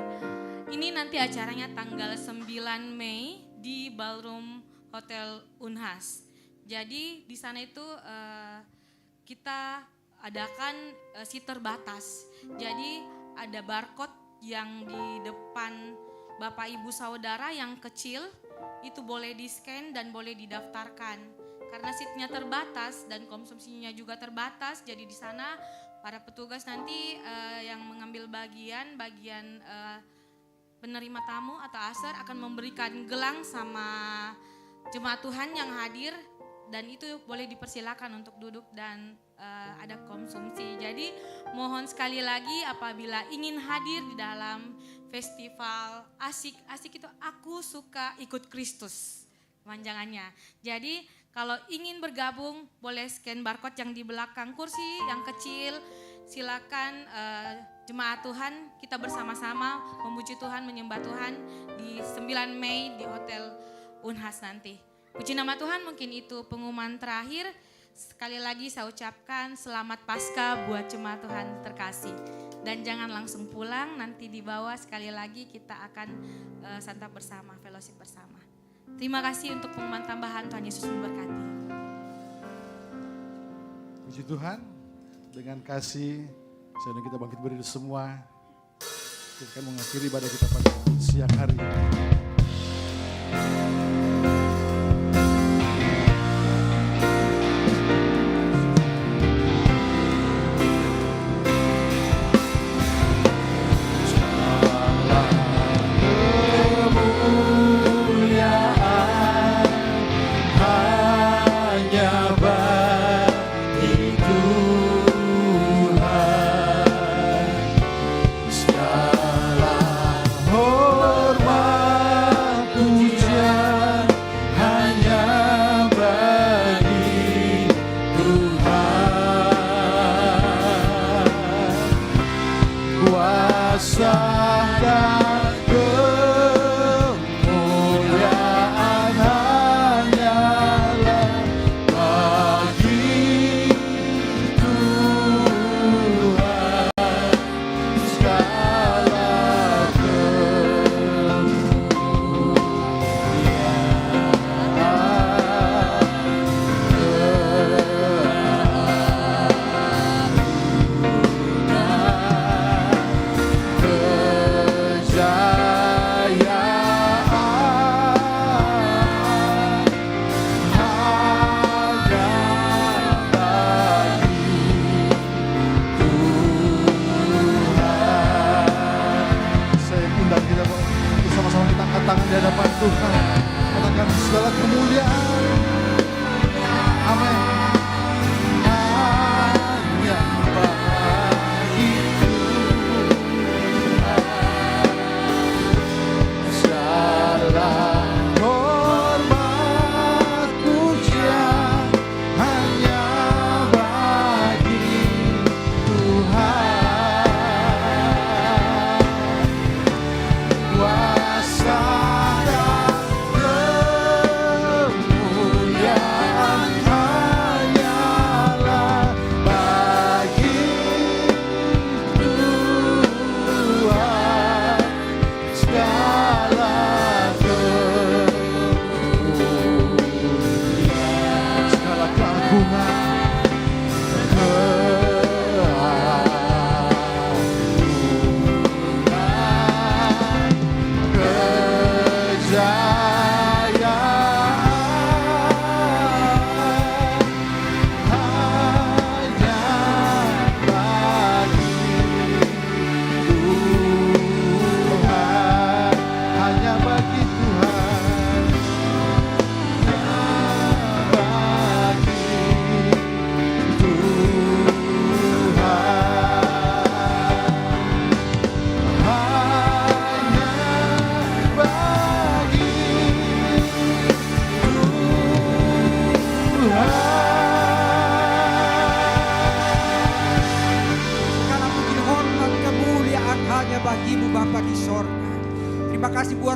Ini nanti acaranya tanggal 9 Mei di Ballroom Hotel Unhas. Jadi di sana itu kita adakan seat terbatas. Jadi ada barcode yang di depan Bapak Ibu Saudara yang kecil itu boleh di-scan dan boleh didaftarkan. Karena seatnya terbatas dan konsumsinya juga terbatas, jadi di sana para petugas nanti yang mengambil bagian penerima tamu atau aser akan memberikan gelang sama jemaat Tuhan yang hadir, dan itu boleh dipersilakan untuk duduk dan ada konsumsi. Jadi mohon sekali lagi apabila ingin hadir di dalam festival asik itu aku suka ikut Kristus kepanjangannya. Jadi kalau ingin bergabung boleh scan barcode yang di belakang kursi yang kecil. Silakan jemaat Tuhan, kita bersama-sama memuji Tuhan, menyembah Tuhan di 9 Mei di Hotel Unhas nanti. Puji nama Tuhan, mungkin itu pengumuman terakhir. Sekali lagi saya ucapkan selamat Paskah buat jemaat Tuhan terkasih. Dan jangan langsung pulang, nanti di bawah sekali lagi kita akan santap bersama, fellowship bersama. Terima kasih untuk pengumuman tambahan, Tuhan Yesus memberkati. Puji Tuhan. Dengan kasih, saya kita bangkit berdiri semua. Kita akan mengakhiri ibadah kita pada siang hari ini.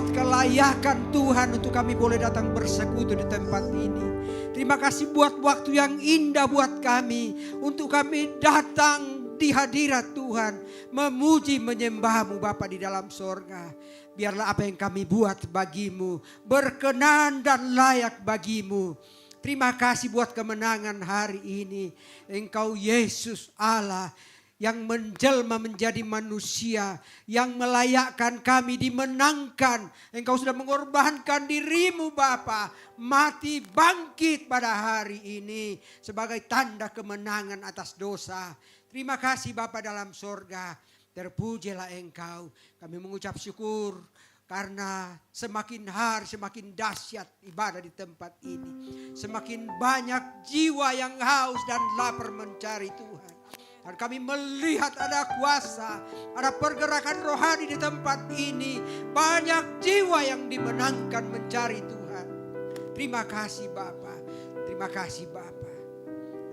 Kelayakan Tuhan untuk kami boleh datang bersekutu di tempat ini. Terima kasih buat waktu yang indah buat kami. Untuk kami datang di hadirat Tuhan. Memuji menyembah-Mu Bapa di dalam sorga. Biarlah apa yang kami buat bagimu berkenan dan layak bagimu. Terima kasih buat kemenangan hari ini. Engkau Yesus Allah yang menjelma menjadi manusia, yang melayakkan kami dimenangkan. Engkau sudah mengorbankan dirimu Bapa, mati bangkit pada hari ini sebagai tanda kemenangan atas dosa. Terima kasih Bapa dalam sorga. Terpujilah Engkau. Kami mengucap syukur karena semakin hari semakin dahsyat ibadah di tempat ini. Semakin banyak jiwa yang haus dan lapar mencari Tuhan. Dan kami melihat ada kuasa, ada pergerakan rohani di tempat ini. Banyak jiwa yang dimenangkan mencari Tuhan. Terima kasih Bapa. Terima kasih Bapa.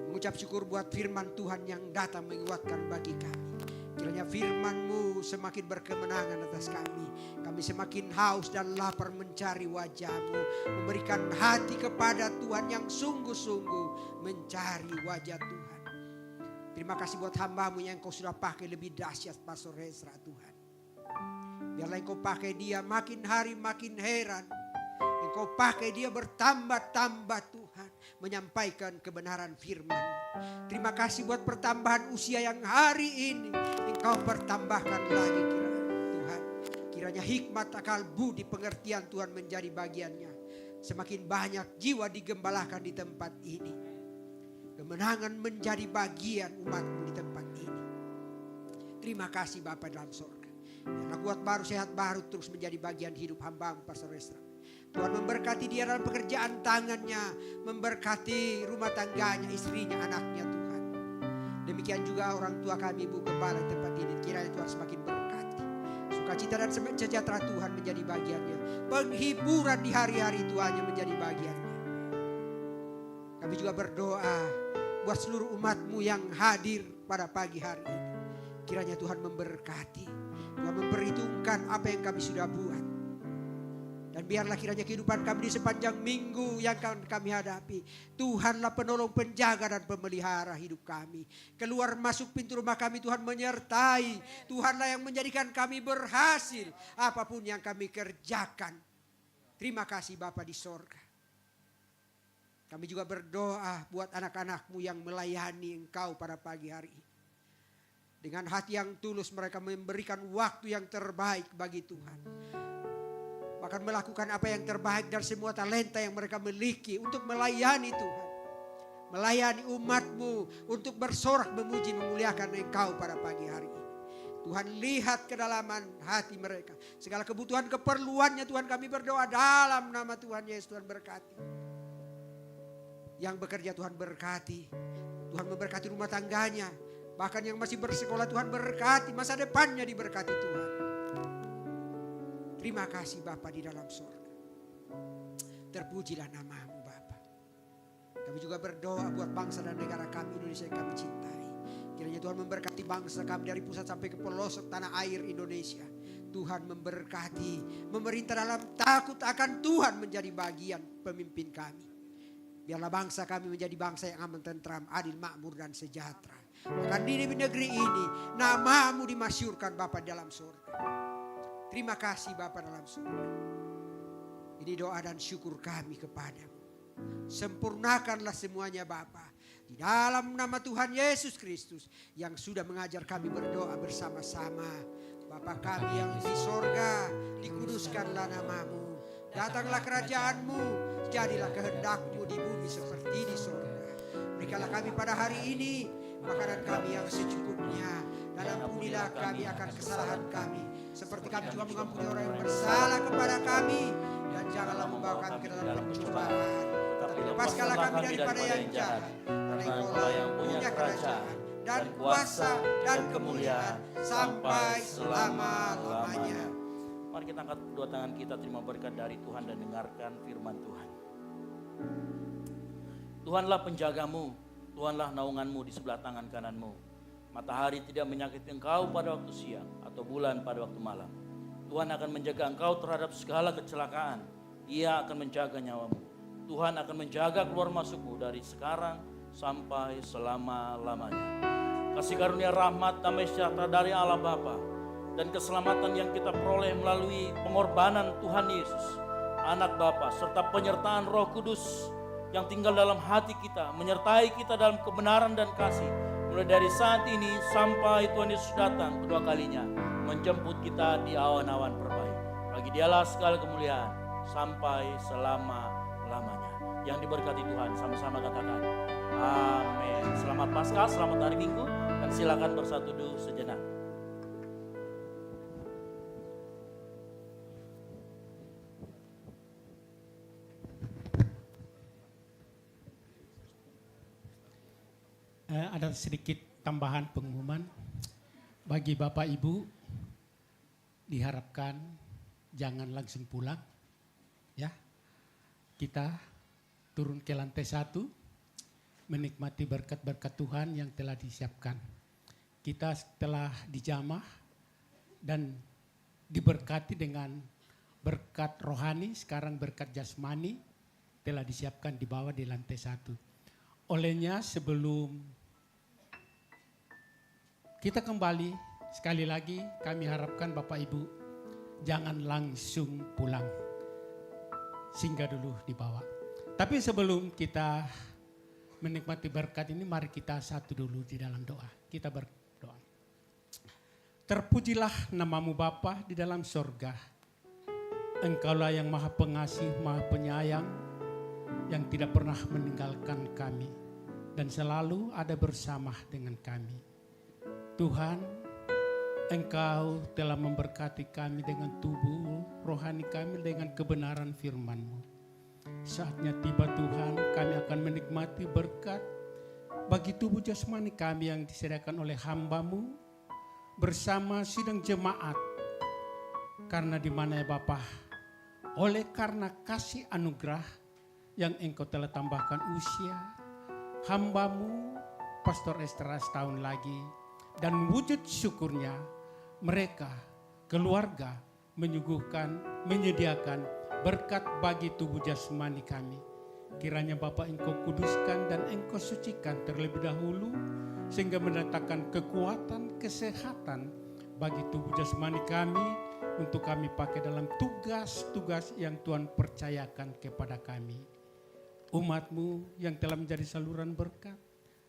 Mengucap syukur buat firman Tuhan yang datang menguatkan bagi kami. Kiranya firman-Mu semakin berkemenangan atas kami. Kami semakin haus dan lapar mencari wajah-Mu. Memberikan hati kepada Tuhan yang sungguh-sungguh mencari wajah Tuhan. Terima kasih buat hamba-Mu yang Engkau sudah pakai lebih dahsyat Pastor Ezra Tuhan. Biarlah Engkau pakai dia makin hari makin heran. Engkau pakai dia bertambah-tambah Tuhan. Menyampaikan kebenaran firman. Terima kasih buat pertambahan usia yang hari ini Engkau pertambahkan lagi Tuhan. Kiranya hikmat, akal, budi, pengertian Tuhan menjadi bagiannya. Semakin banyak jiwa digembalakan di tempat ini. Kemenangan menjadi bagian umat-Mu di tempat ini. Terima kasih Bapa dalam sorga. Biarlah kuat baru, sehat baru terus menjadi bagian hidup hamba-Mu Pastor Ezra. Tuhan memberkati dia dalam pekerjaan tangannya, memberkati rumah tangganya, istrinya, anaknya Tuhan. Demikian juga orang tua kami Ibu Gembala di tempat ini. Kiranya Tuhan semakin berkati. Sukacita dan sejahtera Tuhan menjadi bagiannya. Penghiburan di hari-hari Tuhannya menjadi bagiannya. Kami juga berdoa buat seluruh umat-Mu yang hadir pada pagi hari ini. Kiranya Tuhan memberkati. Tuhan memperhitungkan apa yang kami sudah buat. Dan biarlah kiranya kehidupan kami di sepanjang minggu yang akan kami hadapi. Tuhanlah penolong, penjaga dan pemelihara hidup kami. Keluar masuk pintu rumah kami Tuhan menyertai. Tuhanlah yang menjadikan kami berhasil apapun yang kami kerjakan. Terima kasih Bapa di sorga. Kami juga berdoa buat anak-anak-Mu yang melayani Engkau pada pagi hari ini. Dengan hati yang tulus mereka memberikan waktu yang terbaik bagi Tuhan. Bahkan melakukan apa yang terbaik dari semua talenta yang mereka miliki untuk melayani Tuhan. Melayani umat-Mu untuk bersorak memuji memuliakan Engkau pada pagi hari ini. Tuhan lihat kedalaman hati mereka. Segala kebutuhan keperluannya Tuhan kami berdoa dalam nama Tuhan Yesus. Tuhan berkati. Yang bekerja Tuhan berkati. Tuhan memberkati rumah tangganya. Bahkan yang masih bersekolah Tuhan berkati. Masa depannya diberkati Tuhan. Terima kasih Bapa di dalam surga. Terpujilah nama-Mu Bapa. Kami juga berdoa buat bangsa dan negara kami Indonesia yang kami cintai. Kiranya Tuhan memberkati bangsa kami dari pusat sampai ke pelosok tanah air Indonesia. Tuhan memberkati, memerintah dalam takut akan Tuhan menjadi bagian pemimpin kami. Biarlah bangsa kami menjadi bangsa yang aman, tentram, adil, makmur dan sejahtera. Bahkan di negeri ini nama-Mu dimasyurkan Bapa dalam surga. Terima kasih Bapa dalam surga. Ini doa dan syukur kami kepadamu. Sempurnakanlah semuanya Bapa. Di dalam nama Tuhan Yesus Kristus yang sudah mengajar kami berdoa bersama-sama. Bapa kami yang di sorga, dikuduskanlah nama-Mu. Datanglah kerajaan-Mu, jadilah kehendak-Mu di bumi seperti di sorga. Berikanlah kami pada hari ini makanan kami yang secukupnya. Dan ampunilah kami akan kesalahan kami. Seperti kami juga mengampuni orang yang bersalah kepada kami. Dan janganlah membawa kami ke dalam pencobaan. Tapi lepaskanlah kami daripada yang jahat. Karena Engkau yang punya kerajaan dan kuasa dan kemuliaan sampai selama-lamanya. Mari kita angkat kedua tangan kita, terima berkat dari Tuhan dan dengarkan firman Tuhan. Tuhanlah penjagamu, Tuhanlah naunganmu di sebelah tangan kananmu. Matahari tidak menyakiti engkau pada waktu siang atau bulan pada waktu malam. Tuhan akan menjaga engkau terhadap segala kecelakaan. Ia akan menjaga nyawamu. Tuhan akan menjaga keluar masukmu dari sekarang sampai selama-lamanya. Kasih karunia rahmat damai sejahtera dari Allah Bapa dan keselamatan yang kita peroleh melalui pengorbanan Tuhan Yesus, Anak Bapa, serta penyertaan Roh Kudus yang tinggal dalam hati kita, menyertai kita dalam kebenaran dan kasih. Mulai dari saat ini sampai Tuhan Yesus datang kedua kalinya, menjemput kita di awan-awan permai. Bagi Dialah segala kemuliaan sampai selama-lamanya. Yang diberkati Tuhan, sama-sama katakan amin. Selamat Paskah, selamat hari Minggu. Dan silakan bersatu dulu sejenak. Ada sedikit tambahan pengumuman bagi Bapak Ibu, diharapkan jangan langsung pulang, ya. Kita turun ke lantai 1, menikmati berkat-berkat Tuhan yang telah disiapkan. Kita telah dijamah dan diberkati dengan berkat rohani, sekarang berkat jasmani telah disiapkan di bawah di lantai 1. Olehnya sebelum kita kembali, sekali lagi kami harapkan Bapak Ibu jangan langsung pulang, singgah dulu di bawah. Tapi sebelum kita menikmati berkat ini, mari kita satu dulu di dalam doa. Kita berdoa. Terpujilah namamu Bapa di dalam sorga. Engkaulah yang maha pengasih, maha penyayang, yang tidak pernah meninggalkan kami dan selalu ada bersama dengan kami. Tuhan, Engkau telah memberkati kami dengan tubuh rohani kami dengan kebenaran firman-Mu. Saatnya tiba Tuhan, kami akan menikmati berkat bagi tubuh jasmani kami yang disediakan oleh hamba-Mu bersama sidang jemaat. Karena di mana ya Bapa, oleh karena kasih anugerah yang Engkau telah tambahkan usia hamba-Mu Pastor Estera setahun lagi, dan wujud syukurnya mereka keluarga menyediakan berkat bagi tubuh jasmani kami. Kiranya Bapa Engkau kuduskan dan Engkau sucikan terlebih dahulu sehingga mendatangkan kekuatan, kesehatan bagi tubuh jasmani kami untuk kami pakai dalam tugas-tugas yang Tuhan percayakan kepada kami. Umat-Mu yang telah menjadi saluran berkat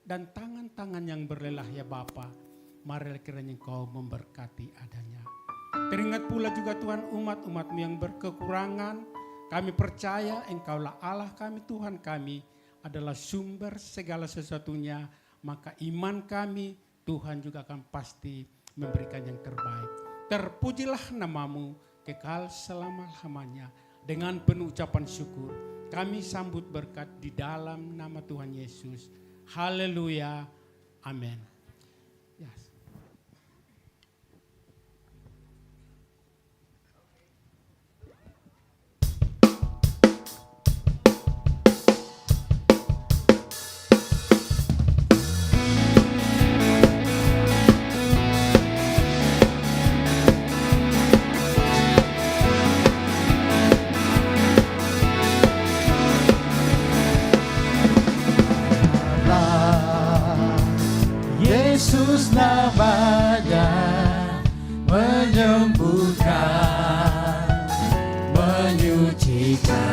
dan tangan-tangan yang berlelah ya Bapa, mari kiranya Engkau memberkati adanya. Teringat pula juga Tuhan umat-umat-Mu yang berkekurangan, kami percaya Engkaulah Allah kami, Tuhan kami adalah sumber segala sesuatunya, maka iman kami Tuhan juga akan pasti memberikan yang terbaik. Terpujilah namamu kekal selama-lamanya. Dengan penuh ucapan syukur kami sambut berkat di dalam nama Tuhan Yesus. Haleluya, amin. Yes. Yesus namanya menyembuhkan, menyucikan.